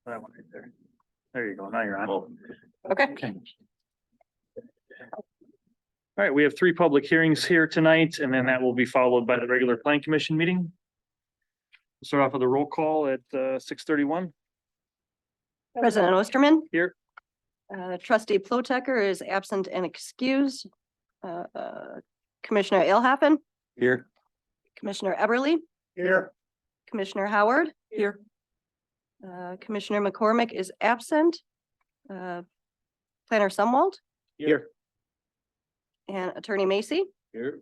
That one right there. There you go. Now you're on. Okay. Okay. All right, we have 3 public hearings here tonight, and then that will be followed by the regular plan commission meeting. Start off with a roll call at 6:31. President Osterman. Here. Trustee Plotecker is absent and excused. Commissioner Alhaffen, Here. Commissioner Eberly, Here. Commissioner Howard. Here. Commissioner McCormick is absent. Planner Sumwalt Here. and Attorney Macy. Here.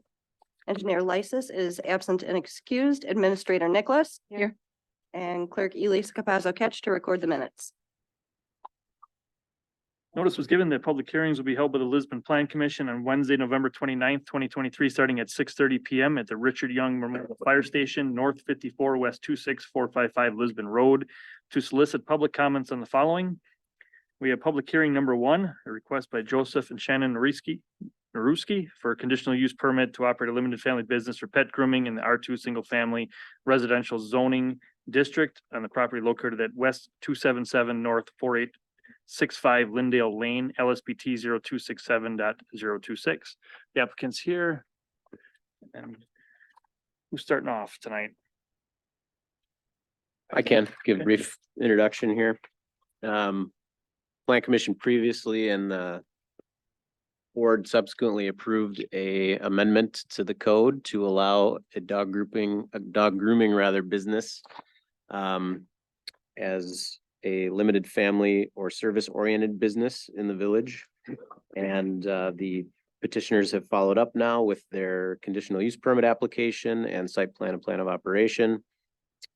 Engineer Lysis is absent and excused. Administrator Nicholas. Here. And Clerk Elise Capazzo Ketch to record the minutes. Notice was given that public hearings will be held by the Lisbon Plan Commission on Wednesday, November 29th, 2023, starting at 6:30 PM at the Richard Young Memorial Fire Station, North 54 West 26455 Lisbon Road, to solicit public comments on the following. We have public hearing number 1, a request by Joseph and Shannon Naruski for a conditional use permit to operate a limited family business for pet grooming in the R2 single family residential zoning district on the property located at West 277 North 4865 Lindale Lane, LSBT 0267.026. The applicant's here. And who's starting off tonight? I can give a brief introduction here. Plan Commission previously and the board subsequently approved a amendment to the code to allow a dog grooming rather business as a limited family or service oriented business in the village. And the petitioners have followed up now with their conditional use permit application and site plan and plan of operation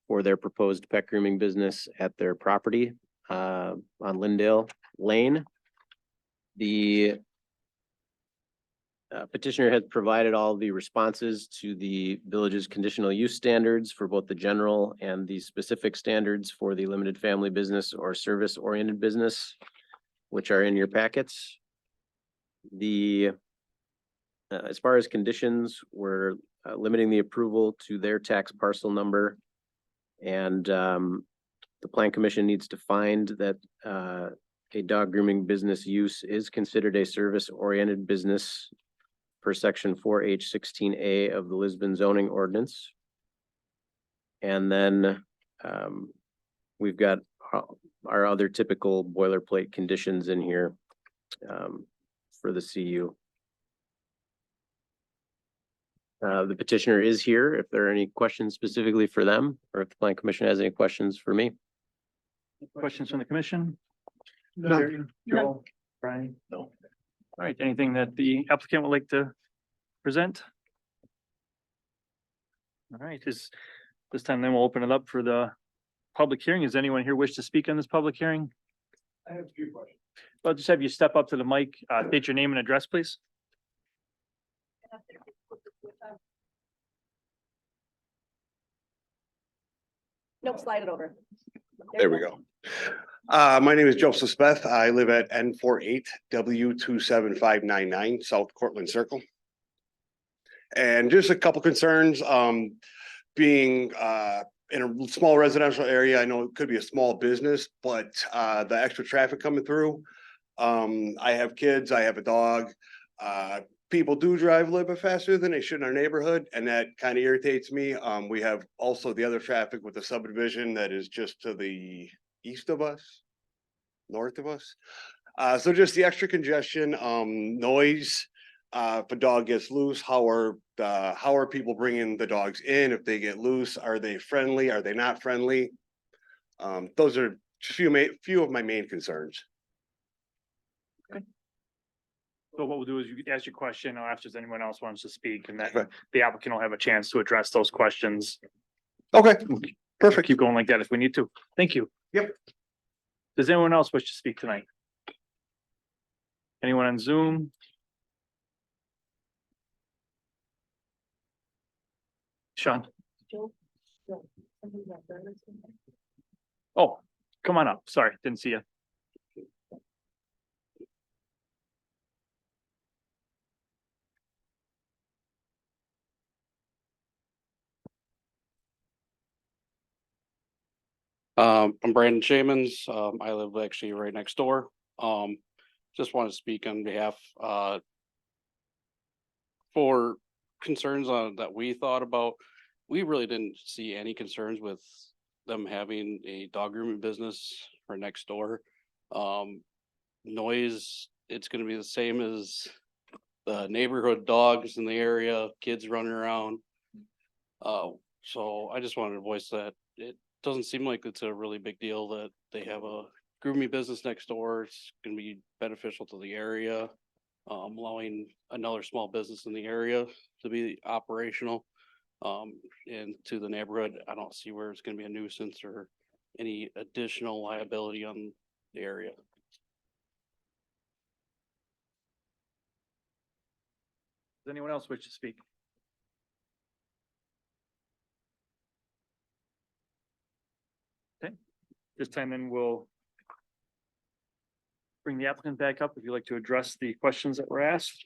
for their proposed pet grooming business at their property on Lindale Lane. The petitioner has provided all the responses to the village's conditional use standards for both the general and the specific standards for the limited family business or service oriented business, which are in your packets. As far as conditions, we're limiting the approval to their tax parcel number. And the Plan Commission needs to find that a dog grooming business use is considered a service oriented business per section 4H16A of the Lisbon zoning ordinance. And then we've got our other typical boilerplate conditions in here for the CU. The petitioner is here if there are any questions specifically for them, or if the Plan Commission has any questions for me. Questions from the commission? None. Joel, Brian? No. All right, anything that the applicant would like to present? All right, this time then we'll open it up for the public hearing. Does anyone here wish to speak on this public hearing? I have a few questions. Well, just have you step up to the mic, state your name and address, please. Nope, slide it over. There we go. My name is Joseph Smith. I live at N48W27599 South Cortland Circle. And just a couple concerns, being in a small residential area. I know it could be a small business, but the extra traffic coming through. I have kids, I have a dog. People do drive a little bit faster than they should in our neighborhood, and that kind of irritates me. We have also the other traffic with the subdivision that is just to the east of us, north of us. So just the extra congestion, noise. If a dog gets loose, how are people bringing the dogs in? If they get loose, are they friendly? Are they not friendly? Those are few of my main concerns. So what we'll do is you can ask your question, or if there's anyone else wants to speak, and then Okay. the applicant will have a chance to address those questions. Okay, perfect. Keep going like that if we need to. Thank you. Yep. Does anyone else wish to speak tonight? Anyone on Zoom? Sean? Oh, come on up. Sorry, didn't see you. I'm Brandon Shamans. I live actually right next door. Just want to speak on behalf, for concerns on that we thought about. We really didn't see any concerns with them having a dog grooming business for next door. Noise, it's gonna be the same as the neighborhood dogs in the area, kids running around. So I just wanted to voice that it doesn't seem like it's a really big deal that they have a grooming business next door. It's gonna be beneficial to the area. Allowing another small business in the area to be operational. And to the neighborhood, I don't see where it's gonna be a nuisance or any additional liability on the area. Does anyone else wish to speak? Okay, this time then we'll bring the applicant back up if you'd like to address the questions that were asked.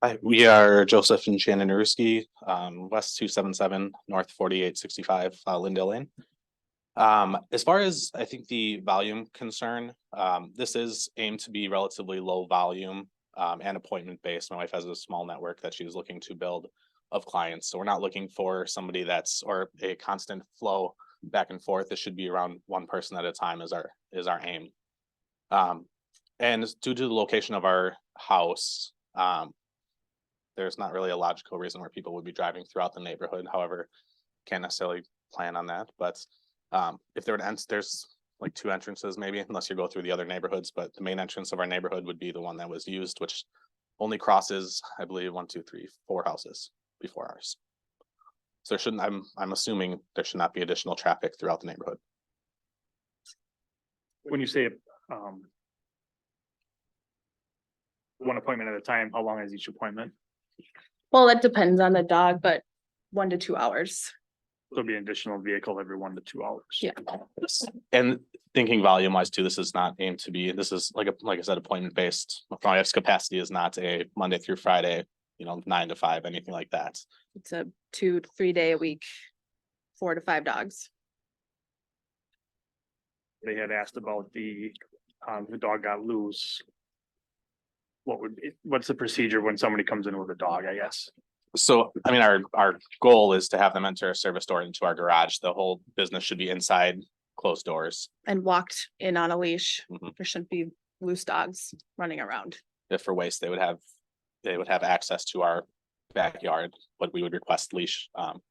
Hi, we are Joseph and Shannon Ruski, West 277, North 4865, Lindale Lane. As far as I think the volume concern, this is aimed to be relatively low volume and appointment based. My wife has a small network that she's looking to build of clients, so we're not looking for somebody that's or a constant flow back and forth. It should be around one person at a time is our aim. And due to the location of our house, there's not really a logical reason where people would be driving throughout the neighborhood. However, can't necessarily plan on that, but if there would there's like two entrances maybe, unless you go through the other neighborhoods, but the main entrance of our neighborhood would be the one that was used, which only crosses, I believe, 1, 2, 3, 4 houses before ours. So there shouldn't, I'm assuming there should not be additional traffic throughout the neighborhood. When you say one appointment at a time, how long is each appointment? Well, that depends on the dog, but 1 to 2 hours. There'll be an additional vehicle every 1 to 2 hours. Yeah. And thinking volume wise too, this is not aimed to be, this is like I said, appointment based. My wife's capacity is not a Monday through Friday, 9 to 5, anything like that. It's a 2 to 3 day a week, 4 to 5 dogs. They had asked about the dog got loose. What's the procedure when somebody comes in with a dog, I guess? So, I mean, our goal is to have them enter a service door into our garage. The whole business should be inside closed doors. And walked in on a leash. Mhm. There shouldn't be loose dogs running around. If for waste, they would have access to our backyard, but we would request leash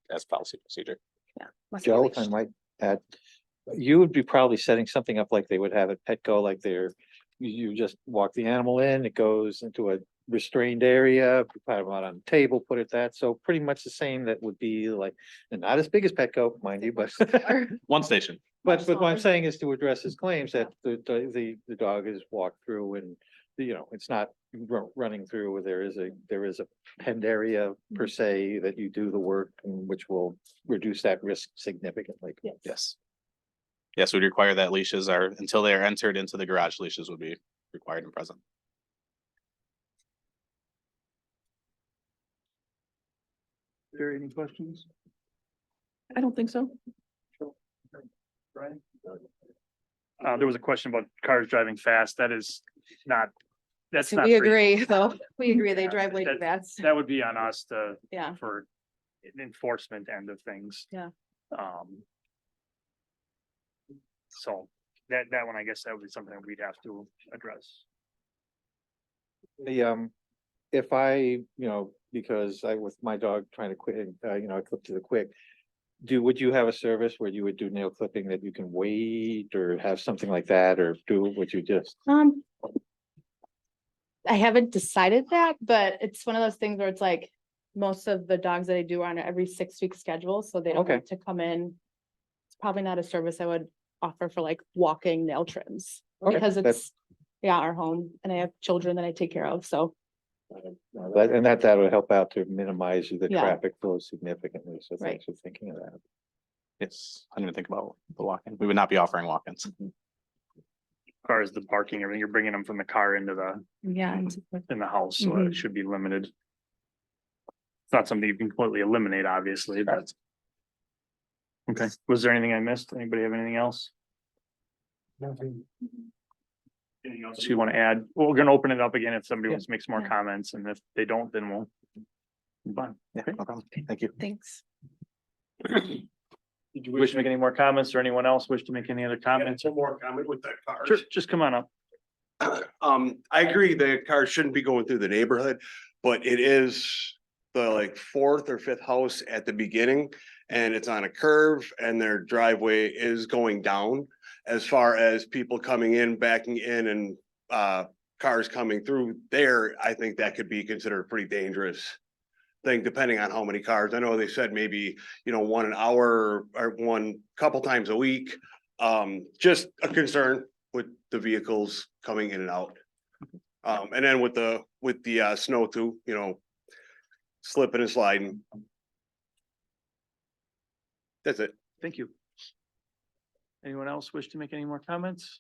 as policy procedure. Yeah. must be Joe, leashed. if I might add, you would be probably setting something up like they would have at Petco, like you just walk the animal in, it goes into a restrained area, put them out on the table, put it that, so pretty much the same that would be like, and not as big as Petco, mind you, but One station. but what I'm smaller. saying is to address his claims that the dog is walked through and it's not running through where there is a penned area per se that you do the work and which will reduce that risk significantly. Yes. Yes, we'd require that leashes are, until they are entered into the garage, leashes would be required and present. Are there any questions? I don't think so. Brian? There was a question about cars driving fast. That's not. We free. agree, though. We agree. They drive way too That- fast. That would be on us to, Yeah. for enforcement end of things. Yeah. So that one, I guess that would be something that we'd have to address. If I, because with my dog trying to quit, I clip to the quick. Would you have a service where you would do nail clipping that you can wait or have something like that, or would you just? I haven't decided that, but it's one of those things where it's like, most of the dogs that I do are on an every 6-week schedule, so they don't Okay. need to come in. It's probably not a service I would offer for like walking nail trims, Okay, because that's- it's, our home, and I have children that I take care of, so. That would help out to minimize the Yeah. traffic flow significantly, so Right. thanks for thinking of that. Yes, I didn't even think about the walk-in. We would not be offering walk-ins. As far as the parking, everything, you're bringing them from the car into Yeah. in the house, so it should be limited. It's not something you can completely eliminate, obviously, but. Okay, was there anything I missed? Anybody have anything else? Anything else you want to add? Well, we're gonna open it up again if somebody wants to make some more comments, and if they don't, then we'll. move on. Yeah, no problem. Thank you. Thanks. Did you wish to make any more comments or anyone else wish to make any other comments? One more comment with that car. Sure, just come on up. I agree, the car shouldn't be going through the neighborhood, but it is the like fourth or fifth house at the beginning. And it's on a curve and their driveway is going down as far as people coming in, backing in and cars coming through there. I think that could be considered a pretty dangerous thing, depending on how many cars. I know they said maybe, one an hour or one couple times a week. Just a concern with the vehicles coming in and out. And then with the snow too, slipping and sliding. That's it. Thank you. Anyone else wish to make any more comments?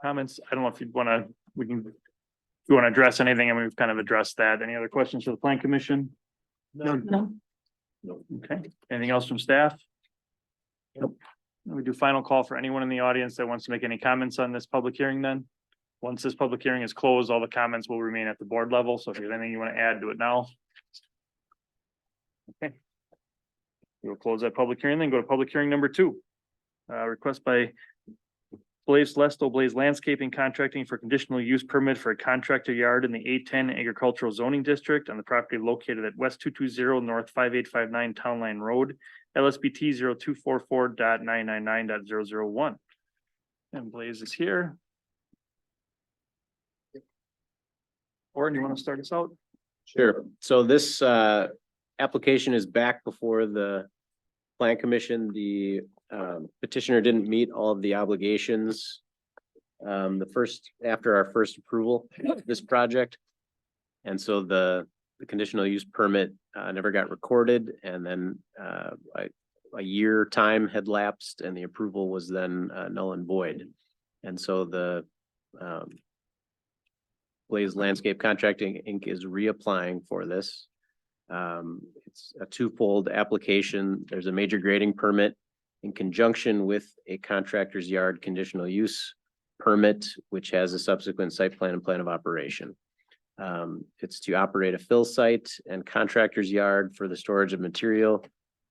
Comments? I don't know if you'd wanna, if you wanna address anything, and we've kind of addressed that. Any other questions for the plan commission? No. Okay, anything else from staff? Nope. We do final call for anyone in the audience that wants to make any comments on this public hearing then. Once this public hearing is closed, all the comments will remain at the board level. So if you have anything you want to add, do it now. Okay. We'll close that public hearing, then go to public hearing number 2. Request by Blaze Lesto Blaze Landscaping Contracting for conditional use permit for a contractor yard in the A10 agricultural zoning district on the property located at West 220 North 5859 Town Line Road, LSBT 0244.999.001. And Blaze is here. Orin, you want to start us out? Sure. So this application is back before the plan commission. The petitioner didn't meet all of the obligations. After our first approval of this project. And so the conditional use permit never got recorded, and then a year time had lapsed and the approval was then null and void. And so the Blaze Landscape Contracting Inc. is reapplying for this. It's a twofold application. There's a major grading permit in conjunction with a contractor's yard conditional use permit, which has a subsequent site plan and plan of operation. It's to operate a fill site and contractor's yard for the storage of material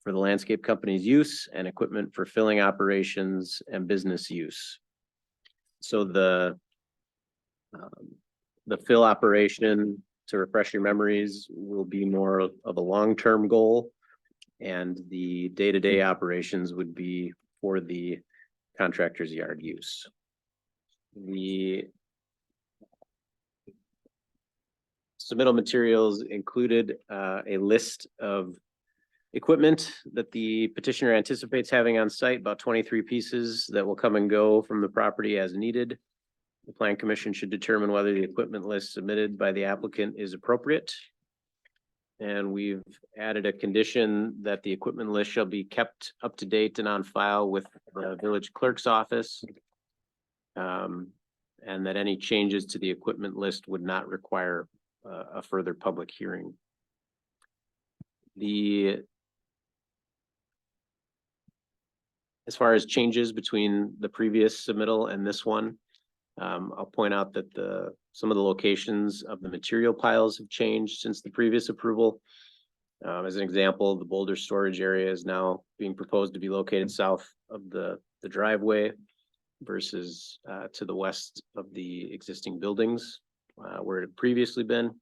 for the landscape company's use and equipment for filling operations and business use. So the fill operation, to refresh your memories, will be more of a long-term goal. And the day-to-day operations would be for the contractor's yard use. The submittal materials included a list of equipment that the petitioner anticipates having on site, about 23 pieces that will come and go from the property as needed. The plan commission should determine whether the equipment list submitted by the applicant is appropriate. And we've added a condition that the equipment list shall be kept up to date and on file with the village clerk's office. And that any changes to the equipment list would not require a further public hearing. As far as changes between the previous submittal and this one, I'll point out that some of the locations of the material piles have changed since the previous approval. As an example, the boulder storage area is now being proposed to be located south of the driveway versus to the west of the existing buildings where it had previously been.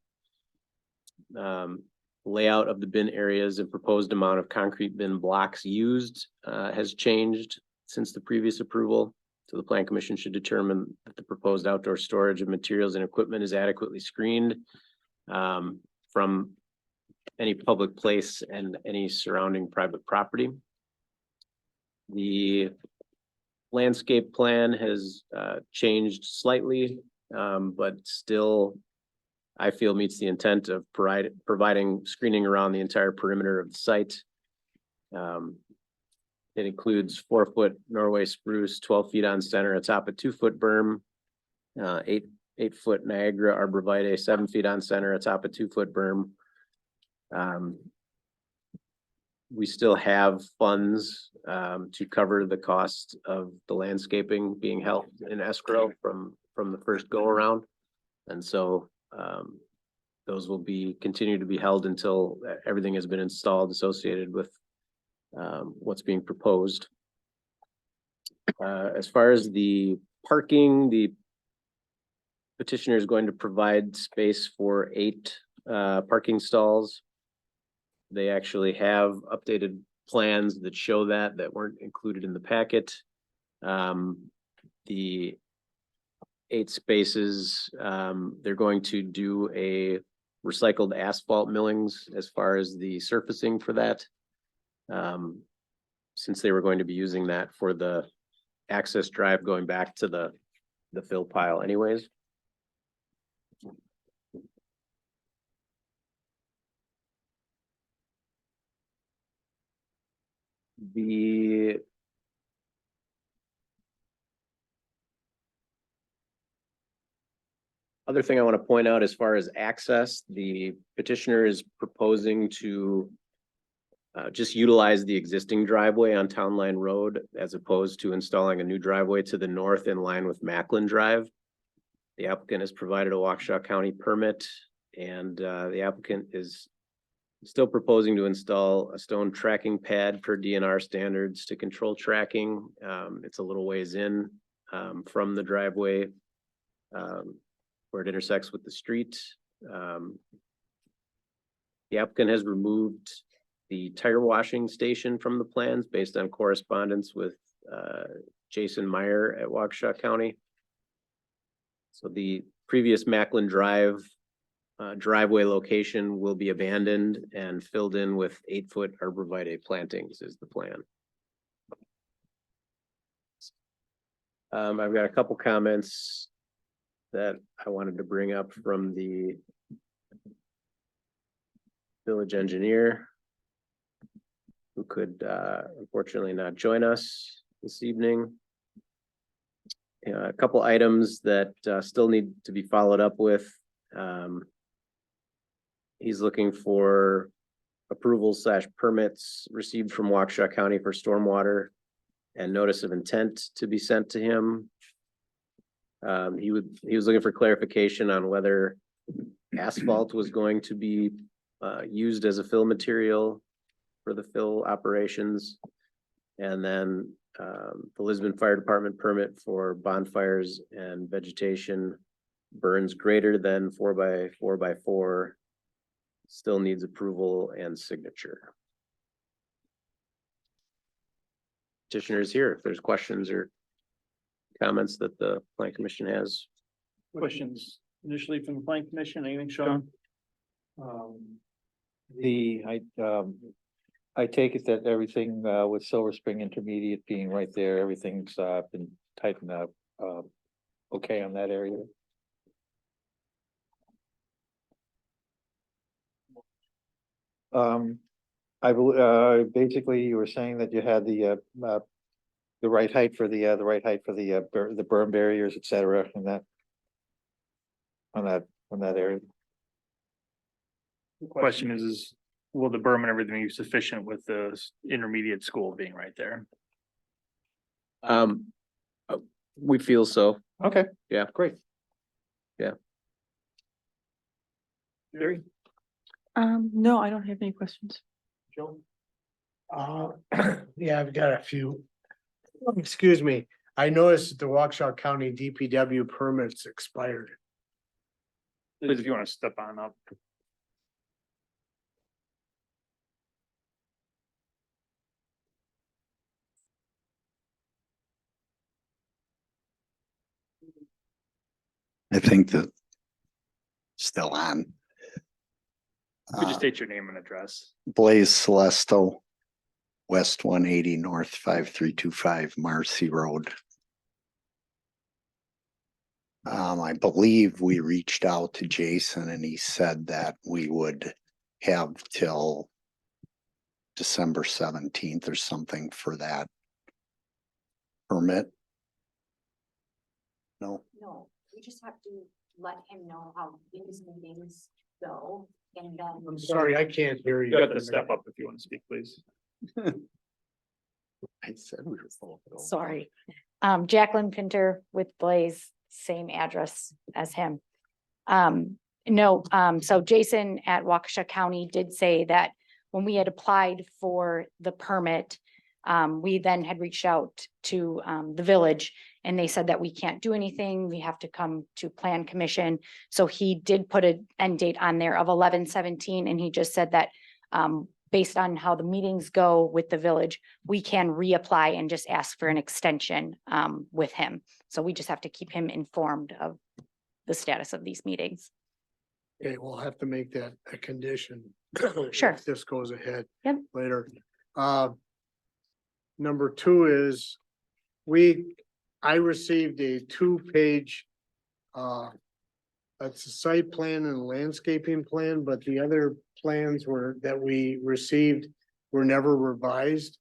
Layout of the bin areas and proposed amount of concrete bin blocks used has changed since the previous approval. So the plan commission should determine that the proposed outdoor storage of materials and equipment is adequately screened from any public place and any surrounding private property. The landscape plan has changed slightly, but still, I feel meets the intent of providing screening around the entire perimeter of the site. It includes 4-foot Norway spruce, 12 feet on center, atop a 2-foot berm. 8-foot Niagara arborvitae, 7 feet on center, atop a 2-foot berm. We still have funds to cover the cost of the landscaping being held in escrow from the first go around. And so those will continue to be held until everything has been installed associated with what's being proposed. As far as the parking, the petitioner is going to provide space for 8 parking stalls. They actually have updated plans that show that weren't included in the packet. The 8 spaces, they're going to do a recycled asphalt millings as far as the surfacing for that. Since they were going to be using that for the access drive going back to the fill pile anyways. The other thing I want to point out as far as access, the petitioner is proposing to just utilize the existing driveway on Town Line Road as opposed to installing a new driveway to the north in line with Macklin Drive. The applicant has provided a Waukesha County permit, and the applicant is still proposing to install a stone tracking pad per DNR standards to control tracking. It's a little ways in from the driveway where it intersects with the street. The applicant has removed the tire washing station from the plans based on correspondence with Jason Meyer at Waukesha County. So the previous Macklin Drive driveway location will be abandoned and filled in with 8-foot arborvitae plantings is the plan. I've got a couple comments that I wanted to bring up from the village engineer, who could unfortunately not join us this evening. A couple items that still need to be followed up with. He's looking for approval/permits received from Waukesha County for stormwater and notice of intent to be sent to him. He was looking for clarification on whether asphalt was going to be used as a fill material for the fill operations. And then the Lisbon Fire Department permit for bonfires and vegetation burns greater than 4x4x4 still needs approval and signature. Petitioner is here if there's questions or comments that the Plan Commission has. Questions initially from the Plan Commission, anything, Sean? I take it that everything with Silver Spring Intermediate being right there, everything's been tightened up. Okay on that area? I believe basically you were saying that you had the right height for the berm barriers, et cetera, and that on that area. The question is will the berm and everything be sufficient with the intermediate school being right there? We feel so. Okay. Yeah. Great. Jerry? No, I don't have any questions. Joe? Yeah, I've got a few. Excuse me. I noticed that the Waukesha County DPW permits expired. Please, if you want to step on up. I think that still on. Could you state your name and address? Blaze Celesto, West 180 North 5325 Marcy Road. I believe we reached out to Jason and he said that we would have till December 17th or something for that permit? No, No, we just have to let him know how these meetings go and then. I'm sorry, I can't hear you. You have to step up if you want to speak, please. I said we were full. Sorry. Jacqueline Pinter with Blaze, same address as him. No, so Jason at Waukesha County did say that when we had applied for the permit, we then had reached out to the village and they said that we can't do anything. We have to come to Plan Commission. So he did put an end date on there of 11/17, and he just said that based on how the meetings go with the village, we can reapply and just ask for an extension with him. So we just have to keep him informed of the status of these meetings. Okay, we'll have to make that a condition. Sure. If this goes ahead. Yep. Later. Number two is, I received a 2-page, that's a site plan and landscaping plan, but the other plans that we received were never revised.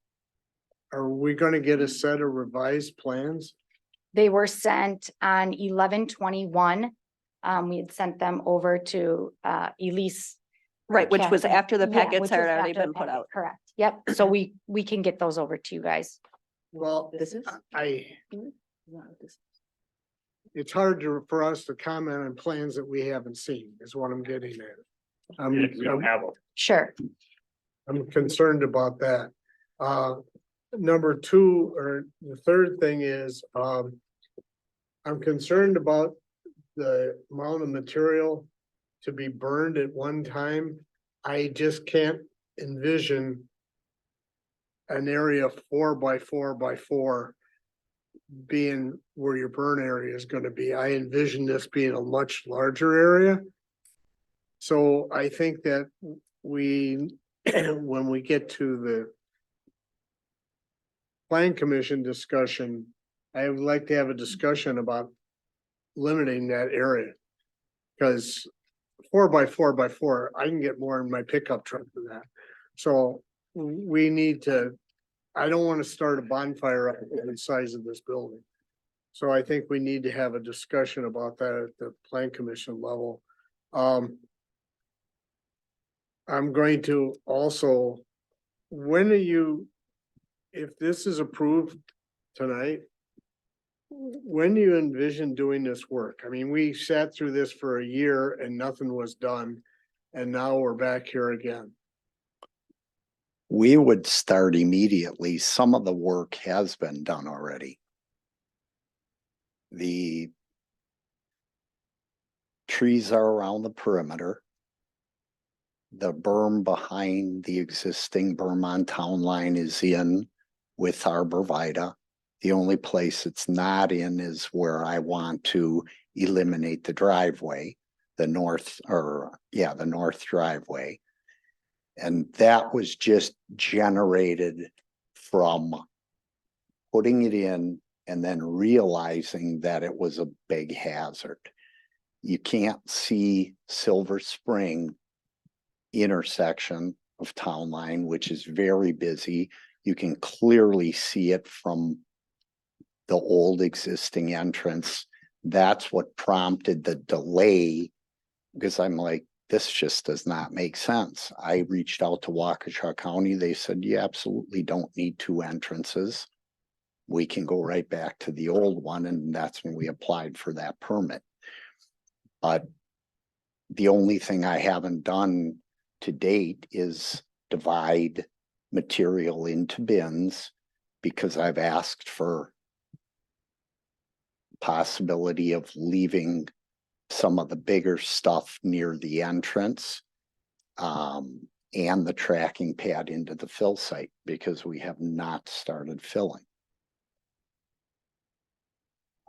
Are we gonna get a set of revised plans? They were sent on 11/21. We had sent them over to Elise. Right, which was Catherine. after the Yeah, packets which had was already after the been put packet, out. Correct. Yep. So we can get those over to you guys. Well, This is? it's hard for us to comment on plans that we haven't seen, is what I'm getting at. We don't have them. Sure. I'm concerned about that. Number two, or the third thing is, I'm concerned about the amount of material to be burned at one time. I just can't envision an area 4x4x4 being where your burn area is gonna be. I envision this being a much larger area. So I think that when we get to the Plan Commission discussion, I would like to have a discussion about limiting that area. Cause 4x4x4, I can get more in my pickup truck than that. So we need to, I don't want to start a bonfire up in the size of this building. So I think we need to have a discussion about that at the Plan Commission level. I'm going to also, if this is approved tonight, when do you envision doing this work? I mean, we sat through this for a year and nothing was done. And now we're back here again. We would start immediately. Some of the work has been done already. The trees are around the perimeter. The berm behind the existing berm on town line is in with arborvitae. The only place it's not in is where I want to eliminate the driveway, the north driveway. And that was just generated from putting it in and then realizing that it was a big hazard. You can't see Silver Spring intersection of Town Line, which is very busy. You can clearly see it from the old existing entrance. That's what prompted the delay, because I'm like, this just does not make sense. I reached out to Waukesha County. They said, you absolutely don't need 2 entrances. We can go right back to the old one. And that's when we applied for that permit. But the only thing I haven't done to date is divide material into bins, because I've asked for possibility of leaving some of the bigger stuff near the entrance and the tracking pad into the fill site, because we have not started filling.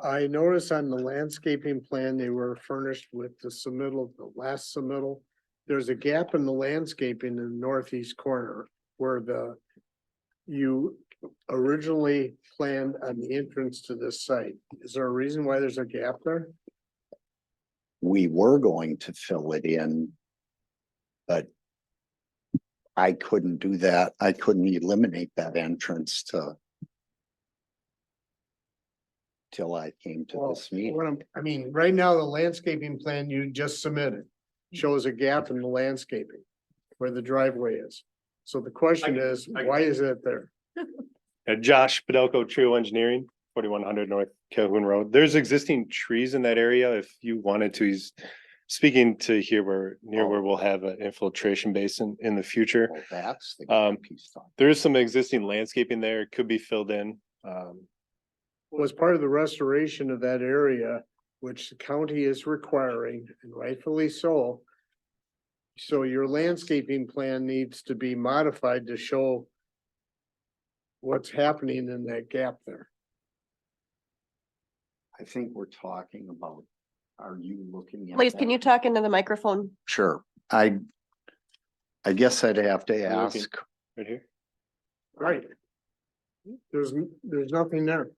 I noticed on the landscaping plan, they were furnished with the submittal, the last submittal. There's a gap in the landscaping in the northeast corner where you originally planned on the entrance to this site. Is there a reason why there's a gap there? We were going to fill it in, but I couldn't do that. I couldn't eliminate that entrance till I came to Well, this meeting. I mean, right now, the landscaping plan you just submitted shows a gap in the landscaping where the driveway is. So the question is, why is it there? Josh Podelko, Trio Engineering, 4100 North Calhoun Road. There's existing trees in that area. If you wanted to, he's speaking to here near where we'll have an infiltration basin in the future. Well, that's the piece. There is some existing landscaping there. It could be filled in. Was part of the restoration of that area, which the county is requiring, and rightfully so. So your landscaping plan needs to be modified to show what's happening in that gap there. I think we're talking about, are you looking at? Please, can that? you talk into the microphone? Sure, I guess I'd have to looking? ask, Right here. Right. There's nothing there.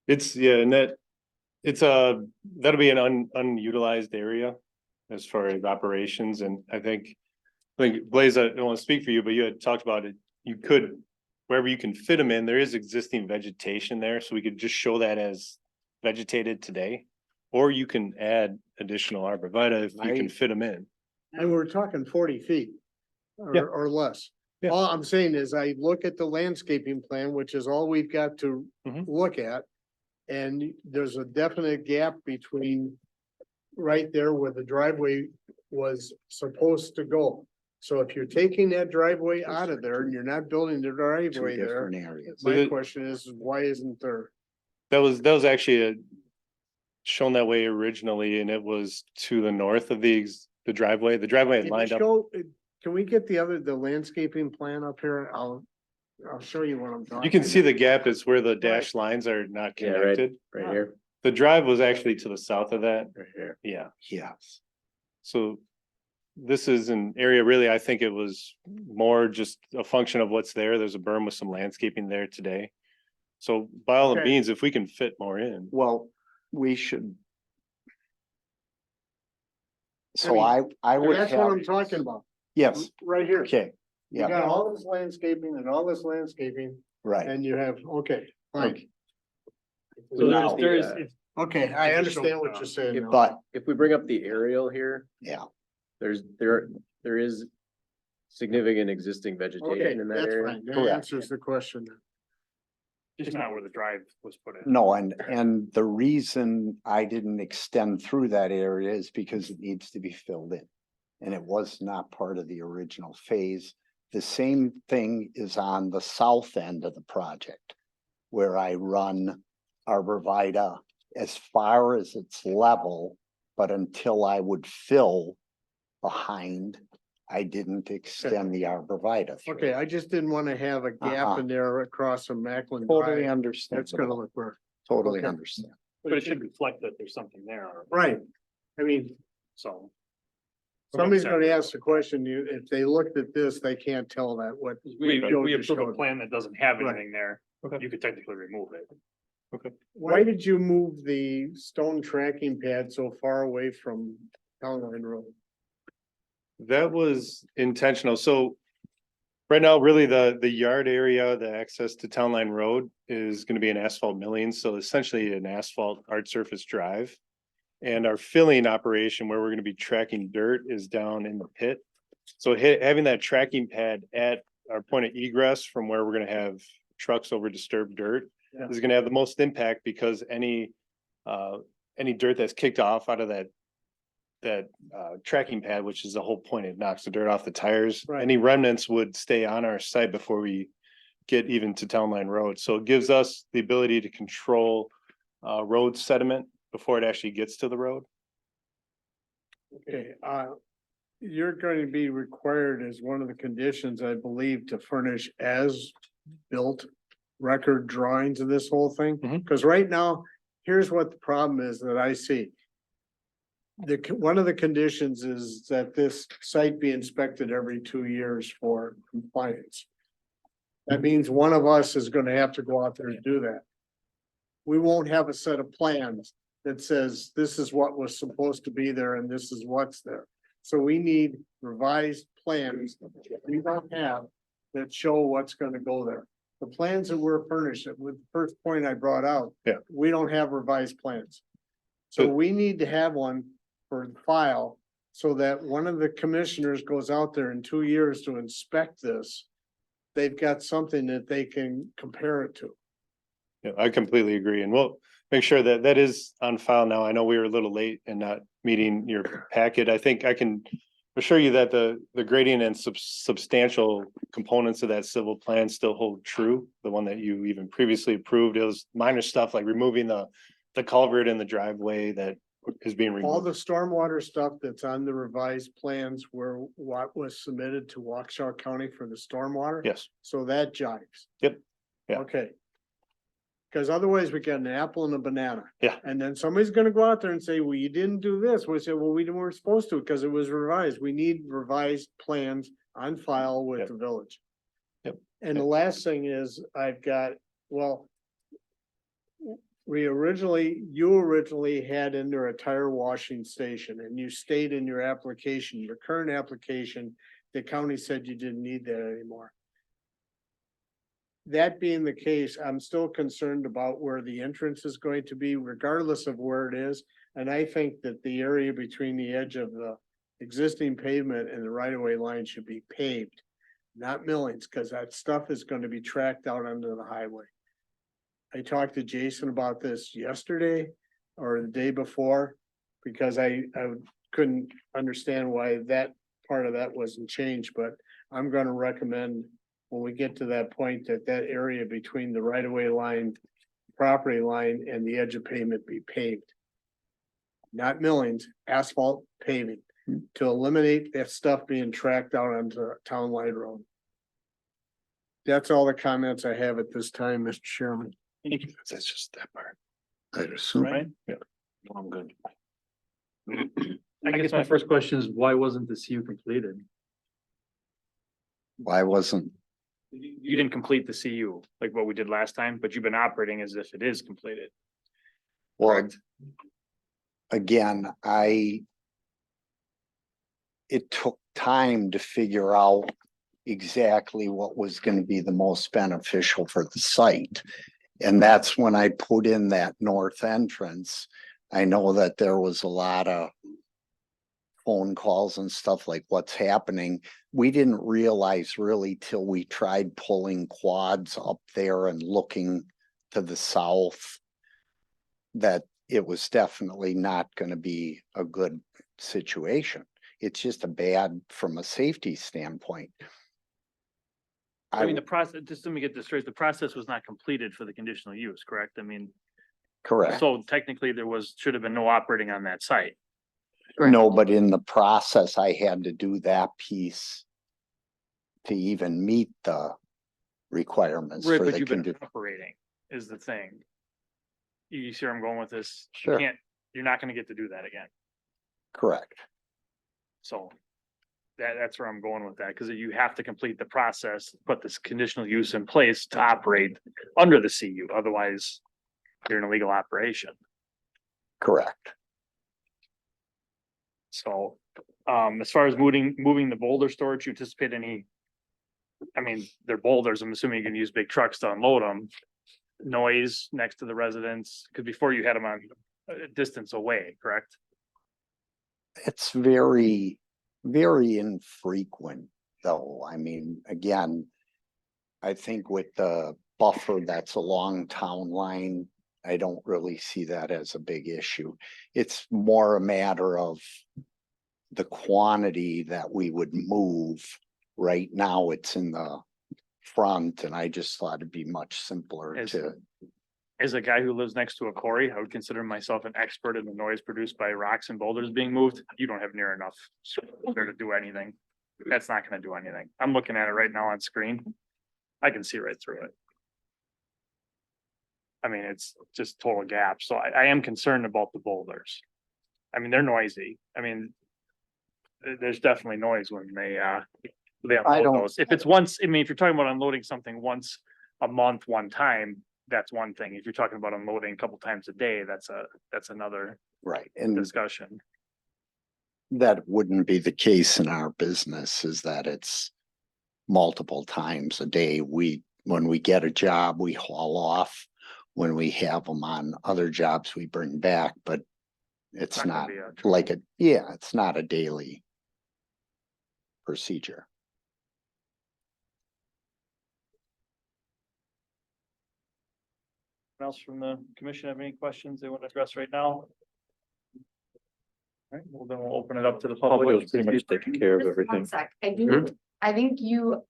It's, yeah, and that'll be an unutilized area as far as operations. And I think Blaze, I don't want to speak for you, but you had talked about it. You could, wherever you can fit them in, there is existing vegetation there. So we could just show that as vegetated today. Or you can add additional arborvitae if you can fit them in. And we're talking 40 feet Yeah. or less. Yeah. All I'm saying is I look at the landscaping plan, which is all we've got to Mhm. look at. And there's a definite gap between right there where the driveway was supposed to go. So if you're taking that driveway out of there and you're not building the two driveway there, different areas. my question is, why isn't there? That was actually shown that way originally, and it was to the north of the driveway. The driveway had Can you lined up. can we get the landscaping plan up here? I'll show you what I'm talking. You can see the gap is where the dashed lines are not Yeah, connected. Right here. The drive was actually to the south of that. Right here. Yeah, Yes, so this is an area really, I think it was more just a function of what's there. There's a berm with some landscaping there today. So by all Okay. means, if we can fit more in. well, we should. So mean, I would That's what I'm have, talking about, yes, right here. okay, You yeah, got all this landscaping and all this landscaping right. and you have, okay, fine. So Now- Okay, I understand what you're saying. now. But, If we bring up the aerial here, yeah, there is significant existing Okay, vegetation in that that's area. fine. That Correct. answers the question. Just not where the drive was put in. no, and the reason I didn't extend through that area is because it needs to be filled in. And it was not part of the original phase. The same thing is on the south end of the project, where I run arborvitae as far as its level, but until I would fill behind, I didn't extend the arborvitae. through. Okay, I just didn't want to have a gap Uh-huh. in there across from Macklin Totally Drive. understand. That's gonna look weird. Totally okay. understand. But it should reflect that there's something there. Right. I mean, So. somebody's gonna ask the question, if they looked at this, they can't tell that what. We Joe just approve a showed. plan that doesn't have Right. anything there. Okay. You could technically remove it. Why did you move the stone tracking pad so far away from Town Line Road? That was intentional. So right now, really the yard area, the access to Town Line Road is gonna be an asphalt milling, so essentially an asphalt hard surface drive. And our filling operation where we're gonna be tracking dirt is down in the pit. So having that tracking pad at our point of egress from where we're gonna have trucks over disturbed dirt Yeah. is gonna have the most impact because any dirt that's kicked off out of that tracking pad, which is the whole point, it knocks the dirt off the tires. Right. Any remnants would stay on our site before we get even to Town Line Road. So it gives us the ability to control road sediment before it actually gets to the road. Okay, you're going to be required as one of the conditions, I believe, to furnish as built record drawings of this whole thing. Mhm. Cause right now, here's what the problem is that I see. One of the conditions is that this site be inspected every 2 years for compliance. That means one of us is gonna have to go out there and do that. We won't have a set of plans that says this is what was supposed to be there and this is what's there. So we need revised plans we don't have that show what's gonna go there. The plans that were furnished, with the first point I brought out. Yeah. We don't have revised plans. So So- we need to have one for the file, so that one of the commissioners goes out there in 2 years to inspect this. They've got something that they can compare it to. Yeah, I completely agree, and we'll make sure that that is on file now. I know we were a little late in not meeting your packet. I think I can assure you that the gradient and substantial components of that civil plan still hold true. The one that you even previously approved, it was minor stuff like removing the culvert in the driveway that is being All removed. the stormwater stuff that's on the revised plans were what was submitted to Waukesha County for the stormwater. Yes, So that jives. Yep. Yeah. Okay. Cause otherwise we got an apple and a banana. Yeah. And then somebody's gonna go out there and say, well, you didn't do this. We say, well, we weren't supposed to because it was revised. We need revised plans on file with Yep. the village. Yep. And the last thing is I've got, well, you originally had in there a tire washing station and you stayed in your application, your current application, the county said you didn't need that anymore. That being the case, I'm still concerned about where the entrance is going to be regardless of where it is. And I think that the area between the edge of the existing pavement and the right of way line should be paved. Not millings, because that stuff is going to be tracked out onto the highway. I talked to Jason about this yesterday or the day before, because I couldn't understand why that part of that wasn't changed, but I'm gonna recommend when we get to that point that that area between the right of way line, property line and the edge of pavement be paved. Not millings, asphalt paving, to eliminate that stuff being tracked out onto Town Line Road. That's all the comments I have at this time, Mr. Chairman. that's just that part. I'd assume. Right? Yeah. I'm good. I guess my first question is, why wasn't the CU completed? Why wasn't, You didn't complete the CU like what we did last time, but you've been operating as if it is completed. well, again, it took time to figure out exactly what was gonna be the most beneficial for the site. And that's when I put in that north entrance. I know that there was a lot of phone calls and stuff like what's happening. We didn't realize really till we tried pulling quads up there and looking to the south that it was definitely not gonna be a good situation. It's just a bad from a safety standpoint. I mean, the process, just let me get this straight, the process was not completed for the conditional use, correct? I mean, Correct. so technically there should have been no operating on that site. No, but in the process, I had to do that piece to even meet the requirements Right, for but the you've been condition. operating is the thing. You see where I'm going with this? Sure. You're not gonna get to do that again. Correct. So that's where I'm going with that, because you have to complete the process, put this conditional use in place to operate under the CU, otherwise you're an illegal operation. Correct. So, as far as moving the boulder storage, you anticipate any? I mean, they're boulders, I'm assuming you can use big trucks to unload them. Noise next to the residents, because before you had them on a distance away, correct? It's very, very infrequent, though. I mean, again, I think with the buffer that's along town line, I don't really see that as a big issue. It's more a matter of the quantity that we would move. Right now, it's in the front, and I just thought it'd be much simpler As- to, As a guy who lives next to a quarry, I would consider myself an expert in the noise produced by rocks and boulders being moved. You don't have near enough there to do anything. That's not gonna do anything. I'm looking at it right now on screen. I can see right through it. I mean, it's just total gap. So I am concerned about the boulders. I mean, they're noisy. I mean, there's definitely noise when they I unload don't- those. If it's once, I mean, if you're talking about unloading something once a month, one time, that's one thing. If you're talking about unloading a couple times a day, that's another right, and discussion. that wouldn't be the case in our business, is that it's multiple times a day. When we get a job, we haul off. When we have them on other jobs, we bring back, but it's Not gonna not be a- like it's not a daily procedure. Anyone else from the commission have any questions they want to address right now? All right, well, then we'll open it up to the It public. was pretty much taking care of Just one everything. sec. I do, I think you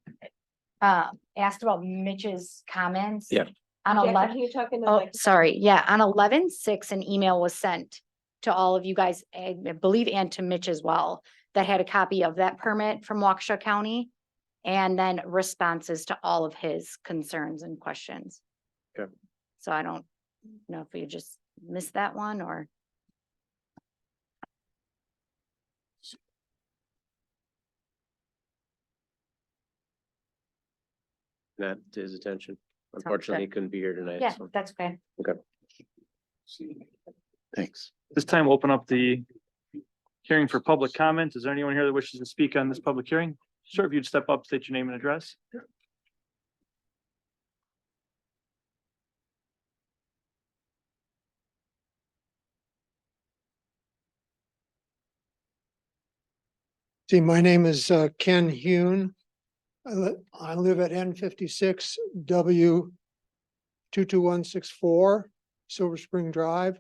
asked about Mitch's comments. Yeah. On Jackie, 11, can you talk into the oh, mic? sorry, yeah, on 11/6, an email was sent to all of you guys, I believe, and to Mitch as well, that had a copy of that permit from Waukesha County. And then responses to all of his concerns and questions. Okay. So I don't know if we just missed that one or. Not to his attention. good. Unfortunately, he couldn't be here tonight. Yeah, so. that's okay. Thanks. This time we'll open up the hearing for public comment. Is there anyone here that wishes to speak on this public hearing? Sure, if you'd step up, state your name and address. See, my name is Ken Hune. I live at N56 W 22164 Silver Spring Drive.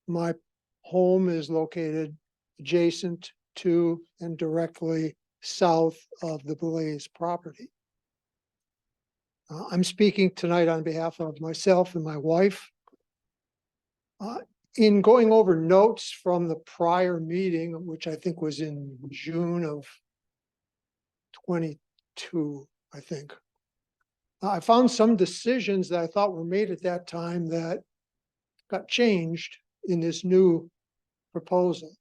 My home is located adjacent to and directly south of the Blaze property. I'm speaking tonight on behalf of myself and my wife. In going over notes from the prior meeting, which I think was in June of 22, I think. I found some decisions that I thought were made at that time that got changed in this new proposal.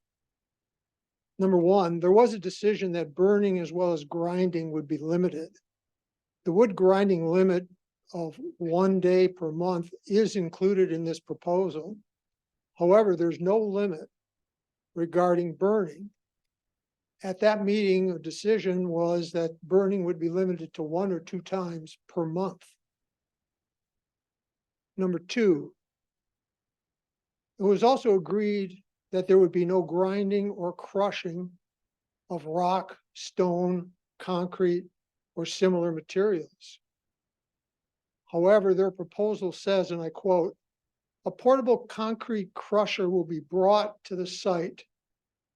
Number one, there was a decision that burning as well as grinding would be limited. The wood grinding limit of 1 day per month is included in this proposal. However, there's no limit regarding burning. At that meeting, a decision was that burning would be limited to 1 or 2 times per month. Number two, it was also agreed that there would be no grinding or crushing of rock, stone, concrete, or similar materials. However, their proposal says, and I quote, "A portable concrete crusher will be brought to the site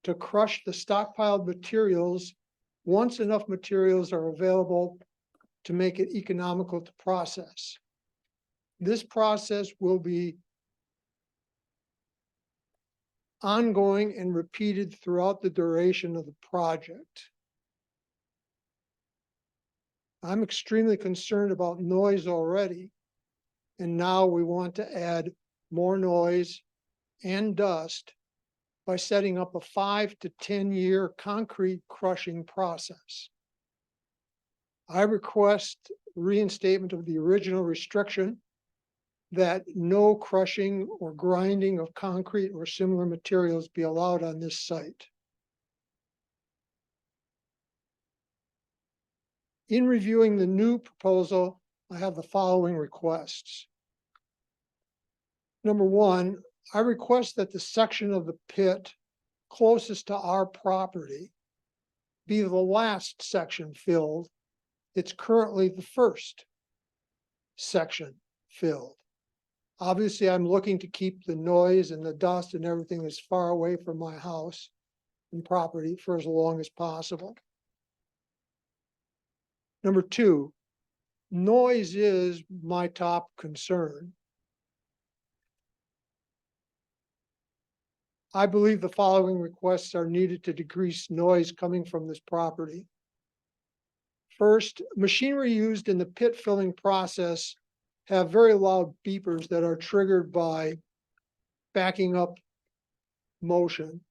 to crush the stockpiled materials once enough materials are available to make it economical to process. This process will be ongoing and repeated throughout the duration of the project." I'm extremely concerned about noise already, and now we want to add more noise and dust by setting up a 5 to 10 year concrete crushing process. I request reinstatement of the original restriction that no crushing or grinding of concrete or similar materials be allowed on this site. In reviewing the new proposal, I have the following requests. Number one, I request that the section of the pit closest to our property be the last section filled. It's currently the first section filled. Obviously, I'm looking to keep the noise and the dust and everything as far away from my house and property for as long as possible. Number two, noise is my top concern. I believe the following requests are needed to decrease noise coming from this property. First, machinery used in the pit filling process have very loud beepers that are triggered by backing up motion.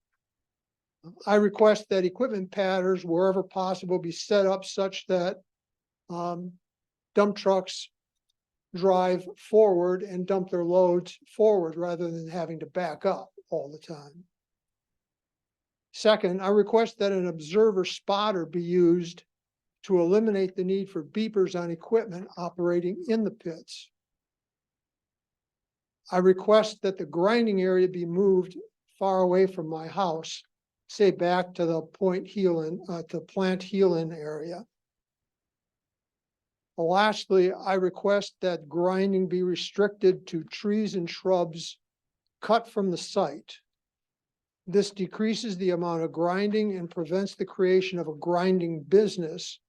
I request that equipment patterns, wherever possible, be set up such that dump trucks drive forward and dump their loads forward rather than having to back up all the time. Second, I request that an observer spotter be used to eliminate the need for beepers on equipment operating in the pits. I request that the grinding area be moved far away from my house, say back to the Plant Heelan area. Lastly, I request that grinding be restricted to trees and shrubs cut from the site. This decreases the amount of grinding and prevents the creation of a grinding business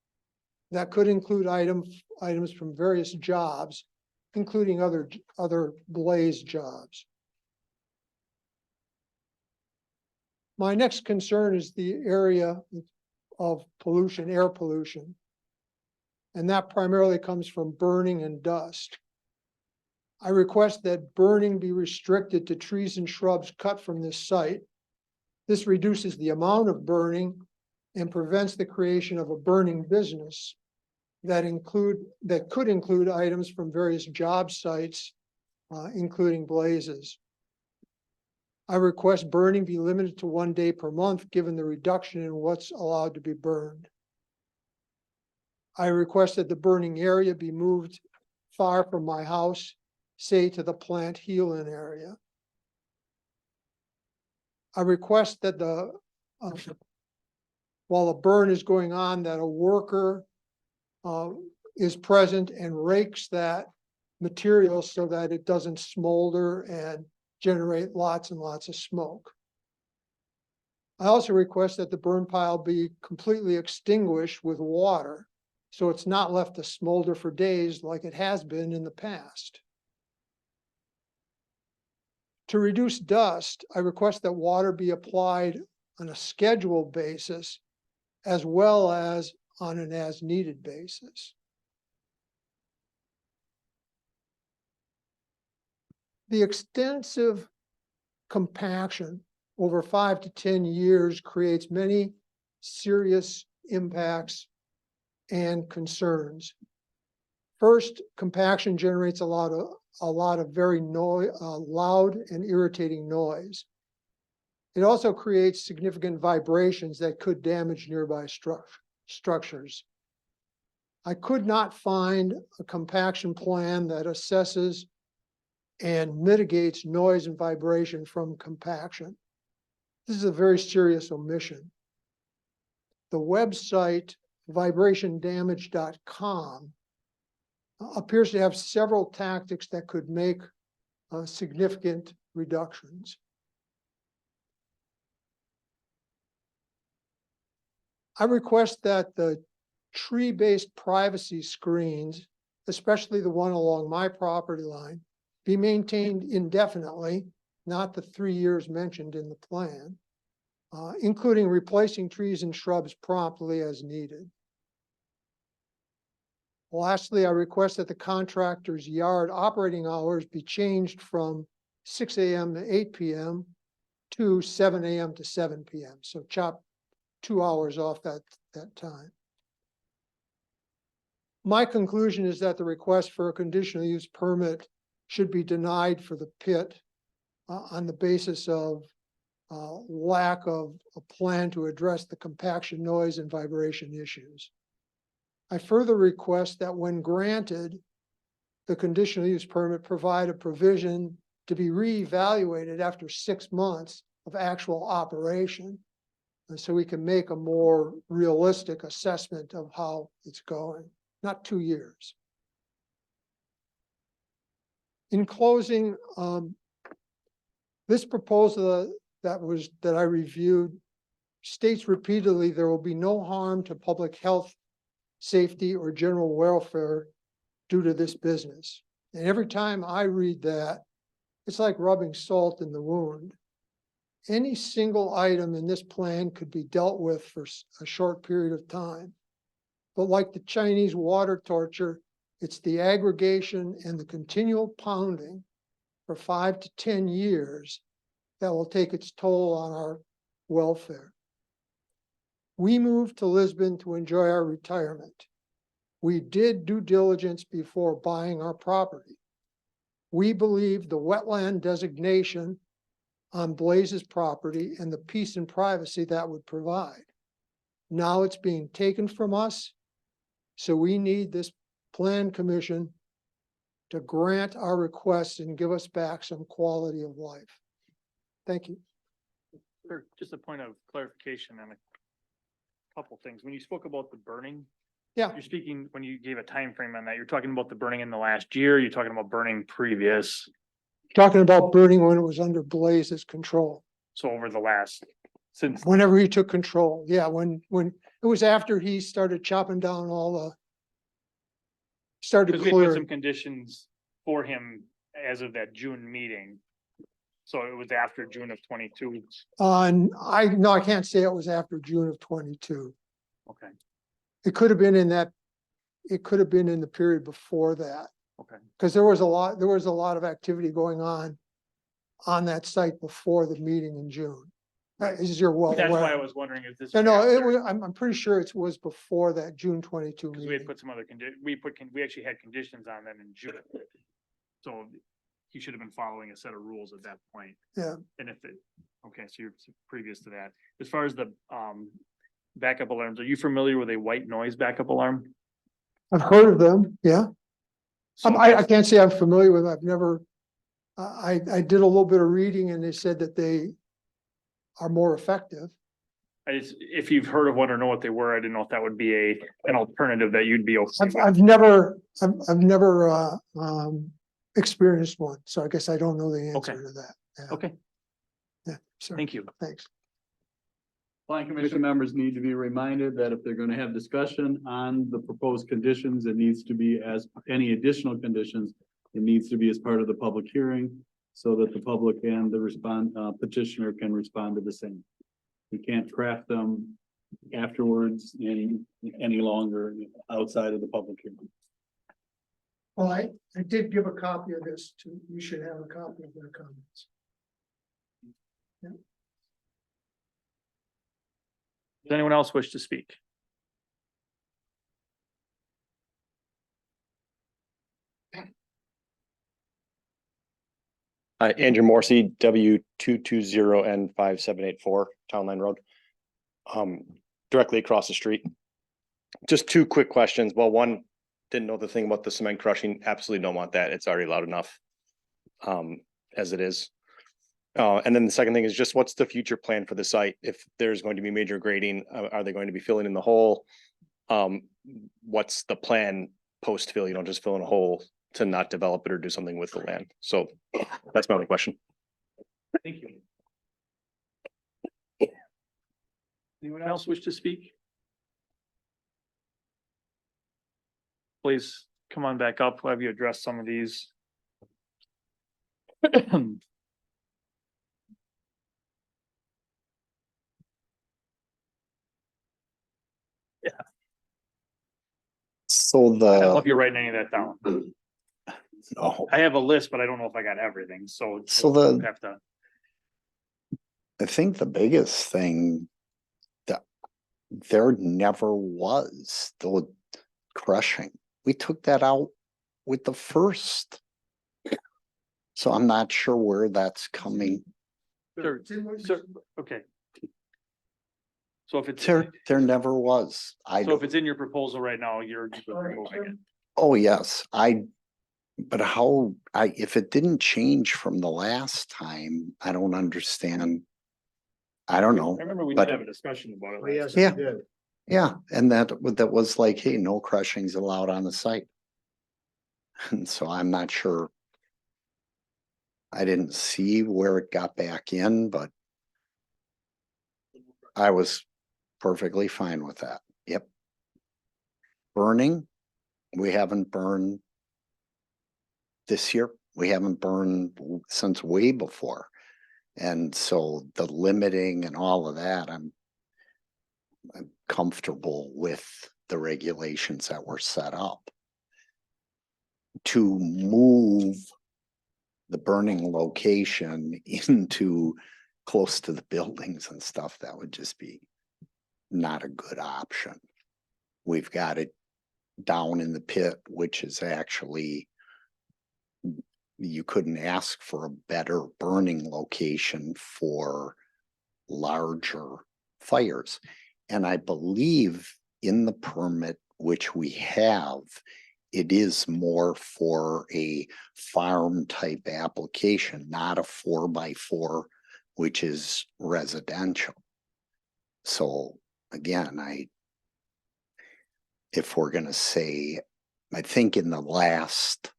that could include items from various jobs, including other blaze jobs. My next concern is the area of pollution, air pollution. And that primarily comes from burning and dust. I request that burning be restricted to trees and shrubs cut from this site. This reduces the amount of burning and prevents the creation of a burning business that could include items from various job sites, including blazes. I request burning be limited to 1 day per month, given the reduction in what's allowed to be burned. I request that the burning area be moved far from my house, say to the Plant Heelan area. I request that while the burn is going on, that a worker is present and rakes that material so that it doesn't smolder and generate lots and lots of smoke. I also request that the burn pile be completely extinguished with water, so it's not left to smolder for days like it has been in the past. To reduce dust, I request that water be applied on a scheduled basis as well as on an as-needed basis. The extensive compaction over 5 to 10 years creates many serious impacts and concerns. First, compaction generates a lot of very loud and irritating noise. It also creates significant vibrations that could damage nearby structures. I could not find a compaction plan that assesses and mitigates noise and vibration from compaction. This is a very serious omission. The website vibrationdamage.com appears to have several tactics that could make significant reductions. I request that the tree-based privacy screens, especially the one along my property line, be maintained indefinitely, not the 3 years mentioned in the plan, including replacing trees and shrubs promptly as needed. Lastly, I request that the contractor's yard operating hours be changed from 6 a.m. to 8 p.m. to 7 a.m. to 7 p.m. So chop 2 hours off that time. My conclusion is that the request for a conditional use permit should be denied for the pit on the basis of lack of a plan to address the compaction, noise, and vibration issues. I further request that when granted, the conditional use permit provide a provision to be reevaluated after 6 months of actual operation, and so we can make a more realistic assessment of how it's going, not 2 years. In closing, this proposal that I reviewed states repeatedly there will be no harm to public health, safety, or general welfare due to this business. And every time I read that, it's like rubbing salt in the wound. Any single item in this plan could be dealt with for a short period of time. But like the Chinese water torture, it's the aggregation and the continual pounding for 5 to 10 years that will take its toll on our welfare. We moved to Lisbon to enjoy our retirement. We did due diligence before buying our property. We believe the wetland designation on Blaze's property and the peace and privacy that would provide. Now it's being taken from us. So we need this plan commission to grant our request and give us back some quality of life. Thank you. Sure, just a point of clarification on a couple things. When you spoke about the burning. Yeah. You're speaking, when you gave a time frame on that, you're talking about the burning in the last year, you're talking about burning previous, Talking about burning when it was under Blaze's control. so over the last, since, Whenever he took control, yeah, when it was after he started chopping down all the. Started because we put some clearing, conditions for him as of that June meeting. So it was after June of 22. and no, I can't say it was after June of 22. Okay, It could have been in that, it could have been in the period before that, okay. because there was a lot of activity going on that site before the meeting in June. As you're well That's why I aware. was wondering if this. No, no, it after- was, I'm pretty sure it was before that June 22 Cause we had meeting. put some other we actually had conditions on them in June. So he should have been following a set of rules at that point. Yeah. And if it, okay, so you're previous to that. As far as the, backup alarms, are you familiar with a white noise backup alarm? I've heard of them, yeah. So I can't say I'm familiar with, I've never, I did a little bit of reading and they said that they are more effective. if you've heard of one or know what they were, I didn't know if that would be an alternative that you'd be okay with. I've never experienced one, so I guess I don't know the Okay. answer to that. Yeah. Okay, Yeah, sorry, thank you. thanks. Plan commission members need to be reminded that if they're gonna have discussion on the proposed conditions, it needs to be as any additional conditions. It needs to be as part of the public hearing so that the public and the petitioner can respond to the same. We can't craft them afterwards any longer outside of the public hearing. Well, I did give a copy of this to, you should have a copy of their comments. Does anyone else wish to speak? Andrew Morrissey, W220N5784, Town Line Road. Directly across the street. Just two quick questions. Well, one, didn't know the thing about the cement crushing. Absolutely don't want that. It's already loud enough. As it is. And then the second thing is just what's the future plan for the site? If there's going to be major grading, are they going to be filling in the hole? What's the plan post fill? You don't just fill in a hole to not develop it or do something with the land. So that's my only question. Thank you. Anyone else wish to speak? Please come on back up. We'll have you address some of these. So I don't know the, if you're writing any of that down. no, I have a list, but I don't know if I got everything, so. So we'll the- have to. I think the biggest thing that there never was the crushing. We took that out with the first. So I'm not sure where that's coming. Sure, sure, okay. So if it's, There never was. I so if don't, it's in your proposal right now, you're removing it. oh, yes, but how, if it didn't change from the last time, I don't understand. I don't know. I remember we but- did have a discussion about it. Oh, yes, last we Yeah. did. Yeah, and that was like, hey, no crushing's allowed on the site. And so I'm not sure. I didn't see where it got back in, but I was perfectly fine with that. Yep. Burning, we haven't burned this year. We haven't burned since way before. And so the limiting and all of that, I'm comfortable with the regulations that were set up. To move the burning location into close to the buildings and stuff, that would just be not a good option. We've got it down in the pit, which is actually you couldn't ask for a better burning location for larger fires. And I believe in the permit which we have, it is more for a farm type application, not a 4x4, which is residential. So again, if we're gonna say, I think in the last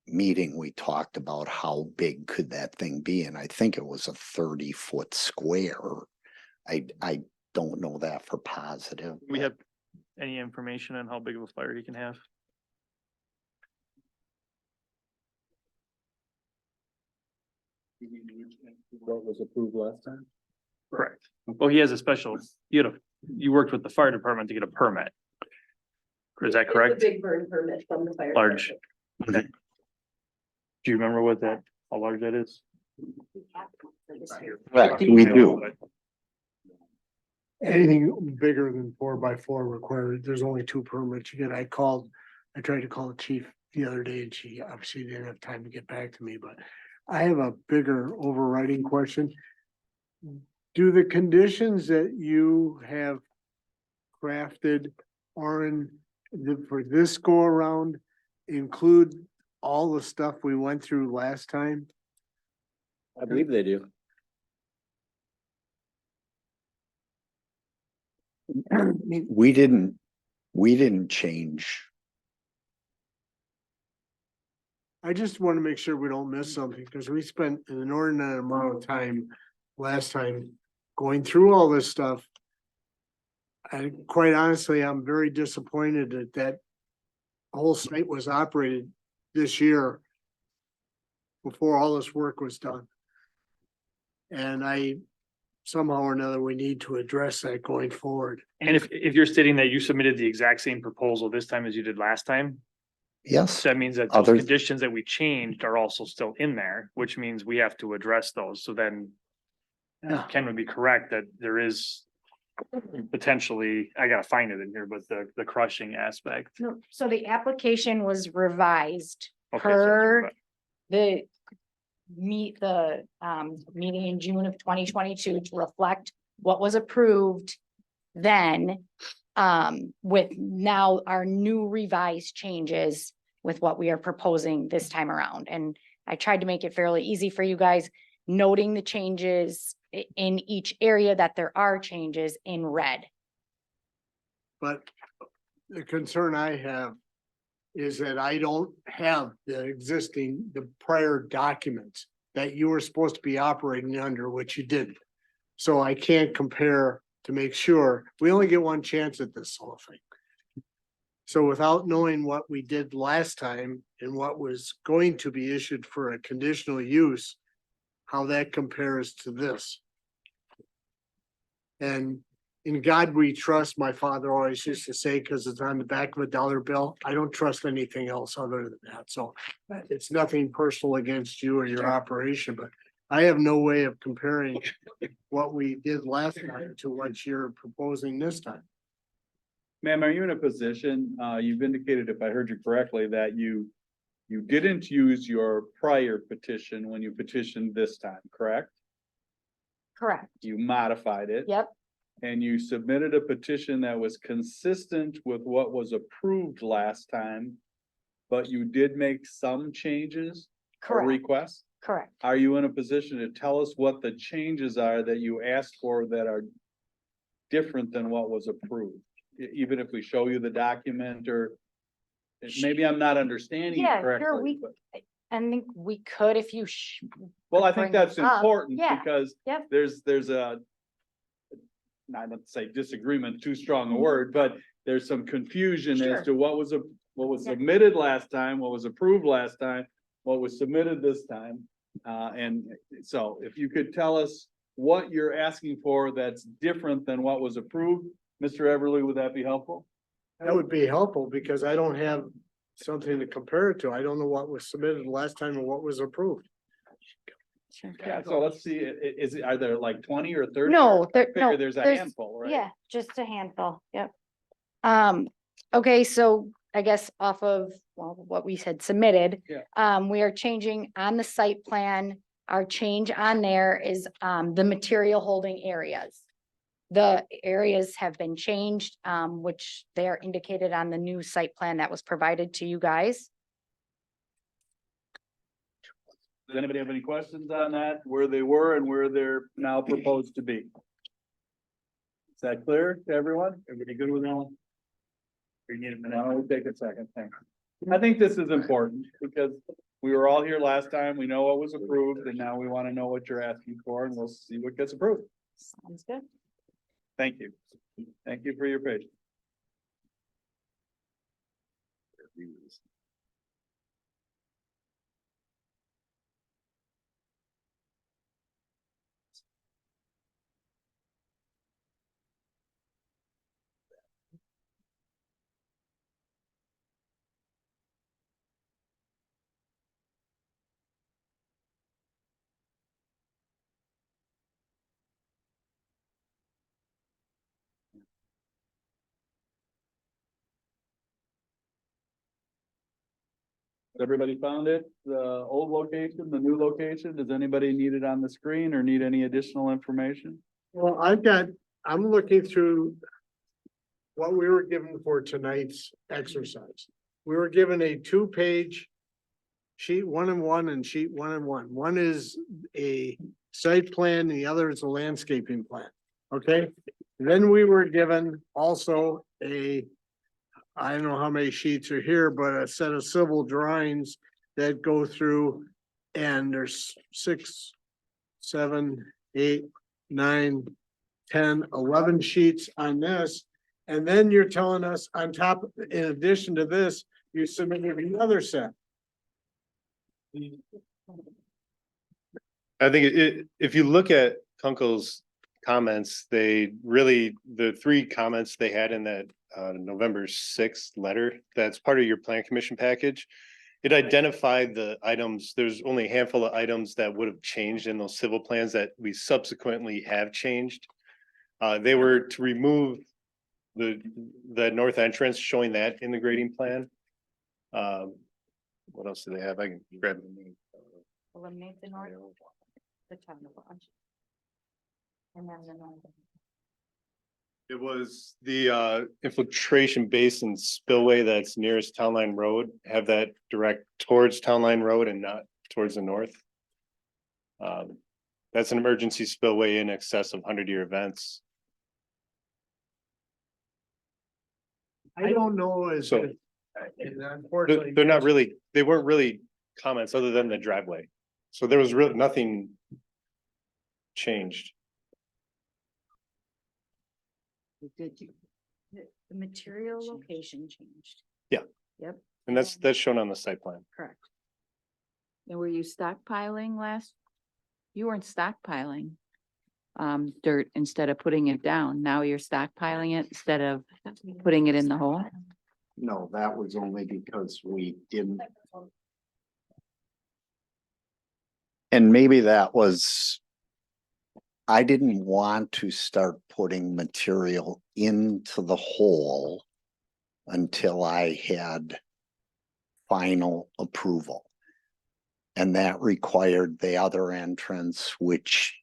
meeting, we talked about how big could that thing be, and I think it was a 30-foot square. I don't know that for positive. We have any information on how big of a fire he can have? What was approved last time? Correct. Well, he has a special, you worked with the fire department to get a permit. Is that correct? Big burn permit from the fire. Large. Okay. Do you remember what how large that is? Correct, we do. Anything bigger than 4x4 required, there's only 2 permits. Again, I tried to call the chief the other day and she obviously didn't have time to get back to me, but I have a bigger overriding question. Do the conditions that you have crafted for this go around include all the stuff we went through last time? I believe they do. We didn't change. I just want to make sure we don't miss something, because we spent an inordinate amount of time last time going through all this stuff. And quite honestly, I'm very disappointed that whole site was operated this year before all this work was done. And somehow or another, we need to address that going forward. And if you're stating that you submitted the exact same proposal this time as you did last time, Yes, that means that those Others- conditions that we changed are also still in there, which means we have to address those. So then Ken would be correct that there is potentially, I gotta find it in here, but the crushing aspect. No, so the application was revised Okay, so- per the meeting in June of 2022 to reflect what was approved then, with now our new revised changes with what we are proposing this time around. And I tried to make it fairly easy for you guys, noting the changes in each area that there are changes in red. But the concern I have is that I don't have the prior documents that you were supposed to be operating under, which you didn't. So I can't compare to make sure. We only get one chance at this whole thing. So without knowing what we did last time and what was going to be issued for a conditional use, how that compares to this. And in God we trust, my father always used to say, because it's on the back of a dollar bill. I don't trust anything else other than that. So it's nothing personal against you or your operation, but I have no way of comparing what we did last time to what you're proposing this time. Ma'am, are you in a position, you've indicated, if I heard you correctly, that you didn't use your prior petition when you petitioned this time, correct? Correct. You modified it. Yep. And you submitted a petition that was consistent with what was approved last time, but you did make some changes or Correct. requests? Correct. Are you in a position to tell us what the changes are that you asked for that are different than what was approved? Even if we show you the document, or maybe I'm not understanding you Yeah, correctly. sure, but- I think we could if you. Well, I think bring that's it up. important Yeah, because yep. there's a, not to say disagreement, too strong a word, but there's some confusion Sure. as to what was Yeah. submitted last time, what was approved last time, what was submitted this time. And so if you could tell us what you're asking for that's different than what was approved, Mr. Everly, would that be helpful? That would be helpful because I don't have something to compare it to. I don't know what was submitted last time and what was approved. Yeah, so let's see, are there like 20 or 30? No, I figure no, there's a there's- handful, right? Yeah, just a handful, yep. Okay, so I guess, off of, well, what we had submitted. Yeah. We are changing on the site plan. Our change on there is, the material holding areas. The areas have been changed, which they are indicated on the new site plan that was provided to you guys. Does anybody have any questions on that, where they were and where they're now proposed to be? Is that clear to everyone? Everybody good with that one? We need a minute. Why don't we take a second? Thanks. I think this is important because we were all here last time. We know what was approved and now we want to know what you're asking for and we'll see what gets approved. Sounds good. Thank you. Thank you for your patience. Everybody found it? The old location, the new location? Does anybody need it on the screen or need any additional information? Well, I'm looking through what we were given for tonight's exercise. We were given a 2-page sheet 1 and sheet 1. One is a site plan, the other is a landscaping plan. Okay, then we were given also I don't know how many sheets are here, but a set of civil drawings that go through, and there's 6, 7, 8, 9, 10, 11 sheets on this. And then you're telling us on top, in addition to this, you submitted another set. I think if you look at Kunkel's comments, the 3 comments they had in that November 6th letter, that's part of your plan commission package. It identified the items. There's only a handful of items that would have changed in those civil plans that we subsequently have changed. They were to remove the north entrance, showing that in the grading plan. What else do they have? I can grab them. Eliminate the north, the town of and then the north. It was the infiltration basin spillway that's nearest Town Line Road, have that direct towards Town Line Road and not towards the north. That's an emergency spillway in excess of 100-year events. I don't know as. So Unfortunately. they weren't really comments other than the driveway. So there was really nothing changed. The material location changed. Yeah. Yep, And that's shown on the site plan. correct. And were you stockpiling last? You weren't stockpiling dirt instead of putting it down. Now you're stockpiling it instead of putting it in the hole? No, that was only because we didn't. And maybe that was, I didn't want to start putting material into the hole until I had final approval. And that required the other entrance, which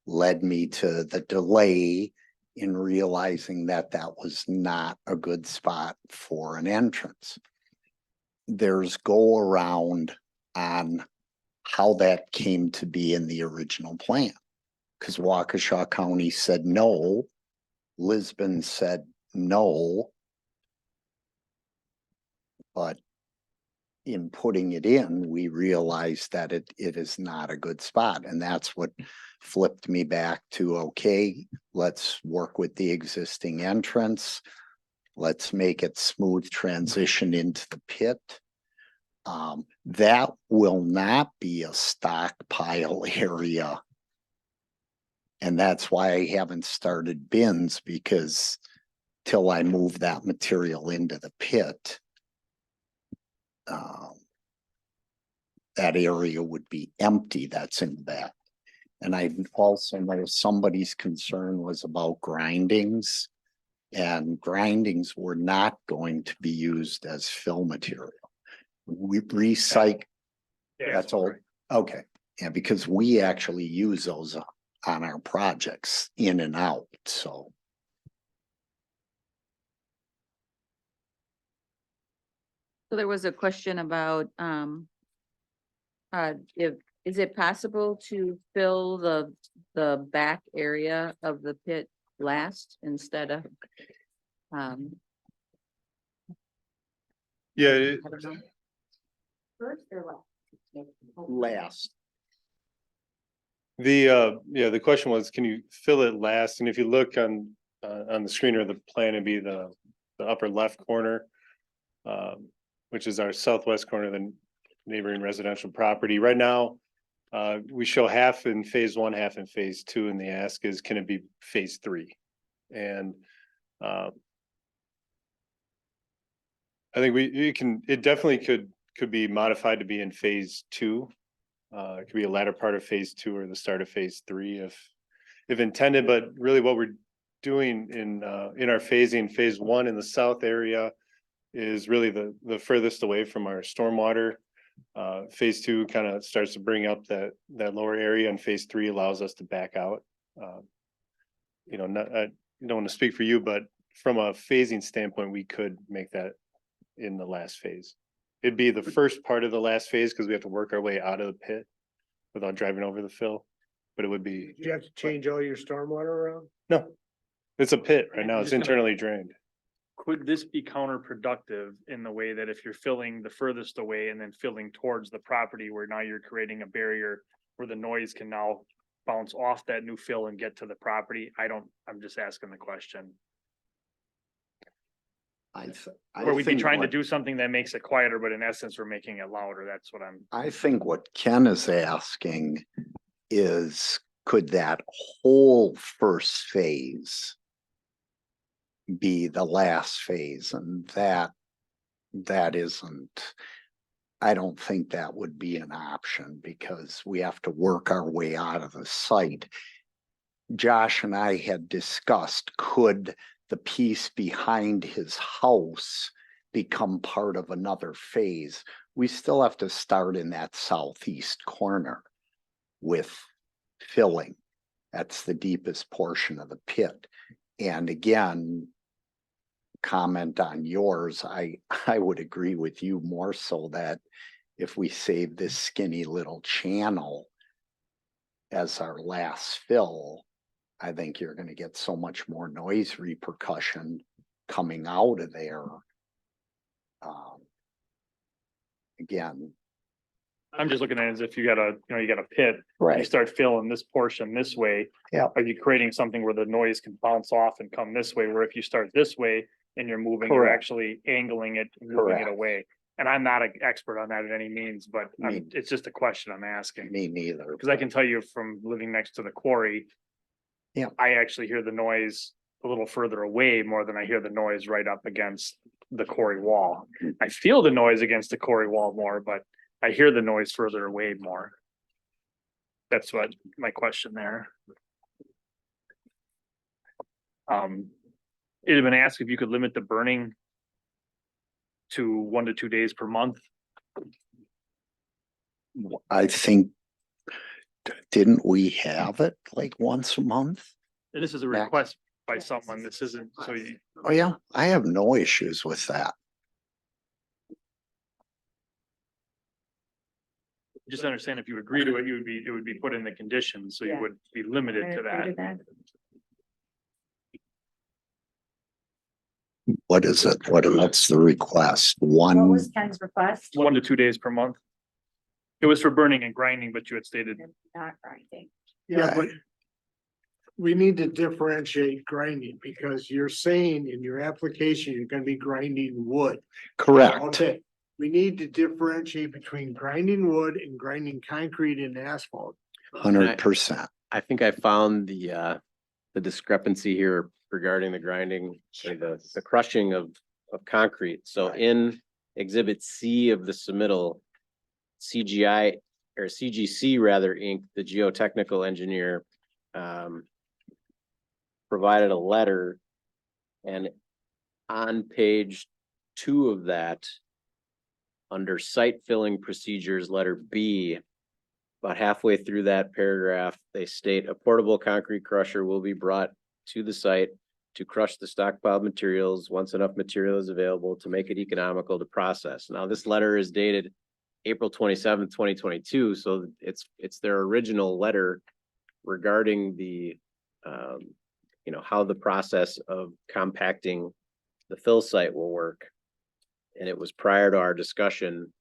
led me to the delay in realizing that that was not a good spot for an entrance. There's go around on how that came to be in the original plan. Because Waukesha County said no, Lisbon said no. But in putting it in, we realized that it is not a good spot. And that's what flipped me back to, okay, let's work with the existing entrance. Let's make it smooth transition into the pit. That will not be a stockpile area. And that's why I haven't started bins, because till I move that material into the pit, that area would be empty that's in the back. And I also know somebody's concern was about grindings. And grindings were not going to be used as fill material. We recycle, Yeah, that's all, okay, yeah, because we actually use those on our projects in and out, so. So there was a question about, if, is it possible to fill the back area of the pit last instead of, Yeah, I don't know. First or last? Last. the question was, can you fill it last? And if you look on the screen or the plan, it'd be the upper left corner. Which is our southwest corner of the neighboring residential property. Right now, we show half in phase one, half in phase two, and the ask is, can it be phase three? And I think it definitely could be modified to be in phase two. It could be a latter part of phase two or the start of phase three if intended, but really what we're doing in our phasing, phase one in the south area is really the furthest away from our stormwater. Phase two kind of starts to bring up that lower area, and phase three allows us to back out. I don't want to speak for you, but from a phasing standpoint, we could make that in the last phase. It'd be the first part of the last phase because we have to work our way out of the pit without driving over the fill, but it would be. You have to change all your stormwater around? No, it's a pit right now. I'm It's just gonna- internally drained. Could this be counterproductive in the way that if you're filling the furthest away and then filling towards the property where now you're creating a barrier where the noise can now bounce off that new fill and get to the property? I'm just asking the question. Where we'd be think trying to what- do something that makes it quieter, but in essence, we're making it louder. That's what I'm. I think what Ken is asking is, could that whole first phase be the last phase? And that isn't, I don't think that would be an option because we have to work our way out of the site. Josh and I had discussed, could the piece behind his house become part of another phase? We still have to start in that southeast corner with filling. That's the deepest portion of the pit. And again, comment on yours, I would agree with you more so that if we save this skinny little channel as our last fill, I think you're going to get so much more noise repercussion coming out of there. Again, I'm just looking at it as if you got a pit. You right, start filling this portion this way. Yeah. Are you creating something where the noise can bounce off and come this way, where if you start this way and you're moving, you're Correct. actually angling it, and moving it Correct. away? And I'm not an expert on that in any means, but Me- it's just a question I'm asking. me neither. Because I can tell you from living next to the quarry. Yeah. I actually hear the noise a little further away more than I hear the noise right up against the quarry wall. I feel the noise against the quarry wall more, but I hear the noise further away more. That's what my question there. It had been asked if you could limit the burning to 1 to 2 days per month. I think, didn't we have it like once a month? And this is a Back- request by someone. This isn't, so you, Oh, yeah, I have no issues with that. just understand if you agree to it, it would be put in the conditions, so you Yeah. would be limited to that. What is it? What's the request? What One, was Ken's request? 1 to 2 days per month. It was for burning and grinding, but you had stated, Not grinding. Yeah, but we need to differentiate grinding because you're saying in your application, you're gonna be grinding wood. correct. Okay, we need to differentiate between grinding wood and grinding concrete and asphalt. 100%. I think I found the discrepancy here regarding the grinding or the crushing of concrete. So in exhibit C of the submittal, CGI or CGC rather, Inc., the geotechnical engineer, provided a letter And on page 2 of that, under site filling procedures, letter B, about halfway through that paragraph, they state a portable concrete crusher will be brought to the site to crush the stockpiled materials once enough material is available to make it economical to process. Now, this letter is dated April 27th, 2022, so it's their original letter regarding the how the process of compacting the fill site will work. And it was prior to our discussion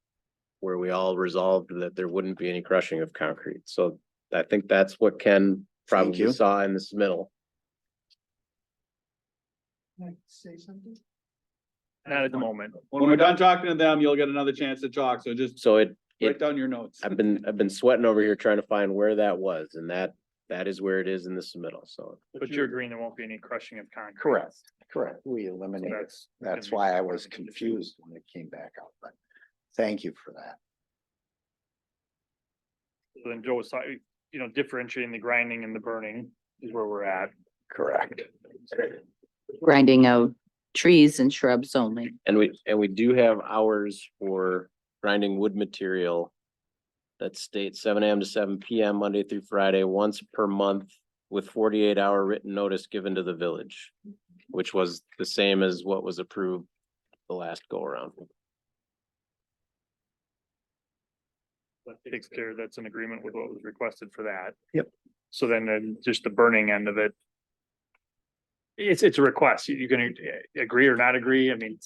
where we all resolved that there wouldn't be any crushing of concrete. So I think that's what Ken probably you. saw in this middle. Say something? Not at the moment. When we're done talking to them, you'll get another chance to talk, so just So it write down your notes. I've been sweating over here trying to find where that was, and that is where it is in the submittal, so. But you're agreeing there won't be any crushing of concrete? Correct. We eliminated, that's gonna be why I part was of the condition. confused when it came back out, but thank you for that. So then Joe was talking, differentiating the grinding and the burning is where we're at. Correct. Grinding out trees and shrubs only. And we do have hours for grinding wood material that states 7 AM to 7 PM, Monday through Friday, once per month, with 48-hour written notice given to the village, which was the same as what was approved the last go around. That takes care, that's an agreement with what was requested for that. Yep. So then just the burning end of it. It's a request. You're gonna agree or not agree? I mean.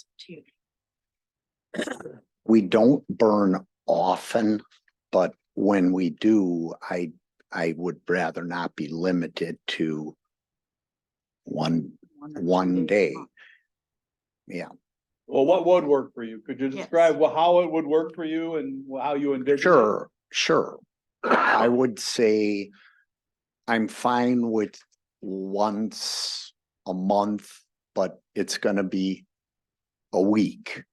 We don't burn often, but when we do, I would rather not be limited to one day. Yeah, Well, what would work for you? Could you describe how it would work for you and how you envision? sure. I would say I'm fine with once a month, but it's gonna be a week.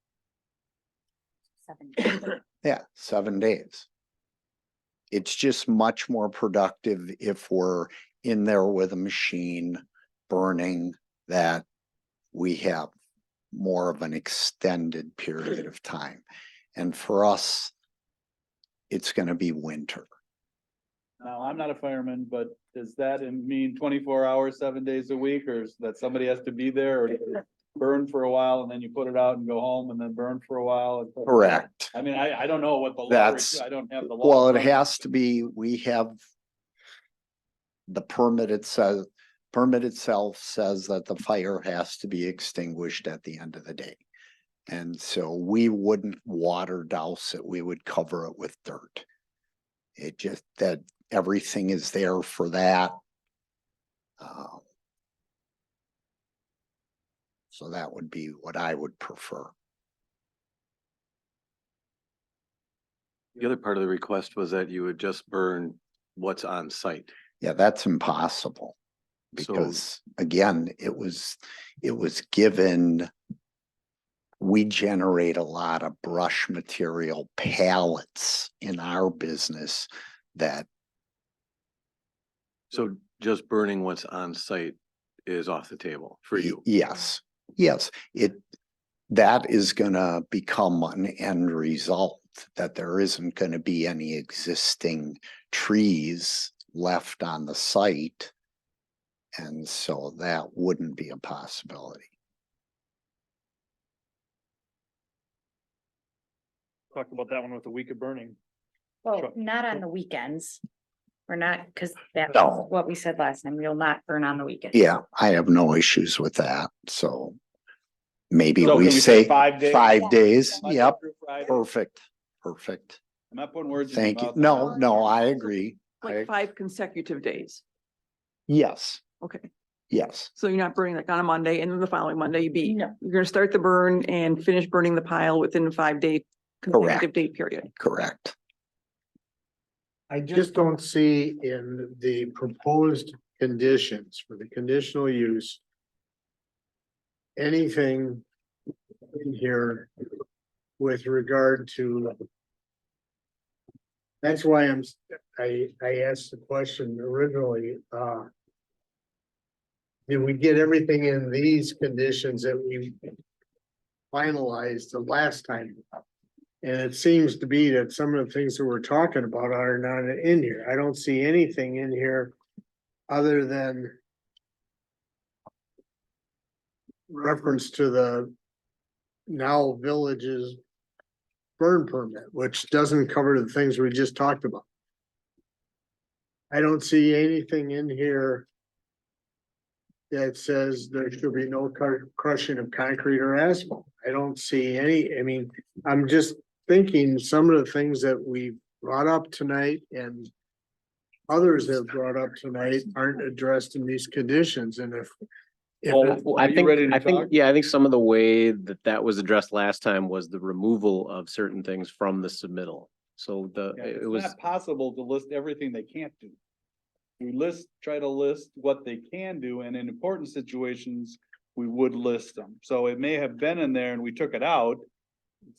7 days. Yeah, 7 days. It's just much more productive if we're in there with a machine burning, that we have more of an extended period of time. And for us, it's gonna be winter. Now, I'm not a fireman, but does that mean 24 hours, 7 days a week, or is that somebody has to be there, or do you burn for a while and then you put it out and go home and then burn for a while? And Correct. I mean, I don't know what the law That's, is. I don't have the law. well, in it front of me. has to be, we have the permit, permit itself says that the fire has to be extinguished at the end of the day. And so we wouldn't water douse it, we would cover it with dirt. It just, that everything is there for that. So that would be what I would prefer. The other part of the request was that you would just burn what's on site. Yeah, that's impossible. So- Because again, it was given. We generate a lot of brush material pallets in our business that. So just burning what's on site is off the table for you. Yes, that is gonna become an end result, that there isn't gonna be any existing trees left on the site. And so that wouldn't be a possibility. Talked about that one with a week of burning. Well, Sure. not on the weekends. We're not, because that's No. what we said last time. We'll not burn on the weekend. Yeah, I have no issues with that, so. Maybe So we can we say say 5 days? 5 days, Monday yep, through Friday? perfect. I'm not putting words in your Thank you. mouth. No, I agree. Like 5 consecutive days. Yes, Okay, yes, so you're not burning like on a Monday and then the following Monday No. you're gonna start the burn and finish burning the pile within a 5-day consecutive day period. correct. I just don't see in the proposed conditions for the conditional use anything in here with regard to. That's why I asked the question originally, did we get everything in these conditions that we finalized the last time? And it seems to be that some of the things that we're talking about are not in here. I don't see anything in here other than reference to the now villages burn permit, which doesn't cover the things we just talked about. I don't see anything in here that says there should be no crushing of concrete or asphalt. I don't see any, I mean, I'm just thinking some of the things that we brought up tonight and others have brought up tonight aren't addressed in these conditions. And if Well, I Are you think, ready to I think, talk? yeah, I think some of the way that that was addressed last time was the removal of certain things from the submittal. So Yeah, it it's was, not possible to list everything they can't do. We try to list what they can do, and in important situations, we would list them. So it may have been in there and we took it out.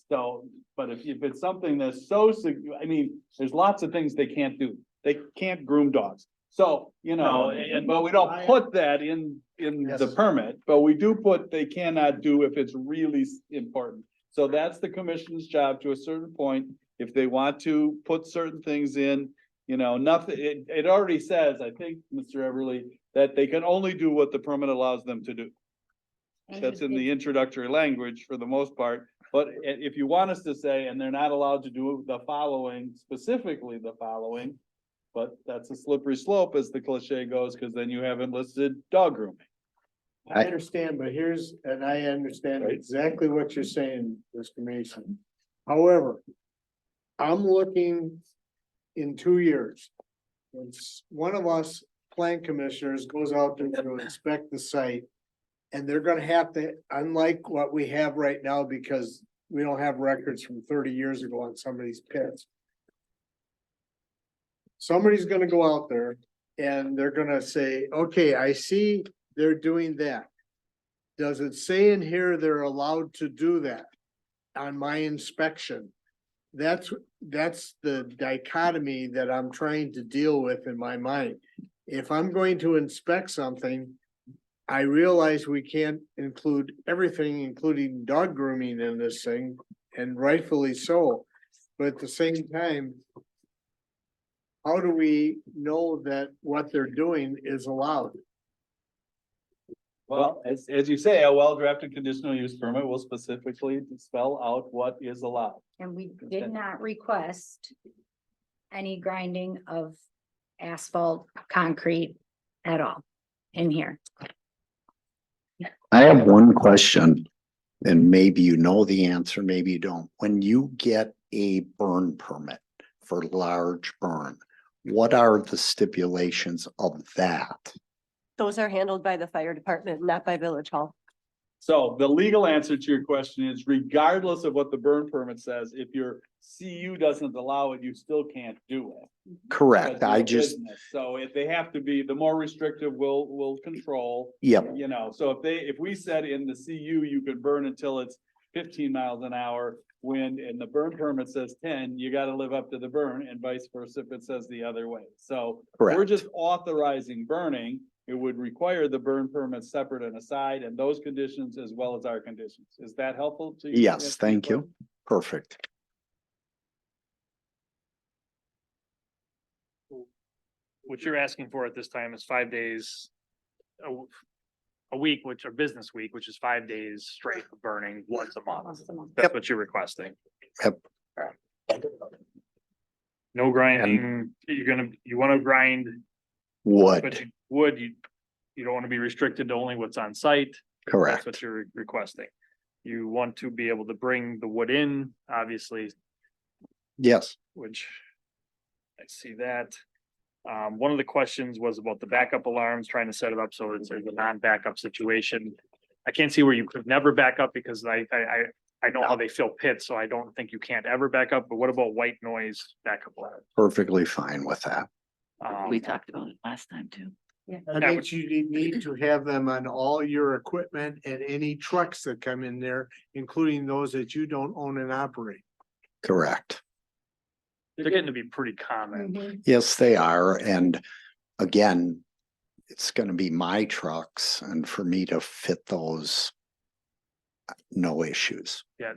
So, but if it's something that's so, I mean, there's lots of things they can't do. They can't groom dogs. So, you know, but we don't put that in the permit, but we do put they cannot do if it's really important. So that's the commission's job to a certain point. If they want to put certain things in, you know, nothing, it already says, I think, Mr. Everly, that they can only do what the permit allows them to do. That's in the introductory language for the most part, but if you want us to say, and they're not allowed to do the following, specifically the following, but that's a slippery slope as the cliche goes, because then you haven't listed dog grooming. I understand, but and I understand exactly what you're saying, Mr. Mason. However, I'm looking in 2 years. When one of us plan commissioners goes out there to inspect the site, and they're gonna have to, unlike what we have right now, because we don't have records from 30 years ago on some of these pits. Somebody's gonna go out there and they're gonna say, okay, I see they're doing that. Does it say in here they're allowed to do that on my inspection? That's the dichotomy that I'm trying to deal with in my mind. If I'm going to inspect something, I realize we can't include everything, including dog grooming in this thing, and rightfully so. But at the same time, how do we know that what they're doing is allowed? Well, as you say, a well-drafted conditional use permit will specifically spell out what is allowed. And we did not request any grinding of asphalt, concrete at all in here. I have one question, and maybe you know the answer, maybe you don't. When you get a burn permit for large burn, what are the stipulations of that? Those are handled by the fire department, not by Village Hall. So the legal answer to your question is regardless of what the burn permit says, if your CU doesn't allow it, you still can't do it. Correct, That's I your just, business. So if they have to be, the more restrictive will control. Yep. You know, so if we said in the CU, you could burn until it's 15 miles an hour, when in the burn permit says 10, you gotta live up to the burn, and vice versa if it says the other way. So we're Correct. just authorizing burning. It would require the burn permit separate and aside, and those conditions as well as our conditions. Is that helpful to you? yes, thank you. Perfect. What you're asking for at this time is 5 days a week, which are business week, which is 5 days straight of burning once a month. That's what you're requesting. Yep. No grinding, you wanna grind. Wood. But you don't wanna be restricted to only what's on site. Correct. That's what you're requesting. You want to be able to bring the wood in, obviously, Yes, which I see that. One of the questions was about the backup alarms, trying to set it up so it's a non-backup situation. I can't see where you could never back up because I know how they fill pits, so I don't think you can't ever back up, but what about white noise backup alarm? perfectly fine with that. We talked about it last time too. I think you need to have them on all your equipment and any trucks that come in there, including those that you don't own and operate. Correct. They're getting to be pretty common. Yes, they are. And again, it's gonna be my trucks, and for me to fit those, no issues. Yeah,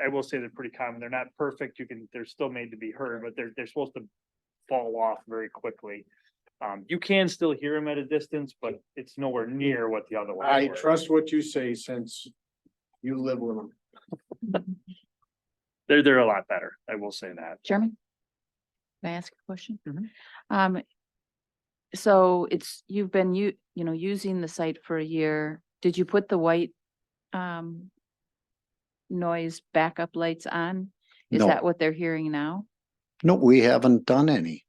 I will say they're pretty common. They're not perfect. They're still made to be heard, but they're supposed to fall off very quickly. You can still hear them at a distance, but it's nowhere near what the other ones I were. trust what you say since you live with them. They're a lot better. I will say that. Chairman? Can I ask a question? So you've been, using the site for a year. Did you put the white noise backup lights on? Is No. that what they're hearing now? No, we haven't done any.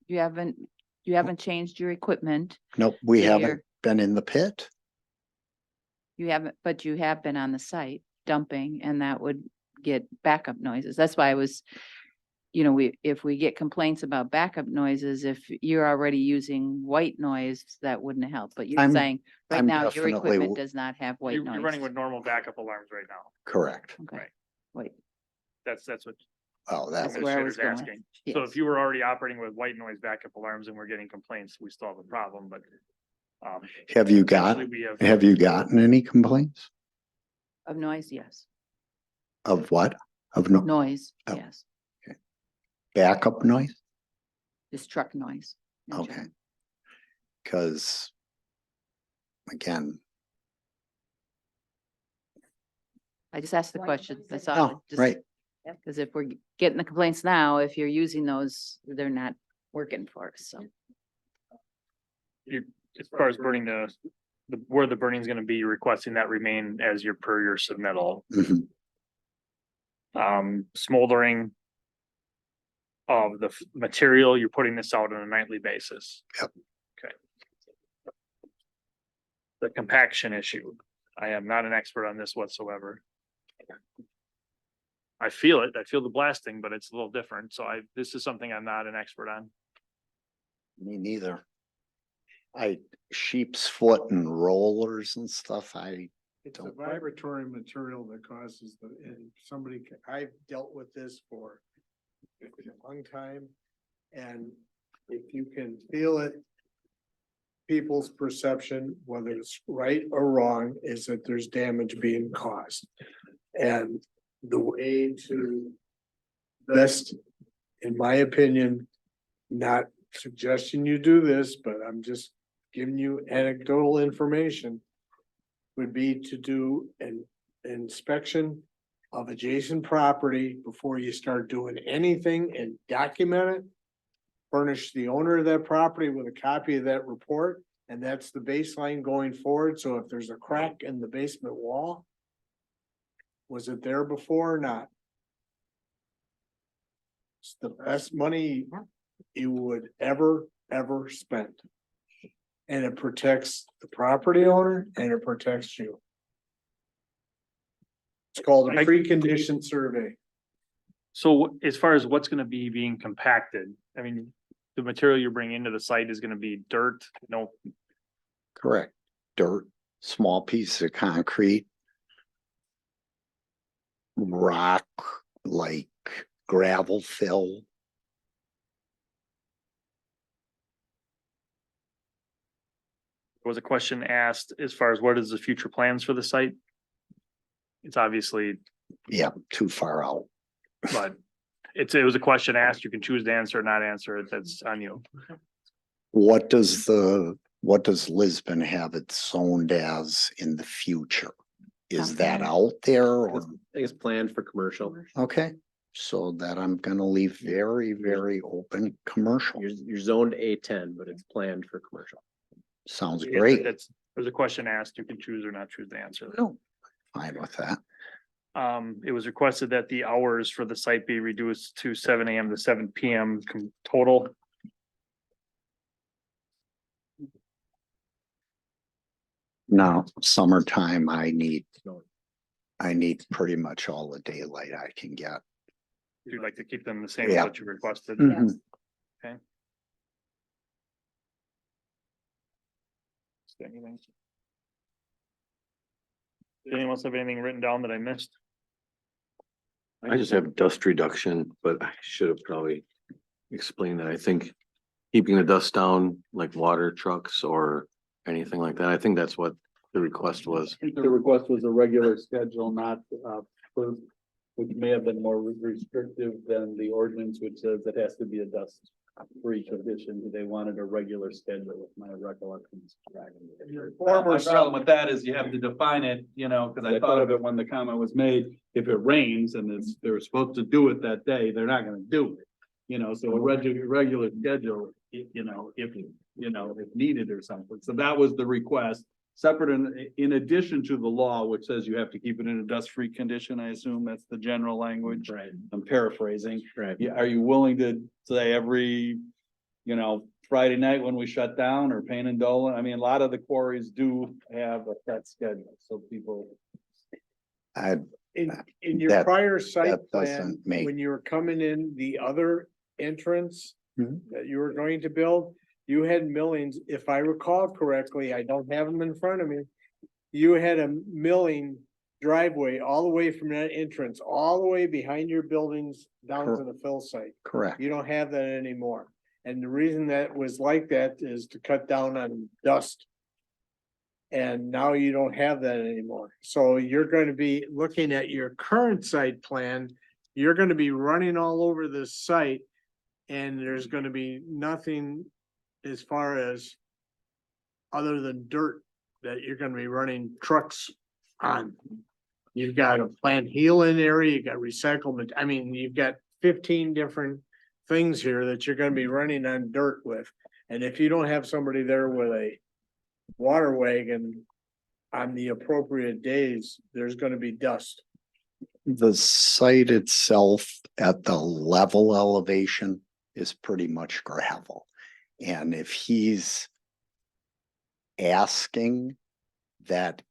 You haven't changed your equipment. Nope, we So haven't you're- been in the pit. You haven't, but you have been on the site dumping and that would get backup noises. That's why I was, if we get complaints about backup noises, if you're already using white noise, that wouldn't help. But you're I'm- saying right I'm now your definitely equipment w- does not have white You're noise. running with normal backup alarms right now. Correct. Okay, Right. wait, That's what Oh, that That's was, where I was administrator's going. asking. So Yes. if you were already operating with white noise backup alarms and we're getting complaints, we still have a problem, but. have you essentially got, we have you gotten any complaints? of noise, yes. Of what? Of no, Noise, Oh. yes. backup noise? Just truck noise. in Okay. general. Cause again, I just asked the question. That's all. no, right, Because if we're getting the complaints now, if you're using those, they're not working for us, so. As far as burning where the burning is gonna be, you're requesting that remain as per your submittal. mhm, Smoldering of the material, you're putting this out on a nightly basis. Yep. Okay. The compaction issue, I am not an expert on this whatsoever. I feel it, I feel the blasting, but it's a little different, so this is something I'm not an expert on. me neither. Sheep's foot and rollers and stuff, It's a Don't- vibratory material that causes and I've dealt with this for a long time. And if you can feel it, people's perception, whether it's right or wrong, is that there's damage being caused. And the way to best, in my opinion, not suggesting you do this, but I'm just giving you anecdotal information, would be to do an inspection of adjacent property before you start doing anything and document it. Furnish the owner of that property with a copy of that report, and that's the baseline going forward. So if there's a crack in the basement wall, was it there before or not? It's the best money you would ever spend. And it protects the property owner and it protects you. It's called a pre-condition survey. So as far as what's gonna be being compacted, I mean, the material you're bringing into the site is gonna be dirt, no, correct, dirt, small pieces of concrete. Rock, like gravel fill. was a question asked as far as what is the future plans for the site? It's obviously, Yeah, too far out. but it was a question asked. You can choose to answer or not answer it. That's on you. What does Lisbon have it zoned as in the future? Is that out there or, I think it's planned for commercial. okay, so that I'm gonna leave very, very open commercial. You're zoned A10, but it's planned for commercial. Sounds Yeah, great. There's a question asked. You can choose or not choose to answer. that. No, fine with that. It was requested that the hours for the site be reduced to 7 AM to 7 PM total. Now, summertime, I need pretty much all the daylight I can get. You'd like to keep them the same as Yeah. what you requested. Mhm. Okay. Is there anything? Did anyone else have anything written down that I missed? I just have dust reduction, but I should have probably explained that. I think keeping the dust down, like water trucks or anything like that? I think that's what the request was. The request was a regular schedule, not, for, which may have been more restrictive than the ordinance, which says it has to be a dust-free condition. They wanted a regular schedule, if my recollection is correct. My problem with that is you have to define it, you know, because I thought of it when the comment was made, if it rains and it's, they're supposed to do it that day, they're not gonna do it. You know, so a regular schedule, you know, if needed or something. So that was the request. Separate in addition to the law, which says you have to keep it in a dust-free condition, I assume that's the general language. Right. I'm paraphrasing. Right. Yeah, are you willing to say every, you know, Friday night when we shut down or Payne and Dolan? I mean, a lot of the quarries do have a set schedule, so people. In your That- prior site that plan, doesn't make- when you were coming in the other entrance Mhm. that you were going to build, you had millings, if I recall correctly, I don't have them in front of me. You had a milling driveway all the way from that entrance, all the way behind your buildings down to Cor- the fill site. Correct. You don't have that anymore. And the reason that was like that is to cut down on dust. And now you don't have that anymore. So you're going to be looking at your current site plan. You're going to be running all over this site. And there's going to be nothing as far as other than dirt that you're going to be running trucks on. You've got a plant healing area, you got recycled, I mean, you've got 15 different things here that you're gonna be running on dirt with. And if you don't have somebody there with a water wagon on the appropriate days, there's gonna be dust. The site itself at the level elevation is pretty much gravel. And if he's asking that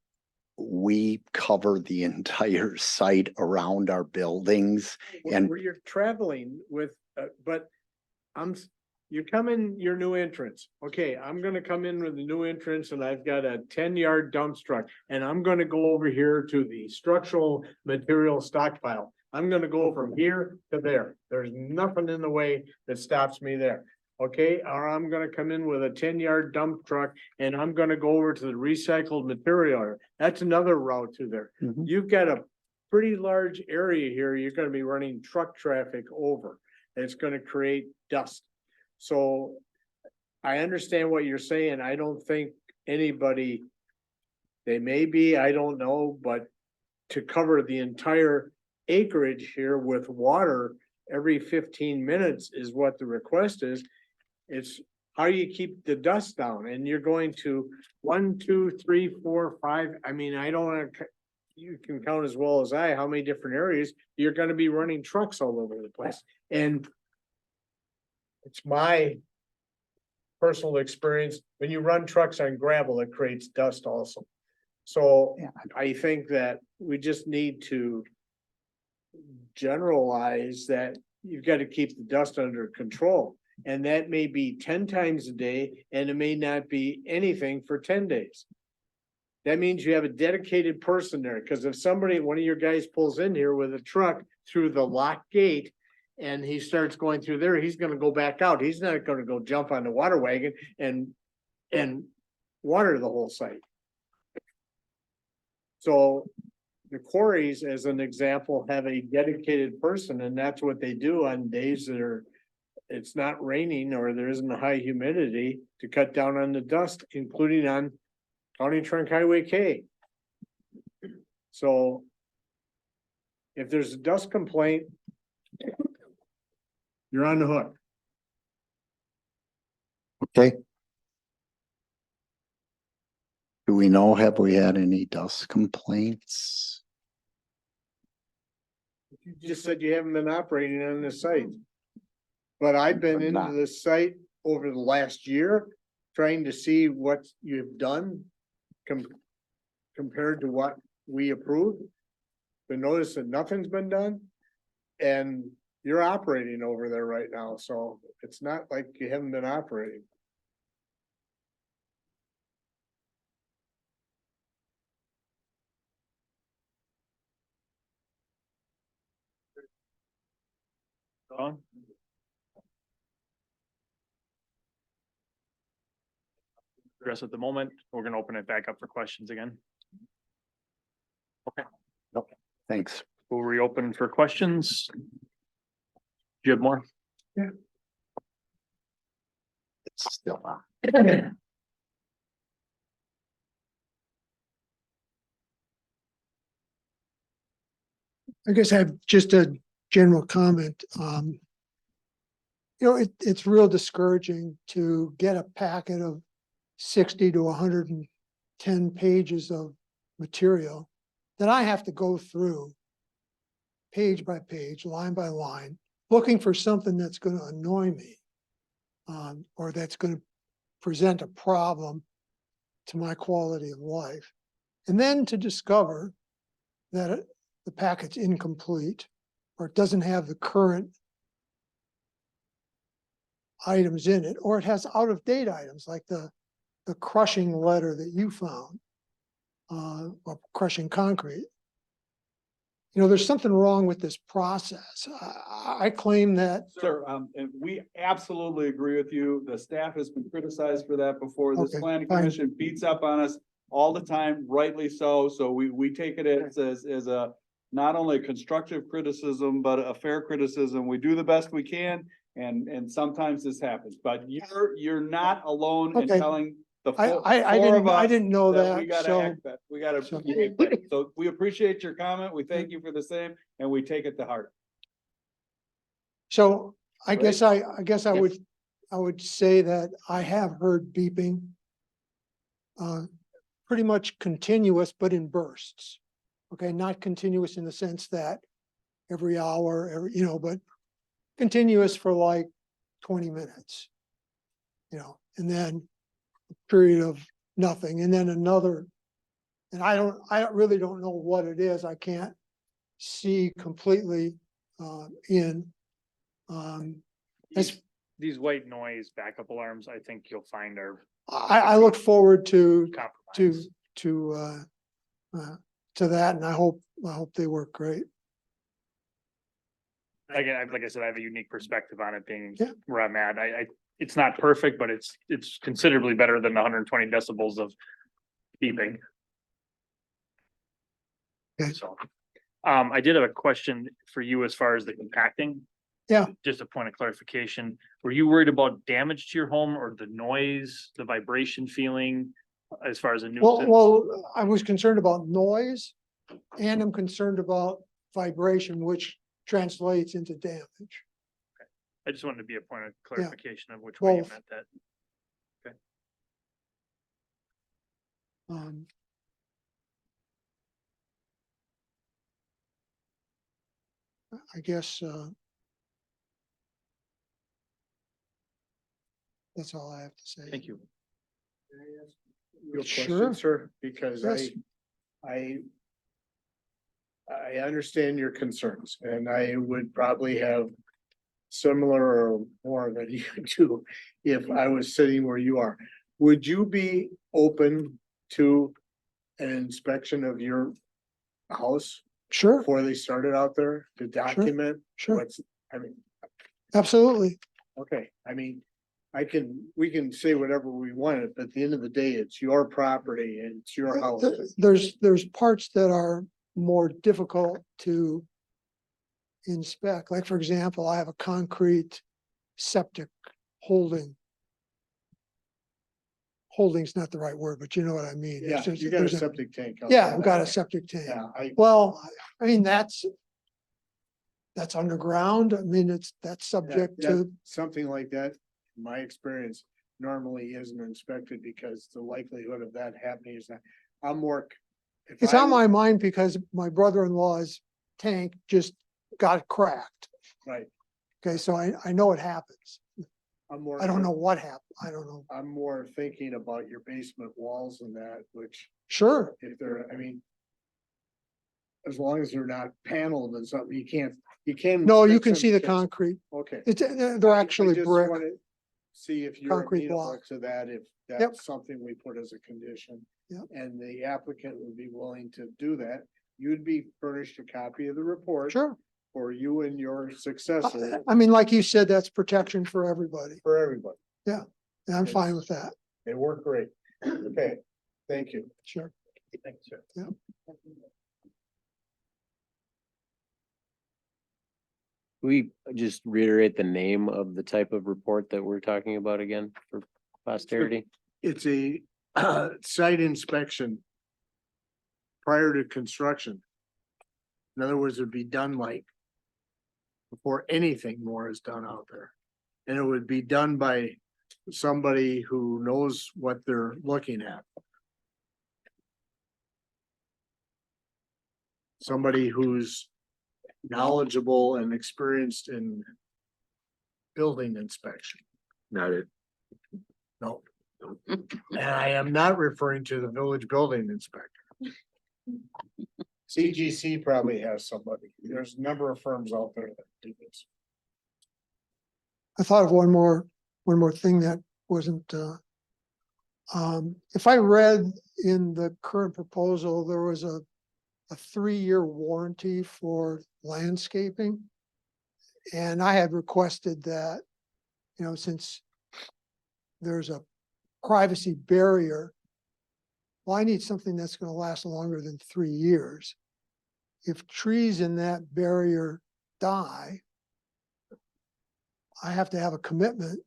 we cover the entire site around our buildings and Where you're traveling with, but you come in your new entrance. Okay, I'm gonna come in with the new entrance and I've got a 10-yard dump truck. And I'm gonna go over here to the structural material stockpile. I'm gonna go from here to there. There's nothing in the way that stops me there. Okay, or I'm gonna come in with a 10-yard dump truck and I'm gonna go over to the recycled material. That's another route to there. Mhm. You've got a pretty large area here. You're gonna be running truck traffic over. It's gonna create dust. So I understand what you're saying. I don't think anybody, they may be, I don't know, but to cover the entire acreage here with water every 15 minutes is what the request is. It's how you keep the dust down, and you're going to 1, 2, 3, 4, 5. I mean, I don't wanna you can count as well as I, how many different areas you're gonna be running trucks all over the place. And it's my personal experience, when you run trucks on gravel, it creates dust also. So Yeah. I think that we just need to generalize that you've got to keep the dust under control. And that may be 10 times a day, and it may not be anything for 10 days. That means you have a dedicated person there, because if somebody, one of your guys pulls in here with a truck through the locked gate and he starts going through there, he's gonna go back out. He's not gonna go jump on the water wagon and water the whole site. So the quarries, as an example, have a dedicated person, and that's what they do on days that are, it's not raining or there isn't a high humidity, to cut down on the dust, including on County Trunk Highway K. So if there's a dust complaint, you're on the hook. okay. Do we know, have we had any dust complaints? You just said you haven't been operating on this site. But I've been into Not- this site over the last year, trying to see what you've done compared to what we approved. But notice that nothing's been done. And you're operating over there right now, so it's not like you haven't been operating. Don? address at the moment. We're gonna open it back up for questions again. Thanks. We'll reopen for questions. Do you have more? It's still on. I guess I have just a general comment. It's real discouraging to get a packet of 60 to 110 pages of material that I have to go through page by page, line by line, looking for something that's going to annoy me, or that's going to present a problem to my quality of life. And then to discover that the packet's incomplete, or it doesn't have the current items in it, or it has out-of-date items like the crushing letter that you found, or crushing concrete. There's something wrong with this process. I claim that. Sir, and we absolutely agree with you. The staff has been criticized for that before. This Okay, planning fine. commission beats up on us all the time, rightly so. So we take it as a, not only a constructive criticism, but a fair criticism. We do the best we can, and sometimes this happens, but you're not alone in Okay. telling the I four of us didn't know we that, gotta so. act better. We gotta so- behave better. So we appreciate your comment. We thank you for the same, and we take it to heart. So I guess I Yes. would say that I have heard beeping. Pretty much continuous, but in bursts. Okay, not continuous in the sense that every hour, but continuous for like 20 minutes. And then a period of nothing, and then another. And I really don't know what it is. I can't see completely in. As These white noise backup alarms, I think you'll find are I look forward to compromised. to that, and I hope they work great. Again, like I said, I have a unique perspective on it being Yeah. where I'm at. It's not perfect, but it's considerably better than the 120 decibels of beeping. Okay. So, I did have a question for you as far as the compacting. Yeah. Just a point of clarification. Were you worried about damage to your home or the noise, the vibration feeling as far as a nuisance? Well, I was concerned about noise, and I'm concerned about vibration, which translates into damage. I just wanted to be a point of clarification of which way you Both. meant that. Um, I guess, that's all I have to say. Thank you. Your Sure. question, sir, because Yes. I understand your concerns, and I would probably have similar or more than you do if I was sitting where you are. Would you be open to an inspection of your house Sure, before they started out there to document sure, what's, I mean, absolutely. okay, I mean, we can say whatever we want, but at the end of the day, it's your property and it's your house. There's parts that are more difficult to inspect. Like, for example, I have a concrete septic holding. Holding's not the right word, but you know what I mean. Yeah, It's just- you got a there's septic tank. out Yeah, there. I've got a septic tank. Yeah, Well, I mean, that's underground. I mean, that's subject that- to, something like that, in my experience, normally isn't inspected because the likelihood of that happening is not, I'm more. if it's I on was- my mind because my brother-in-law's tank just got cracked. Right, Okay, so I know it happens. I'm more. I don't know what happened. I don't know. I'm more thinking about your basement walls and that, which Sure, if they're, I mean. As long as they're not paneled and something, you can. no, you fix can them see the because- concrete. Okay. It's, they're I actually just brick. wanna See if you're concrete amenable block. to that, if Yep. that's something we put as a condition. Yep. And the applicant would be willing to do that, you'd be furnished a copy of the report. Sure. For you and your successor, I mean, like you said, that's protection for everybody. for everybody. Yeah, and I'm fine with that. They work great. Okay, thank you. Sure. Thanks, sir. Yeah. We just reiterate the name of the type of report that we're talking about again for posterity? It's a site inspection prior to construction. In other words, it'd be done like before anything more is done out there. And it would be done by somebody who knows what they're looking at. Somebody who's knowledgeable and experienced in building inspection. Not it. No. And I am not referring to the village building inspector. CGC probably has somebody. There's a number of firms out there that do this. I thought of one more thing that wasn't, if I read in the current proposal, there was a 3-year warranty for landscaping. And I had requested that, since there's a privacy barrier, well, I need something that's going to last longer than 3 years. If trees in that barrier die, I have to have a commitment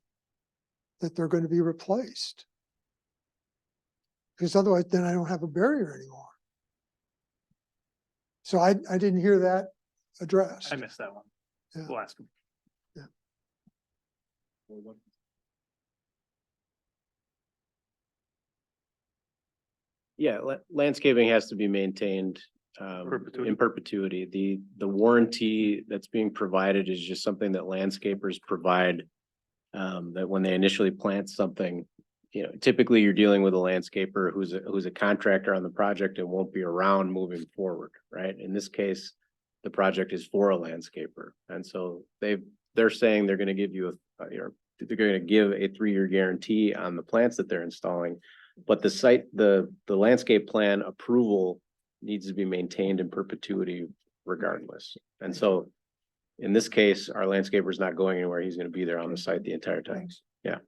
that they're going to be replaced. Because otherwise, then I don't have a barrier anymore. So I didn't hear that addressed. I missed that one. Yeah. We'll ask him. Yeah, landscaping has to be maintained Perpetuity. in perpetuity. The warranty that's being provided is just something that landscapers provide. That when they initially plant something, typically you're dealing with a landscaper who's a contractor on the project and won't be around moving forward, right? In this case, the project is for a landscaper. And so they're saying they're gonna give you they're gonna give a 3-year guarantee on the plants that they're installing. But the landscape plan approval needs to be maintained in perpetuity regardless. And so in this case, our landscaper is not going anywhere. He's gonna be there on the site the entire time. Yeah. Is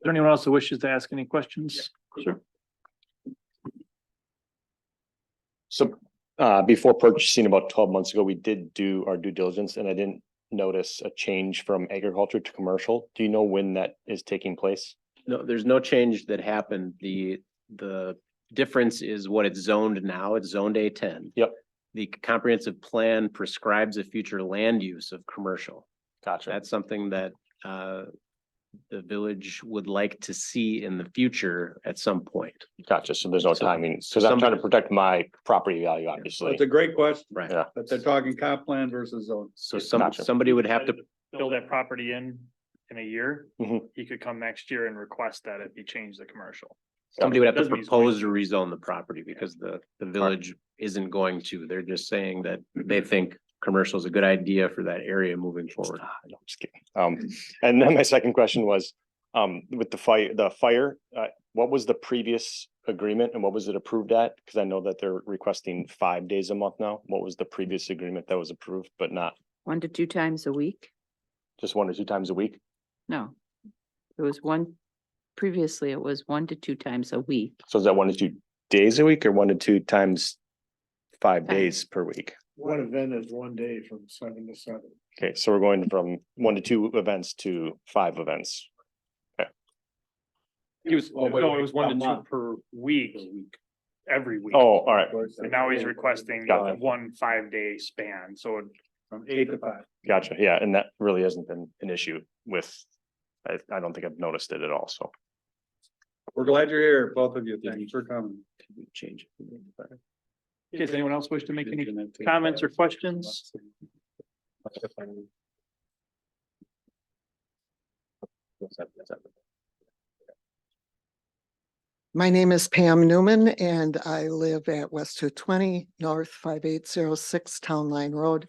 there anyone else who wishes to ask any questions? Sure. So before purchasing about 12 months ago, we did do our due diligence and I didn't notice a change from agriculture to commercial. Do you know when that is taking place? No, there's no change that happened. The difference is what it's zoned now. It's zoned A10. Yep. The comprehensive plan prescribes a future land use of commercial. Gotcha. That's something that the village would like to see in the future at some point. Gotcha. So there's no So- timing, because I'm trying to protect my property value, obviously. It's a great question, Right. Yeah. but they're talking comp plan versus zone. So Gotcha. somebody would have to, Build that property in a year, Mhm. he could come next year and request that it be changed to commercial. somebody would have to Doesn't mean he's going propose to rezone the property because the village isn't going to. They're just saying that they think commercial is a good idea for that area moving forward. No, I'm just kidding. And then my second question was, with the fire, what was the previous agreement and what was it approved at? Because I know that they're requesting 5 days a month now. What was the previous agreement that was approved, but not 1 to 2 times a week? just 1 or 2 times a week? No. It was previously it was 1 to 2 times a week. So is that 1 to 2 days a week or 1 to 2 times 5 days per week? One event is 1 day from 7 to 7. Okay, so we're going from 1 to 2 events to 5 events. It was 1 to 2 per week, every week. Oh, all right. And now he's requesting Got it. 1 5-day span, so From 8 to 5. Gotcha. Yeah, and that really hasn't been an issue with, I don't think I've noticed it at all, so. We're glad you're here, both of you. Thanks for coming. Change. Okay, does anyone else wish to make any comments or questions? My name is Pam Newman and I live at West 220 North 5806 Town Line Road.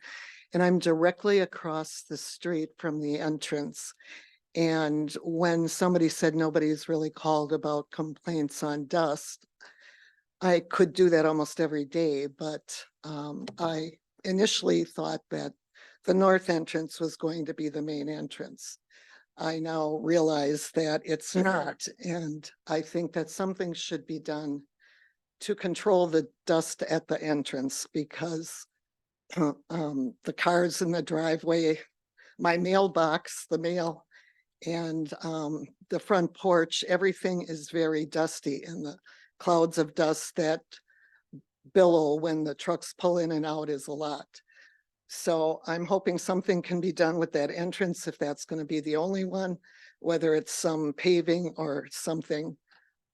And I'm directly across the street from the entrance. And when somebody said nobody's really called about complaints on dust, I could do that almost every day, but I initially thought that the north entrance was going to be the main entrance. I now realize that it's not, and I think that something should be done to control the dust at the entrance because the cars in the driveway, my mailbox, the mail, and the front porch, everything is very dusty, and the clouds of dust that billow when the trucks pull in and out is a lot. So I'm hoping something can be done with that entrance, if that's going to be the only one, whether it's some paving or something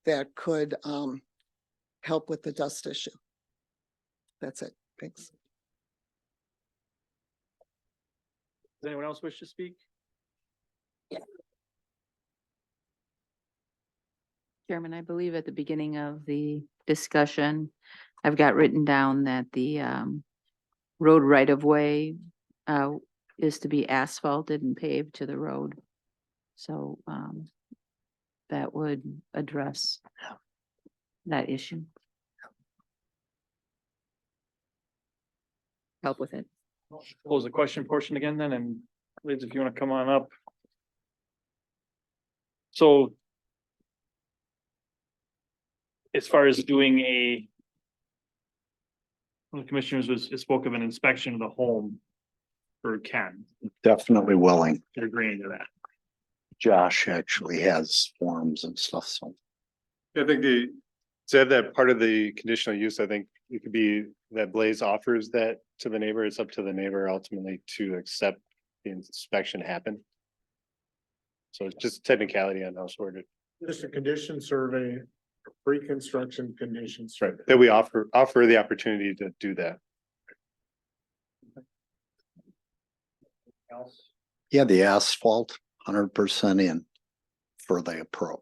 that could help with the dust issue. That's it. Thanks. Does anyone else wish to speak? Chairman, I believe at the beginning of the discussion, I've got written down that the road right of way is to be asphalted and paved to the road. So that would address that issue. Help with it. Close the question portion again then, and Liz, if you want to come on up. So as far as doing one of the commissioners spoke of an inspection of the home for Ken. Definitely willing. You're agreeing to that. Josh actually has forms and stuff, so. I think to have that part of the conditional use, I think it could be that Blaze offers that to the neighbor. It's up to the neighbor ultimately to accept the inspection happen. So it's just technicality on how it's worded. Just a condition survey, pre-construction conditions. Right, that we offer the opportunity to do that. Else? Yeah, the asphalt, 100% in for the approach.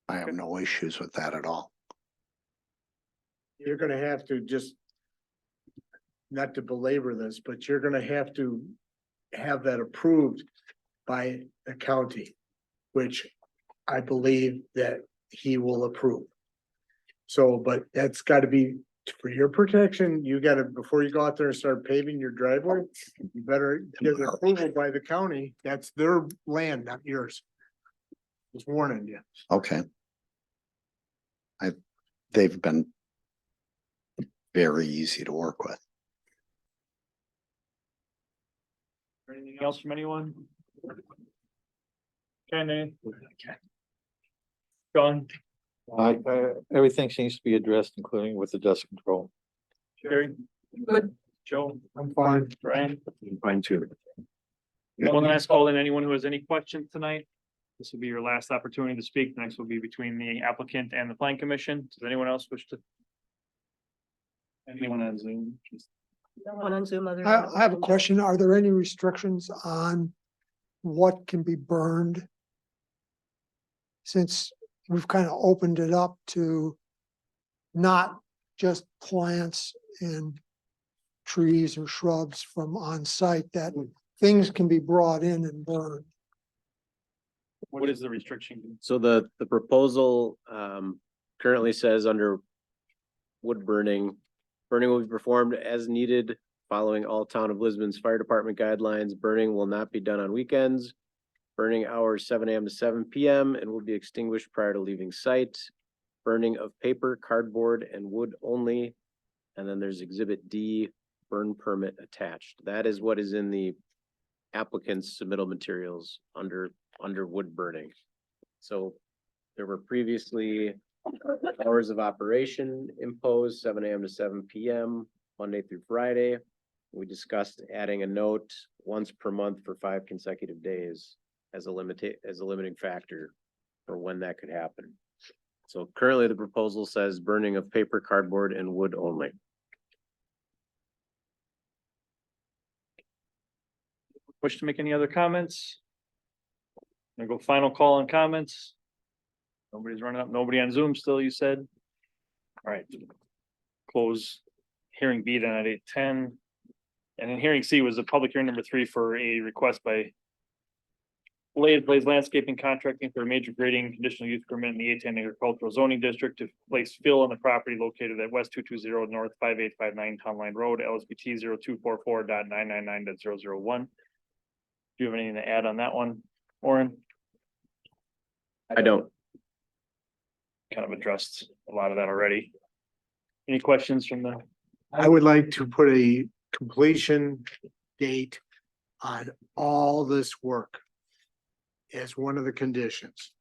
I have no issues with that at all. You're gonna have to just, not to belabor this, but you're gonna have to have that approved by the county, which I believe that he will approve. So, but that's gotta be for your protection. You gotta, before you go out there and start paving your driveway, you better get it approval by the county. That's their land, not yours. Just warning you. Okay. They've been very easy to work with. Anything else from anyone? Kenny? John? Everything seems to be addressed, including with the dust control. Jerry? Good. Joe? I'm fine. Brian? Fine too. One last call in, anyone who has any questions tonight? This will be your last opportunity to speak. Next will be between the applicant and the plan commission. Does anyone else wish to? Anyone on Zoom? One on Zoom, other. I have a question. Are there any restrictions on what can be burned? Since we've kind of opened it up to not just plants and trees or shrubs from on site, that things can be brought in and burned. What is the restriction? So the proposal currently says under wood burning will be performed as needed following all town of Lisbon's fire department guidelines. Burning will not be done on weekends. Burning hours 7 a.m. to 7 p.m. and will be extinguished prior to leaving site. Burning of paper, cardboard, and wood only. And then there's Exhibit D, burn permit attached. That is what is in the applicant's submittal materials under wood burning. So there were previously hours of operation imposed 7 a.m. to 7 p.m. Monday through Friday. We discussed adding a note once per month for 5 consecutive days as a limiting factor for when that could happen. So currently the proposal says burning of paper, cardboard, and wood only. Wish to make any other comments? Gonna go final call on comments. Nobody's running up, nobody on Zoom still, you said? All right. Close hearing B then at 8:10. And then hearing C was a public hearing number 3 for a request by Blaze Landscaping Contracting for a major grading conditional use permit in the A10 agricultural zoning district to place fill on the property located at West 220 North 5859 Town Line Road, LSBT 0244.999.001. Do you have anything to add on that one? Warren? I don't. Kind of addressed a lot of that already. Any questions from the? I would like to put a completion date on all this work as one of the conditions.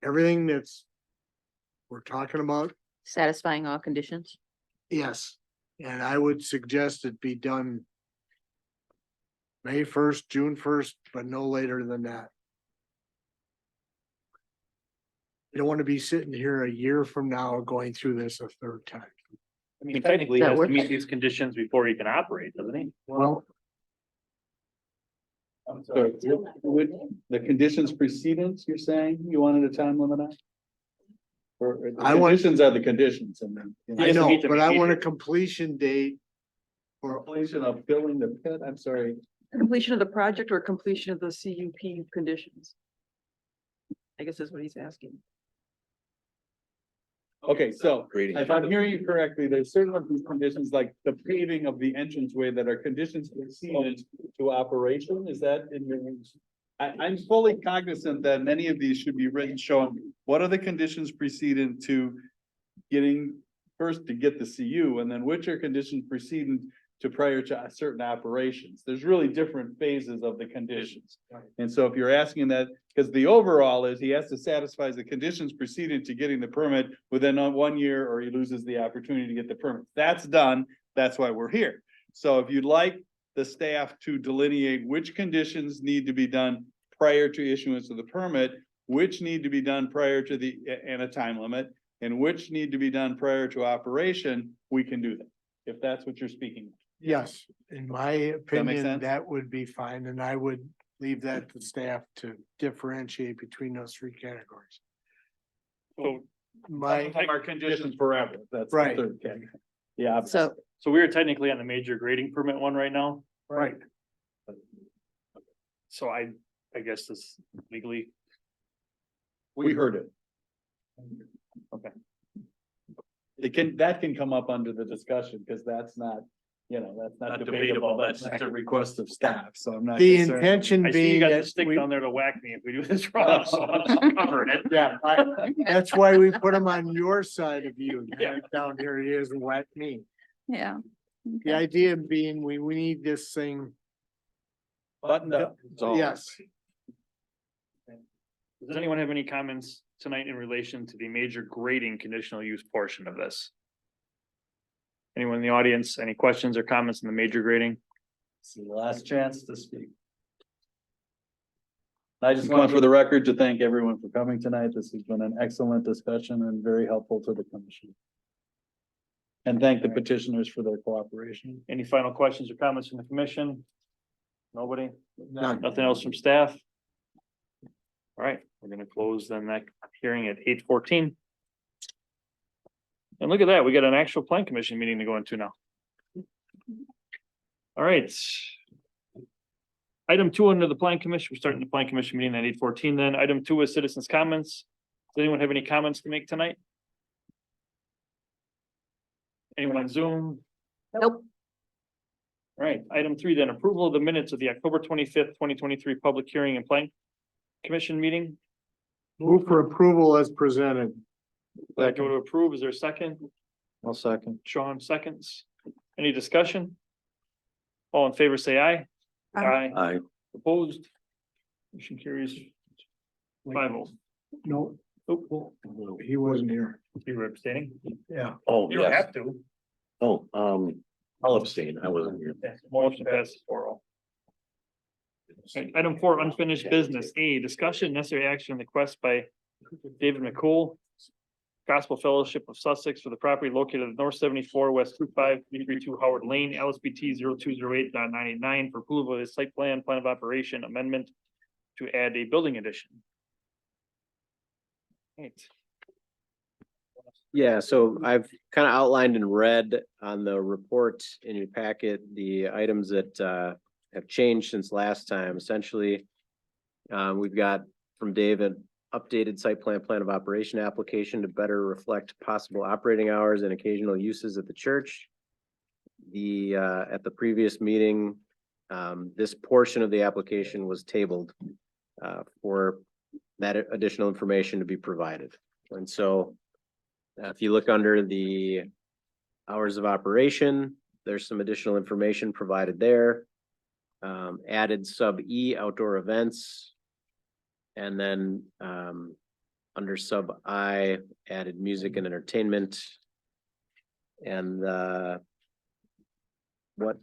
Everything that's we're talking about, Satisfying all conditions? yes, and I would suggest it be done May 1st, June 1st, but no later than that. You don't want to be sitting here a year from now going through this a third time. I mean, technically, he That has to works. meet these conditions before he can operate, doesn't he? Well, I'm sorry, would the conditions precedence, you're saying you wanted a time limit on? Or the I want- conditions are the conditions and then. you I has to know, meet the but I want a procedure. completion date for Completion of filling the pit, I'm sorry. Completion of the project or completion of the CUP conditions? I guess is what he's asking. Okay, so if I'm hearing you correctly, there's certain of these conditions like the paving of the entranceway that are conditions precedent to operation, is that in your? I'm fully cognizant that many of these should be written showing what are the conditions precedent to getting, first to get the CU, and then which are conditions precedent to prior to certain operations. There's really different phases of the conditions. And so if you're asking that, because the overall is he has to satisfy the conditions preceding to getting the permit within 1 year, or he loses the opportunity to get the permit. That's done. That's why we're here. So if you'd like the staff to delineate which conditions need to be done prior to issuance of the permit, which need to be done prior to the, and a time limit, and which need to be done prior to operation, we can do that. If that's what you're speaking. yes, in my opinion, sense? that would be fine, and I would leave that to staff to differentiate between those three categories. So, My, Our conditions forever, that's the Right. third category. Yeah. So so we are technically on the major grading permit one right now, right, so I guess this legally, We heard it. Okay. That can come up under the discussion, because that's not, that's not debatable, that's just a request of staff, so I'm not. the concerned. intention I see you being got the that stick we, down there to whack me if we do this wrong, so I'm covering it. yeah, that's why we put them on your side of you, down here he is and whack me. yeah. The idea being, we need this thing, Buttoned up. yes. Does anyone have any comments tonight in relation to the major grading conditional use portion of this? Anyone in the audience, any questions or comments on the major grading? It's the last chance to speak. I just want for the record to thank everyone for coming tonight. This has been an excellent discussion and very helpful to the commission. And thank the petitioners for their cooperation. Any final questions or comments from the commission? Nobody? None. Nothing else from staff? All right, we're gonna close then that hearing at 8:14. And look at that, we got an actual plan commission meeting to go into now. All right. Item 2 under the plan commission, we're starting the plan commission meeting at 8:14 then. Item 2 is citizens' comments. Does anyone have any comments to make tonight? Anyone on Zoom? Nope. All right, item 3 then, approval of the minutes of the October 25th, 2023 public hearing and plan commission meeting. Move for approval as presented. Go to approve, is there a second? I'll second. Sean seconds. Any discussion? All in favor, say aye. Aye. Aye. Opposed? Motion carries 5-0. No, Oh, he wasn't here. you were abstaining? Yeah. Oh, You don't yes. have to. Oh, I'll abstain. I wasn't here. Motion passes 4-0. Item 4, unfinished business. A, discussion necessary action request by David McCool, Gospel Fellowship of Sussex for the property located at North 74 West 25332 Howard Lane, LSBT 0208.989 for approval of a site plan of operation amendment to add a building addition. Right. Yeah, so I've kind of outlined in red on the report in your packet, the items that have changed since last time. Essentially, we've got from David, updated site plan of operation application to better reflect possible operating hours and occasional uses at the church. At the previous meeting, This portion of the application was tabled for that additional information to be provided. And so if you look under the hours of operation, there's some additional information provided there. Added sub E outdoor events. And then under sub I added music and entertainment. And what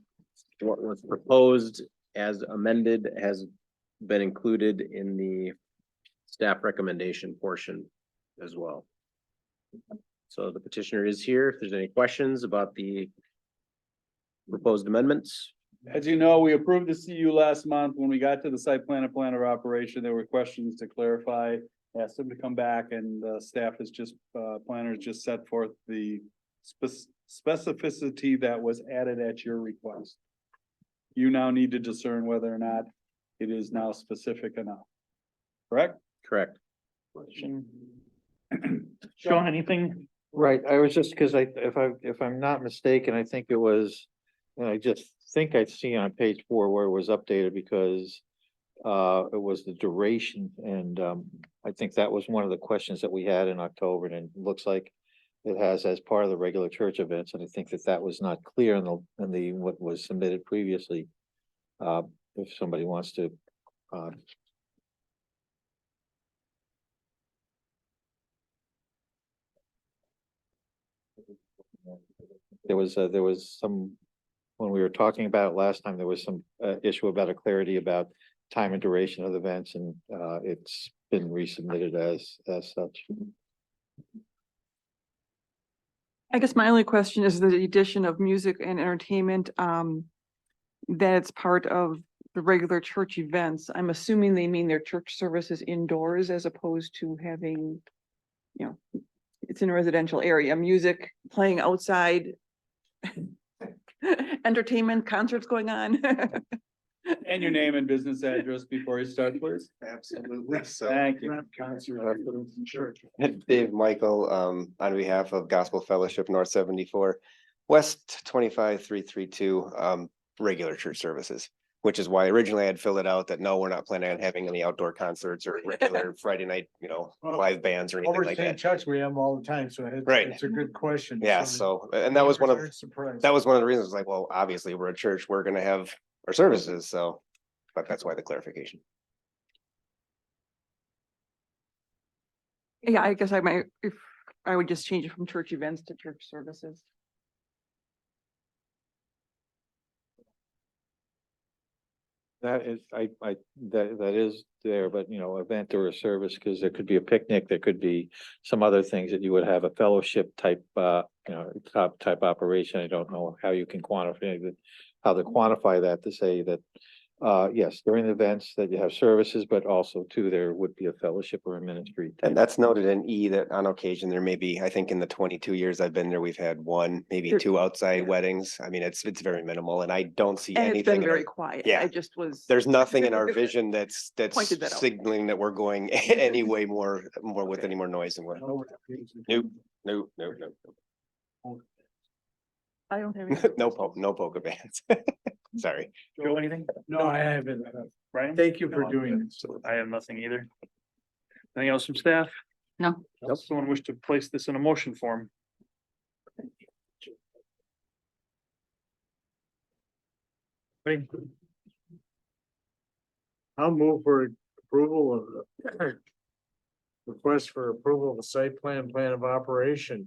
was proposed as amended has been included in the staff recommendation portion as well. So the petitioner is here. If there's any questions about the proposed amendments. As you know, we approved the CU last month. When we got to the site plan and plan of operation, there were questions to clarify. Asked them to come back and staff has just, planners just set forth the specificity that was added at your request. You now need to discern whether or not it is now specific enough. Correct? Correct. Sean, anything? Right, I was just, because if I'm not mistaken, I think it was, and I just think I'd see on page 4 where it was updated because it was the duration, and I think that was one of the questions that we had in October, and it looks like it has as part of the regular church events, and I think that was not clear in the what was submitted previously. If somebody wants to there was some, when we were talking about it last time, there was some issue about a clarity about time and duration of the events, and it's been resubmitted as such. I guess my only question is the addition of music and entertainment, that it's part of the regular church events. I'm assuming they mean their church services indoors as opposed to having, you know, it's in a residential area, music playing outside, entertainment, concerts going on. And your name and business address before you start, please. Absolutely. So Thank you. Dave Michael, on behalf of Gospel Fellowship North 74, West 25332, regular church services, which is why originally I had filled it out that no, we're not planning on having any outdoor concerts or regular Friday night, live bands or anything like that. Chucks, we have them all the time, so Right. it's a good question. Yeah, so, and that was one of the reasons, like, well, obviously, we're a church, we're gonna have our services, so, but that's why the clarification. Yeah, I guess I might, if I would just change it from church events to church services. That is, that is there, but event or a service, because there could be a picnic, there could be some other things that you would have a fellowship type, type operation. I don't know how you can quantify that, how to quantify that to say that, yes, during the events that you have services, but also too, there would be a fellowship or a ministry. And that's noted in E that on occasion there may be, I think in the 22 years I've been there, we've had one, maybe two outside weddings. I mean, it's very minimal and I don't see And it's anything. been in very our- quiet. Yeah. I just was. There's nothing in our vision that's Pointed that out. signaling that we're going any way more with any more noise than what. Nope. I don't have. any- No polka bands. Sorry. Joe, anything? No, I haven't. Brian? Thank you for doing this. I have nothing either. Anything else from staff? No. Someone wish to place this in a motion form? Ready? I'll move for approval of the request for approval of a site plan of operation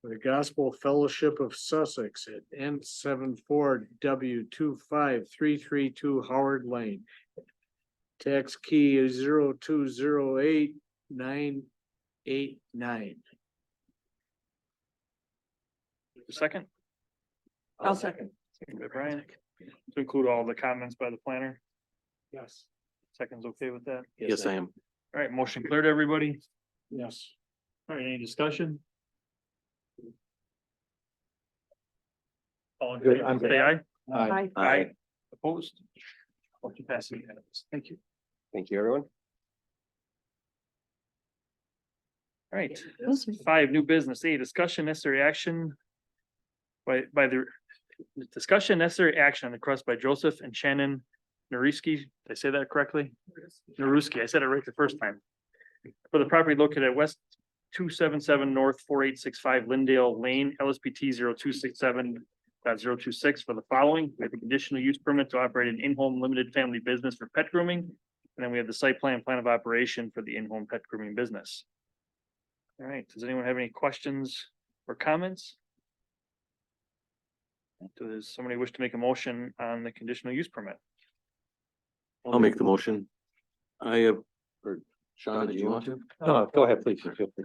for the Gospel Fellowship of Sussex at N74W25332 Howard Lane. Tax key is 0208989. Second? I'll second. Second by Brian. To include all the comments by the planner. Yes. Second's okay with that? Yes, I am. All right, motion cleared, everybody. Yes. All right, any discussion? All in Good, favor, I'm say aye. Aye. Aye. Opposed? Motion passes unanimous. Thank you. Thank you, everyone. All right, 5, new business. A, discussion necessary action by the Discussion necessary action on the request by Joseph and Shannon Naruski. Did I say that correctly? Naruski. I said it right the first time. For the property located at West 277 North 4865 Lindale Lane, LSPT 0267.026 for the following. We have a conditional use permit to operate an in-home limited family business for pet grooming. And then we have the site plan of operation for the in-home pet grooming business. All right, does anyone have any questions or comments? Does somebody wish to make a motion on the conditional use permit? I'll make the motion. I have, or Sean, did you want to? No, go ahead, please. Feel free.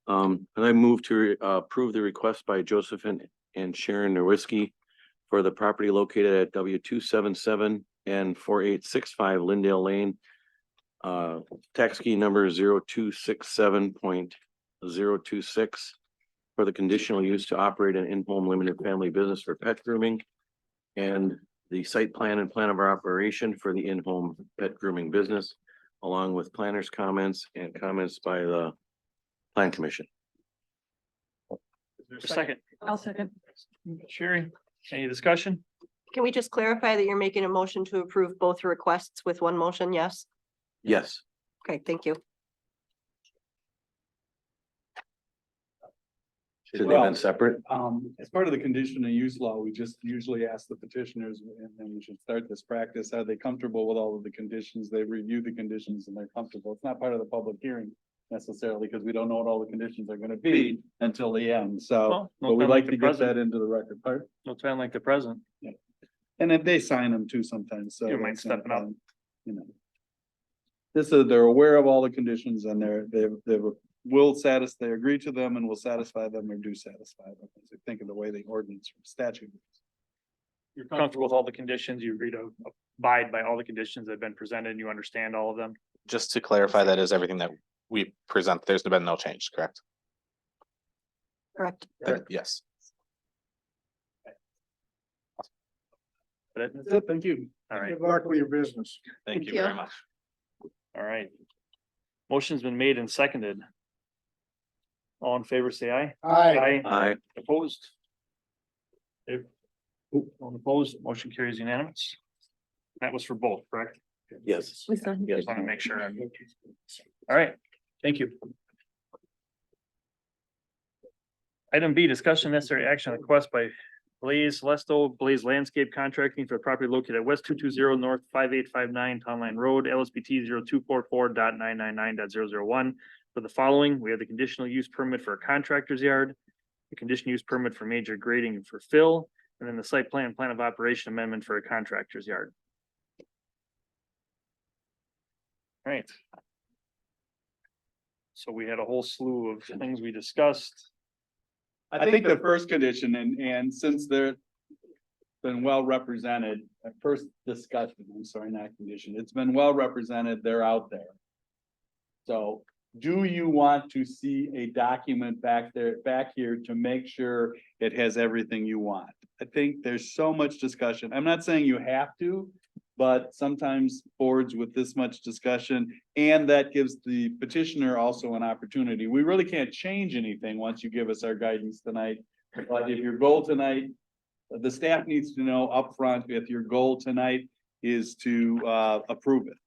And I move to approve the request by Joseph and Sharon Nowitzki for the property located at W 277 and 4865 Lindale Lane. Tax key number 0267.026 for the conditional use to operate an in-home limited family business for pet grooming. And the site plan and plan of our operation for the in-home pet grooming business, along with planners' comments and comments by the Plan Commission. Is there a second? I'll second. Sherry, any discussion? Can we just clarify that you're making a motion to approve both requests with one motion? Yes. Yes. Okay, thank you. Should they have been separate? As part of the conditional use law, we just usually ask the petitioners, and we should start this practice, are they comfortable with all of the conditions? They review the conditions and they're comfortable. It's not part of the public hearing necessarily, because we don't know what all the conditions are gonna be until the end, so. Well, no But we'd time like like to the get present. that into the record part. No time like the present. And then they sign them too sometimes, so. You might that's not step it up. fun, You know. This is, they're aware of all the conditions and they they agree to them and will satisfy them or do satisfy them. I think of the way the ordinance or statute. You're comfortable with all the conditions, you agree to abide by all the conditions that have been presented, and you understand all of them? Just to clarify, that is everything that we present. There's been no change, correct? Correct. Yes. That's That's it, thank you. All right, Good luck with your business. Thank you very much. all right. Motion's been made and seconded. All in favor, say aye. Aye. Aye. Opposed? If, all opposed, motion carries unanimous. That was for both, correct? Yes. Just want to make sure. All right, thank you. Item B, discussion necessary action on request by Blaze Lesto, Blaze Landscape Contracting for property located at West 220 North 5859 Town Line Road, LSPT 0244.999.001. For the following, we have the conditional use permit for a contractor's yard, the conditional use permit for major grading for fill, and then the site plan of operation amendment for a contractor's yard. Right. So we had a whole slew of things we discussed. I think the first condition, and since they're been well represented, at first discussion, I'm sorry, not condition, it's been well represented, they're out there. So do you want to see a document back here to make sure it has everything you want? I think there's so much discussion. I'm not saying you have to, but sometimes boards with this much discussion, and that gives the petitioner also an opportunity. We really can't change anything once you give us our guidance tonight. But if your goal tonight, the staff needs to know upfront if your goal tonight is to approve it.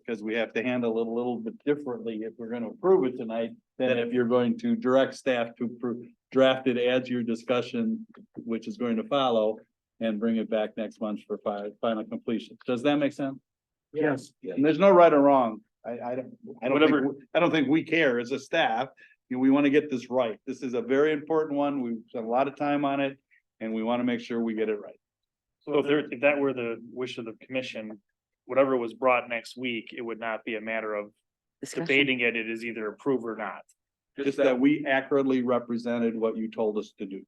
Because we have to handle it a little bit differently if we're gonna approve it tonight, than if you're going to direct staff to draft it as your discussion, which is going to follow, and bring it back next month for final completion. Does that make sense? Yes. And there's no right or wrong. I don't think we care as a staff. We want to get this right. This is a very important one. We've spent a lot of time on it, and we want to make sure we get it right. So if that were the wish of the commission, whatever was brought next week, it would not be a matter of debating it. It is either approve or not. Just that we accurately represented what you told us to do.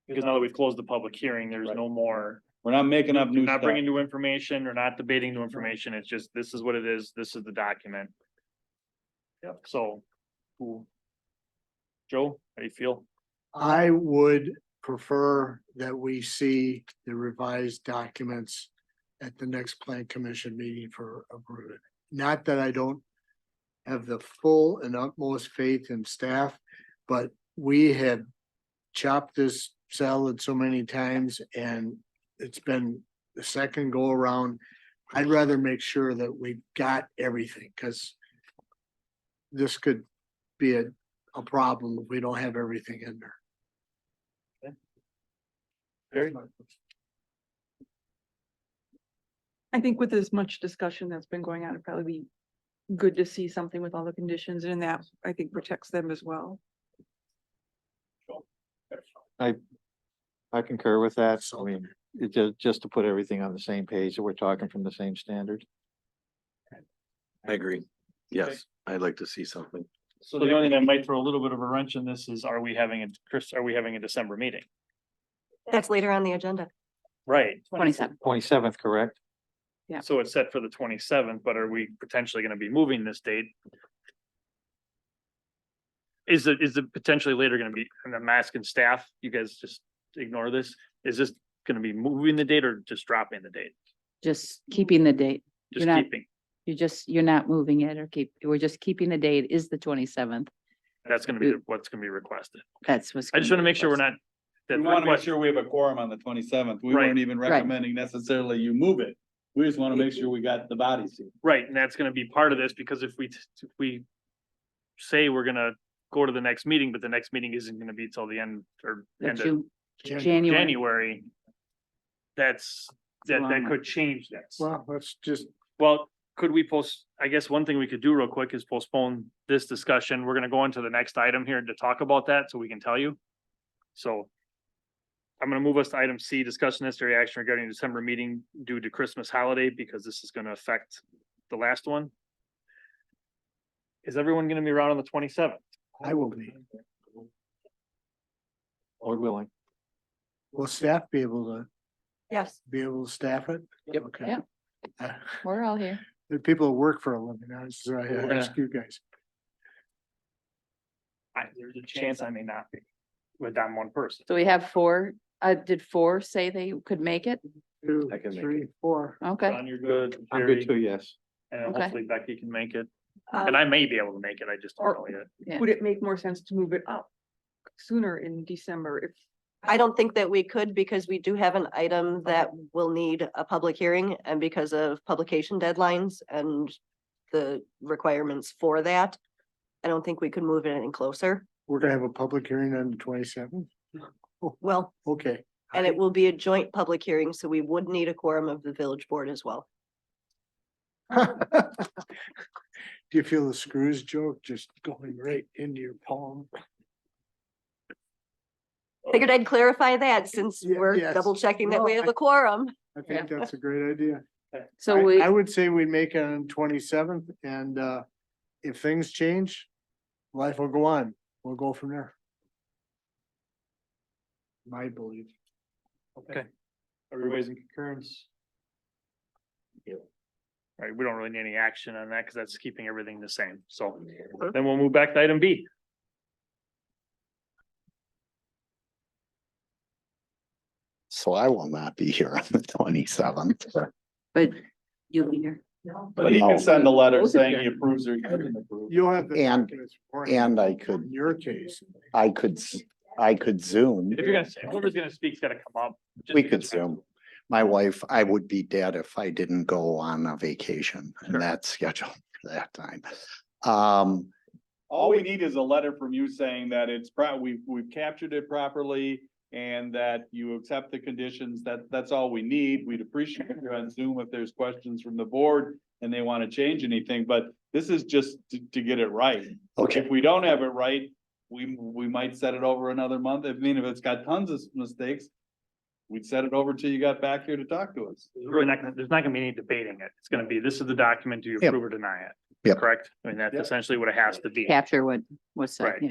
Because now that we've closed the public hearing, there's no more. We're not making up new Not stuff. bringing new information or not debating new information. It's just, this is what it is. This is the document. Yep, so. Joe, how do you feel? I would prefer that we see the revised documents at the next plan commission meeting for approval. Not that I don't have the full and utmost faith in staff, but we have chopped this salad so many times and it's been the second go around. I'd rather make sure that we got everything, cause this could be a problem if we don't have everything in there. Very I think with as much discussion that's been going on, it'd probably be good to see something with all the conditions and that I think protects them as well. I concur with that. I mean, it just to put everything on the same page, so we're talking from the same standard. I agree. Yes, I'd like to see something. So the only thing that might throw a little bit of a wrench in this is, are we having a December meeting? That's later on the agenda. Right. 27th, correct? Yeah. So it's set for the 27th, but are we potentially gonna be moving this date? Is it potentially later gonna be, and the mask and staff, you guys just ignore this? Is this gonna be moving the date or just dropping the date? Just keeping the date. Just You're not- keeping, You're not moving it or we're just keeping the date is the 27th. that's gonna be what's gonna be requested. That's what's. I just wanna make sure we're not. We that want to make request- sure we have a quorum on the 27th. We Right. weren't even Right. recommending necessarily you move it. We just want to make sure we got the body seat. Right, and that's gonna be part of this, because if we say we're gonna go to the next meeting, but the next meeting isn't gonna be till the end or end of January. January. That could change that. Well, let's just, Well, could we I guess one thing we could do real quick is postpone this discussion. We're gonna go into the next item here to talk about that, so we can tell you. So I'm gonna move us to item C, discussion necessary action regarding December meeting due to Christmas holiday, because this is gonna affect the last one. Is everyone gonna be around on the 27th? I will be. Lord willing. Will staff be able to, Yes. be able to staff it? Yep. Okay. Yeah. We're all here. There are people that work for a living, I ask you guys. There's a chance I may not be with that one person. So we have four, did four say they could make it? Two, I can make three, four. Okay. John, you're good. I'm Jerry, good too, yes. and Okay. hopefully Becky can make it. Um, And I may be able to make it. I just don't know yet. Yeah. Would it make more sense to move it up sooner in December if I don't think that we could, because we do have an item that will need a public hearing, and because of publication deadlines and the requirements for that, I don't think we could move it any closer. We're gonna have a public hearing on the 27th. Well, Okay. and it will be a joint public hearing, so we would need a quorum of the village board as well. Do you feel the screws joke just going right into your palm? Figured I'd clarify that since Yeah, we're yes. double checking that No, we have I- a quorum. I think that's a great idea. So I- we, I would say we make it on 27th and if things change, life will go on. We'll go from there. My belief. Okay. Everybody's in concurrence? Right, we don't really need any action on that because that's keeping everything the same. So then we'll move back to item B. So I will not be here on the 27th. but you'll be here. But he can send a letter Both of saying you. he approves or he doesn't approve. You'll have the And- documents beforehand. And I could, In your case. I could, I could Zoom. If you're gonna say, whoever's gonna speak's gotta come up. just We because could Zoom. My wife, I would be dead if I didn't go on a vacation and that's scheduled for that time. All we need is a letter from you saying that we've captured it properly and that you accept the conditions. That's all we need. We'd appreciate you on Zoom if there's questions from the board and they want to change anything, but this is just to get it right. Okay. If we don't have it right, we might set it over another month. I mean, if it's got tons of mistakes, we'd set it over till you got back here to talk to us. there's not gonna be any debating it. It's gonna be, this is the document, do you Yep. approve or deny it? Yep. Correct? I mean, that's Yep. essentially what it has to be. Capture what's said. Right. yeah.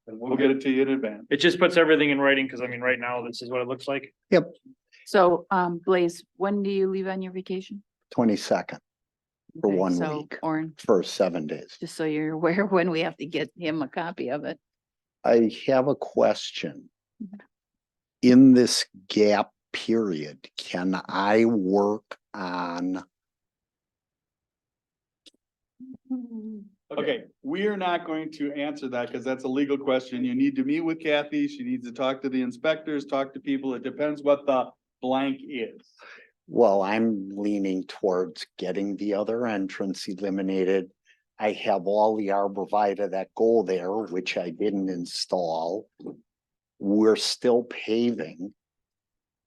And we'll get it to you in advance. It just puts everything in writing, because I mean, right now, this is what it looks like. So, Blaze, when do you leave on your vacation? 22nd for Okay, 1 so, week, Orin, for 7 days. just so you're aware when we have to get him a copy of it. I have a question. In this gap period, can I work on Okay, we are not going to answer that because that's a legal question. You need to meet with Kathy. She needs to talk to the inspectors, talk to people. It depends what the blank is. Well, I'm leaning towards getting the other entrance eliminated. I have all the arborvitae that go there, which I didn't install. We're still paving.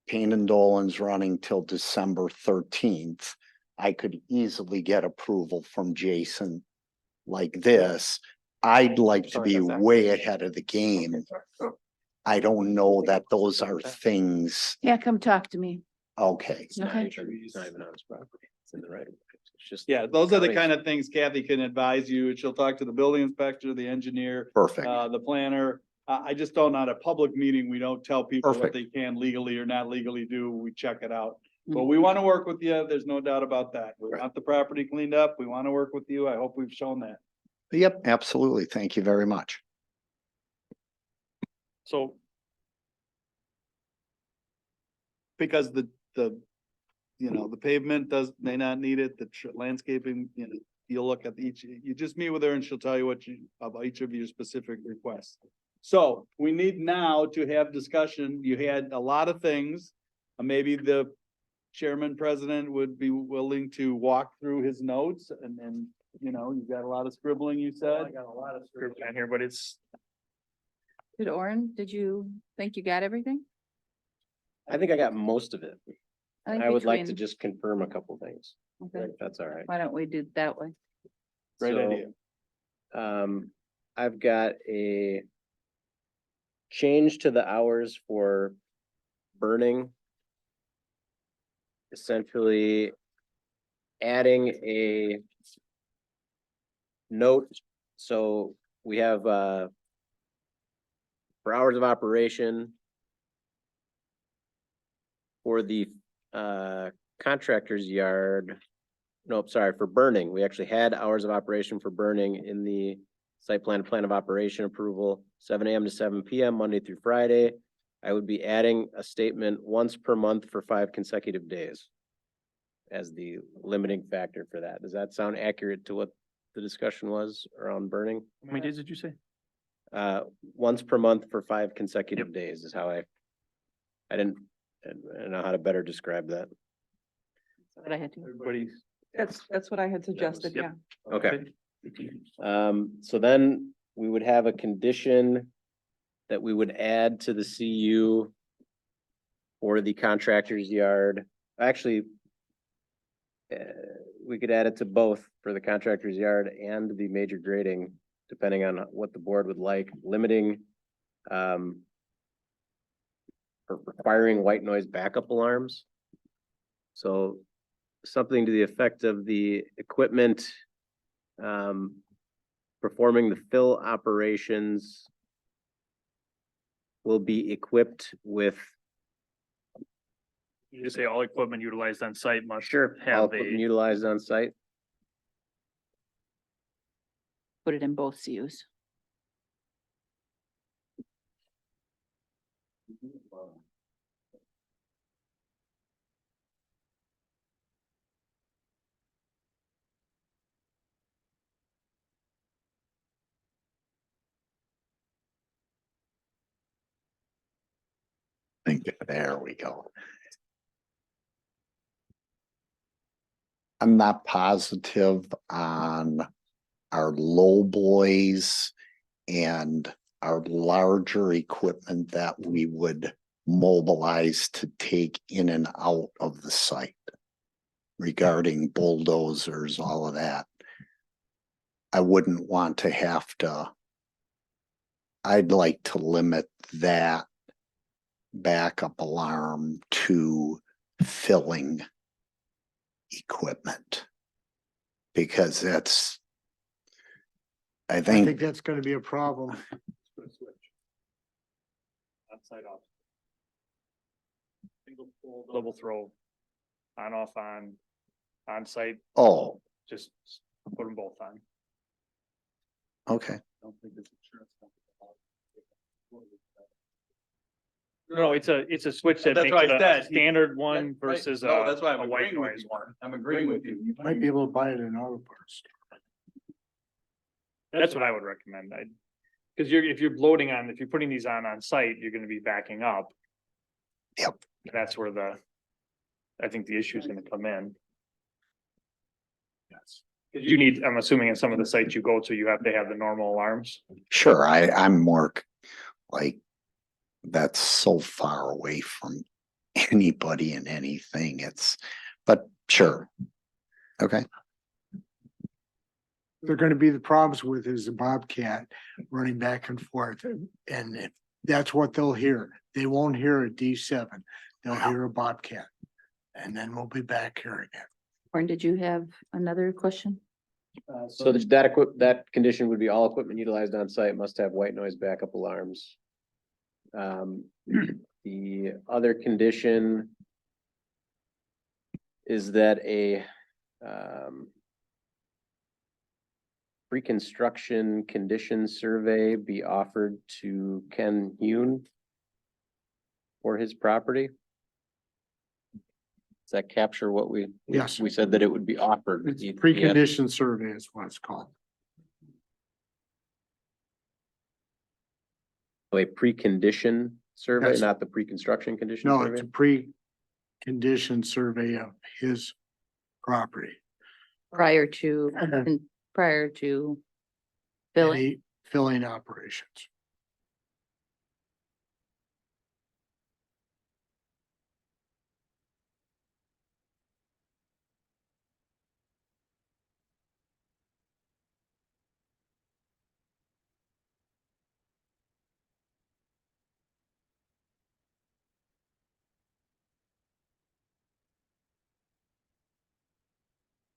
Payne and Dolan's running till December 13th. I could easily get approval from Jason like this. I'd like to be way ahead of the game. I don't know that those are things, Yeah, come talk to me. okay. It's not Okay. it's not even on his property. It's in the right of way. It's just. Yeah, those are the county. kind of things Kathy can advise you. She'll talk to the building inspector, the engineer, Perfect. the planner. I just don't, at a public meeting, we don't tell people what Perfect. they can legally or not legally do. We check it out. But Mm. we want to work with you. There's no doubt about that. We want the property cleaned up. We want to work with you. I hope we've shown that. Yep, absolutely. Thank you very much. So Because the, the pavement may not need it, the landscaping, you'll look at each, you just meet with her and she'll tell you about each of your specific requests. So we need now to have discussion. You had a lot of things. Maybe the chairman president would be willing to walk through his notes and you've got a lot of scribbling, you said. I got a lot of script down here, but it's, Did you think you got everything? I think I got most of it. I think I would like to between- just confirm a couple things. Okay. If that's all right. Why don't we do it that way? Great So, idea. I've got a change to the hours for burning. Essentially adding a note. So we have, for hours of operation for the, contractor's yard. Nope, sorry, for burning. We actually had hours of operation for burning in the site plan of operation approval, 7 AM to 7 PM, Monday through Friday. I would be adding a statement once per month for 5 consecutive days as the limiting factor for that. Does that sound accurate to what the discussion was around burning? how many days did you say? Once per month for 5 consecutive days is how I don't know how to better describe that. What I had to. Everybody's. That's what I had suggested, Yep. yeah. Okay. So then we would have a condition that we would add to the CU for the contractor's yard. Actually, we could add it to both for the contractor's yard and the major grading, depending on what the board would like, limiting or requiring white noise backup alarms. So something to the effect of the equipment performing the fill operations will be equipped with. You just say all equipment utilized on site must All have equipment a, utilized on site. Put it in both CUs. There we go. I'm not positive on our low boys and our larger equipment that we would mobilize to take in and out of the site regarding bulldozers, all of that. I wouldn't want to have to. I'd like to limit that backup alarm to filling equipment. Because that's, I I think, think that's gonna be a problem. on-site off. Single pull, double throw, on, off, on-site, oh, just put them both on. okay. No, it's a switch that That's makes what it I a said. standard one Right. versus No, that's why I'm a white agreeing with noise you. one. I'm agreeing with you. Might be able to buy it in auto parts. That's what I would recommend. Cause if you're loading on, if you're putting these on site, you're gonna be backing up. Yep. That's where I think the issue is gonna come in. Yes. 'Cause you need, I'm assuming in some of the sites you go to, you have to have the normal alarms. Sure, I'm more like, that's so far away from anybody and anything. But sure. Okay. They're gonna be the problems with is a Bobcat running back and forth, and if that's what they'll hear. They won't hear a D7, they'll hear a Bobcat. And then we'll be back here again. Warren, did you have another question? So that condition would be all equipment utilized on site must have white noise backup alarms. The other condition is that a pre-construction condition survey be offered to Ken Hune for his property. Does that capture what we? Yes. We said that it would be offered. It's He- precondition survey is what it's called. A pre-condition survey, Yes. not the pre-construction condition No, survey? it's a pre-condition survey of his property. Prior to filling? Any filling operations.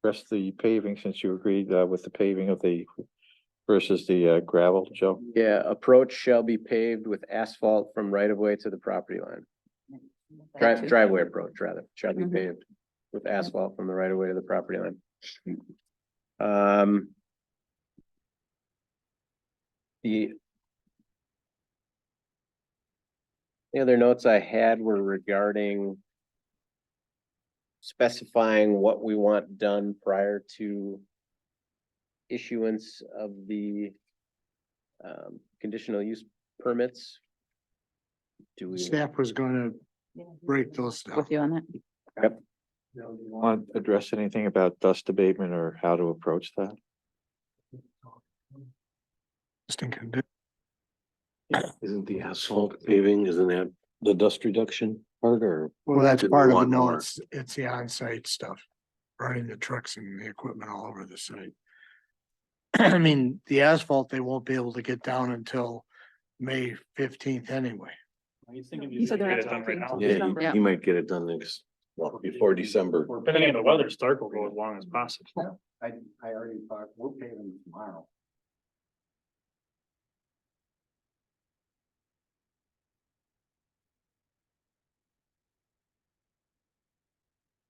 Rest the paving, since you agreed with the paving of the versus the gravel, Joe. Yeah, approach shall be paved with asphalt from right of way to the property line. Driveway approach rather, shall be Mhm. paved with asphalt from the right of way to the property line. The other notes I had were regarding specifying what we want done prior to issuance of the conditional use permits. Do we? Staff was gonna break those down. With you on that? Yep. Do you want to address anything about dust abatement or how to approach that? Isn't the asphalt paving, isn't that the dust reduction part or? Well, that's Did we part of it. want No, more? it's the on-site stuff. Running the trucks and the equipment all over the site. I mean, the asphalt, they won't be able to get down until May 15th anyway. He's thinking He said they're get it done right now. Yeah, he might get it done before December. Depending on the weather, Stark will go as long as possible. I already thought we're paving tomorrow.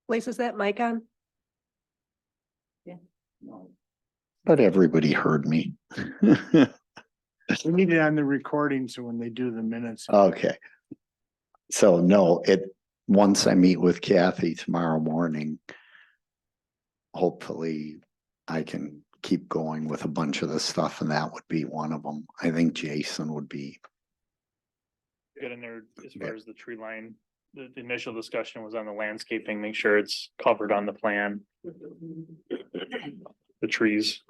Blaze, is that mic on? But everybody heard me. We need it on the recording, so when they do the minutes. Okay. So no, once I meet with Kathy tomorrow morning, hopefully I can keep going with a bunch of the stuff and that would be one of them. I think Jason would be. Get in there as far as the tree line. The initial discussion was on the landscaping, make sure it's covered on the plan. The trees.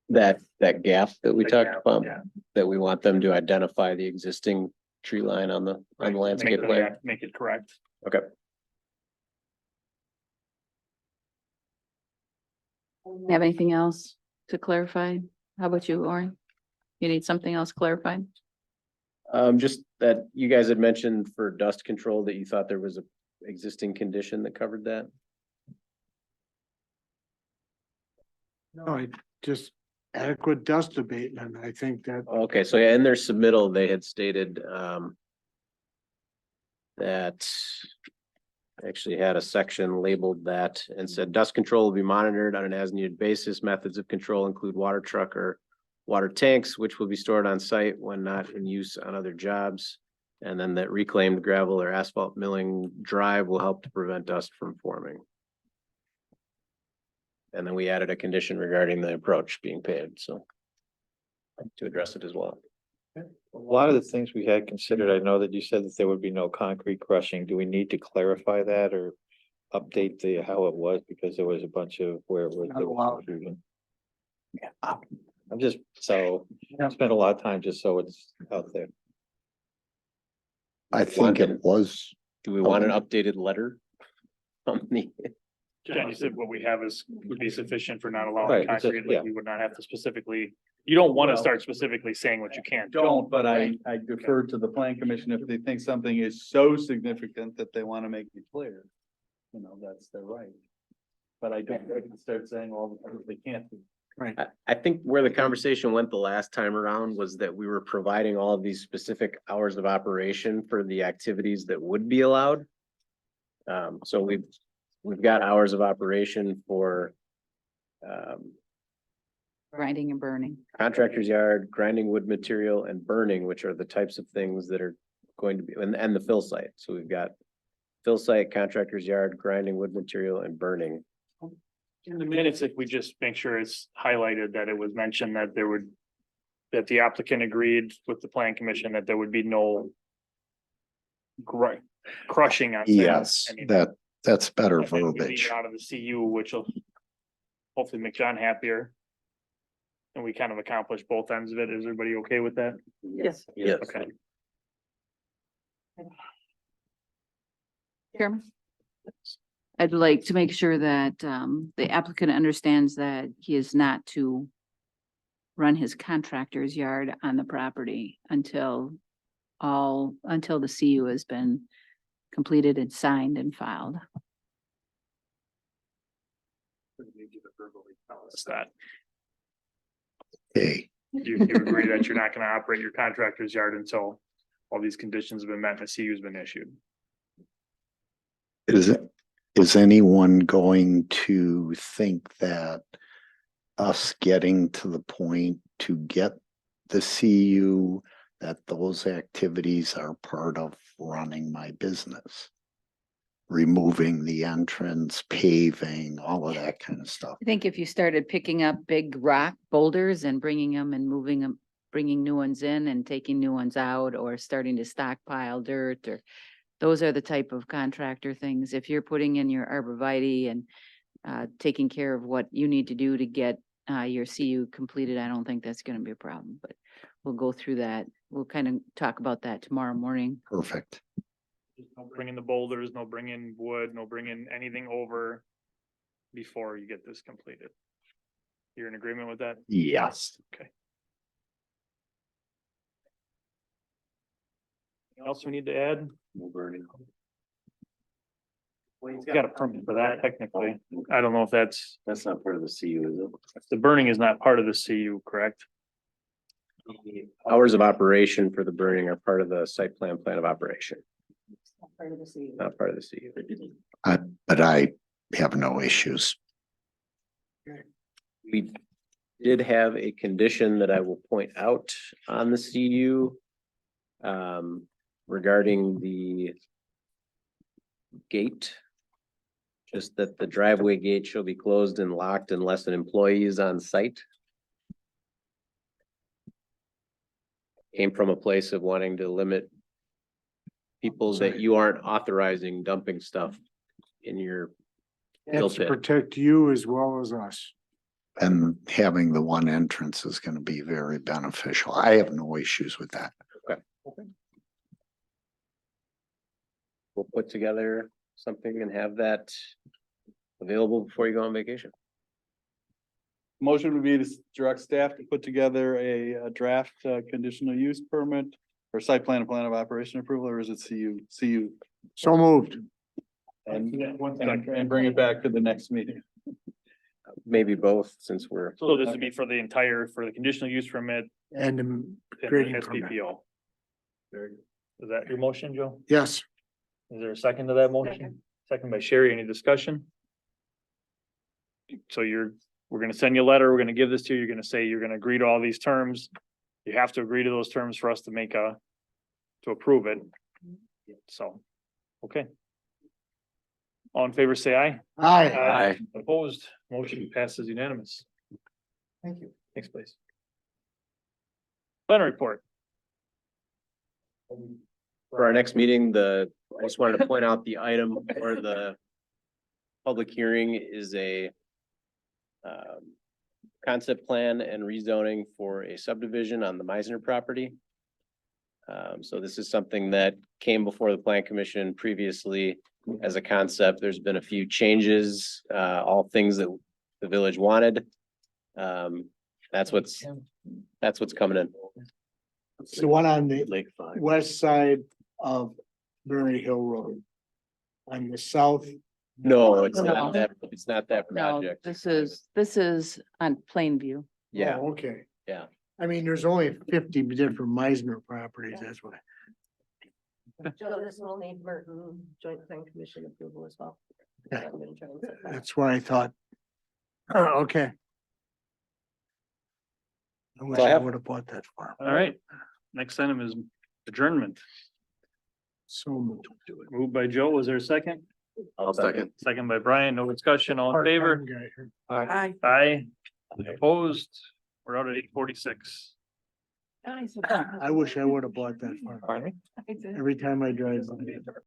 That gap that we That talked gap, about, yeah. that we want them to identify the existing tree line on the landscape plan. Make it correct. Okay. Have anything else to clarify? How about you, Orin? You need something else clarified? Just that you guys had mentioned for dust control that you thought there was a existing condition that covered that. No, just adequate dust abatement. I think that. Okay, so yeah, in their submittal, they had stated, that actually had a section labeled that and said dust control will be monitored on an as-needed basis. Methods of control include water truck or water tanks, which will be stored on site when not in use on other jobs. And then that reclaimed gravel or asphalt milling drive will help to prevent dust from forming. And then we added a condition regarding the approach being paved, so. To address it as well. A lot of the things we had considered, I know that you said that there would be no concrete crushing. Do we need to clarify that or update the, how it was? Because there was a bunch of where it was. there was confusion. I'm just, so, I spent a lot of time just so it's out there. I think it was. Do we want an updated letter? From the, John, you said what we have would be sufficient for not allowing Right, it's just- concrete, yeah. like we would not have to specifically, you don't want to start specifically saying what you can't do. Don't, but I defer to the plan commission if they think something is so significant that they want to make it clear. You know, that's their right. But I don't think to start saying all the things they can't do. Right. I think where the conversation went the last time around was that we were providing all of these specific hours of operation for the activities that would be allowed. So we've got hours of operation for Grinding and burning. contractor's yard, grinding wood material and burning, which are the types of things that are going to be, and the fill site. So we've got fill site, contractor's yard, grinding wood material and burning. In the minutes, if we just make sure it's highlighted that it was mentioned that that the applicant agreed with the plan commission that there would be no crushing on. site. Yes, I mean, that's better and then we leave verbiage. it out of the CU, which will hopefully make John happier. And we kind of accomplish both ends of it. Is everybody okay with that? Yes. Yes. Okay. Chairman? I'd like to make sure that the applicant understands that he is not to run his contractor's yard on the property until the CU has been completed and signed and filed. Is that, Okay, you agree that you're not gonna operate your contractor's yard until all these conditions have been met and the CU has been issued? is anyone going to think that us getting to the point to get the CU, that those activities are part of running my business? Removing the entrance, paving, all of that kind of stuff. I think if you started picking up big rock boulders and bringing them and moving them, bringing new ones in and taking new ones out, or starting to stockpile dirt, or those are the type of contractor things. If you're putting in your arborvitae and taking care of what you need to do to get your CU completed, I don't think that's gonna be a problem, but we'll go through that. We'll kind of talk about that tomorrow morning. Perfect. No bringing the boulders, no bringing wood, no bringing anything over before you get this completed. You're in agreement with that? Yes. Okay. Anything else we need to add? No burning. You got a permit for that technically. I don't know if that's, Not part of the CU, is it? the burning is not part of the CU, correct? Hours of operation for the burning are part of the site plan of operation, Part of the CU. not part of the CU. But I have no issues. We did have a condition that I will point out on the CU. Regarding the gate. Just that the driveway gate shall be closed and locked unless an employee is on site. Came from a place of wanting to limit people that you aren't authorizing dumping stuff in your fill That's to pit. protect you as well as us. And having the one entrance is gonna be very beneficial. I have no issues with that. We'll put together something and have that available before you go on vacation. Motion would be to direct staff to put together a draft conditional use permit or site plan and plan of operation approval, or is it CU? So moved. And bring it back to the next meeting. Maybe both, since we're. So this would be for the conditional use permit And and the grading permit. SPPO. Is that your motion, Joe? Yes. Is there a second to that motion? Second by Sherry, any discussion? So we're gonna send you a letter, we're gonna give this to you, you're gonna say you're gonna agree to all these terms. You have to agree to those terms for us to to approve it. So, okay. All in favor, say aye. Aye. Opposed, motion passes unanimous. Thank you. Next, please. Plan report. For our next meeting, I just wanted to point out the item for the public hearing is a concept plan and rezoning for a subdivision on the Meisner property. So this is something that came before the Plan Commission previously as a concept. There's been a few changes, all things that the village wanted. That's what's coming in. It's the one on the Lake Five. west side of Berry Hill Road. On the south. No, it's No. not that, it's not that No, project. this is on Plainview. Yeah, Oh, okay. yeah. I mean, there's only 50 different Meisner properties, that's why. Joe, this will need Merton Joint Plan Commission approval as well. Yeah. I'm gonna try and set that. That's what I thought. Okay. I wish I I have. would have bought that farm. All right, next item is adjournment. So moved. Moved by Joe, was there a second? I'll second. Second by Brian, no discussion, all in favor? Part-time guy here. Aye. Aye. Opposed, we're out at 8:46. I wish I would have bought that farm. Every time I drive by.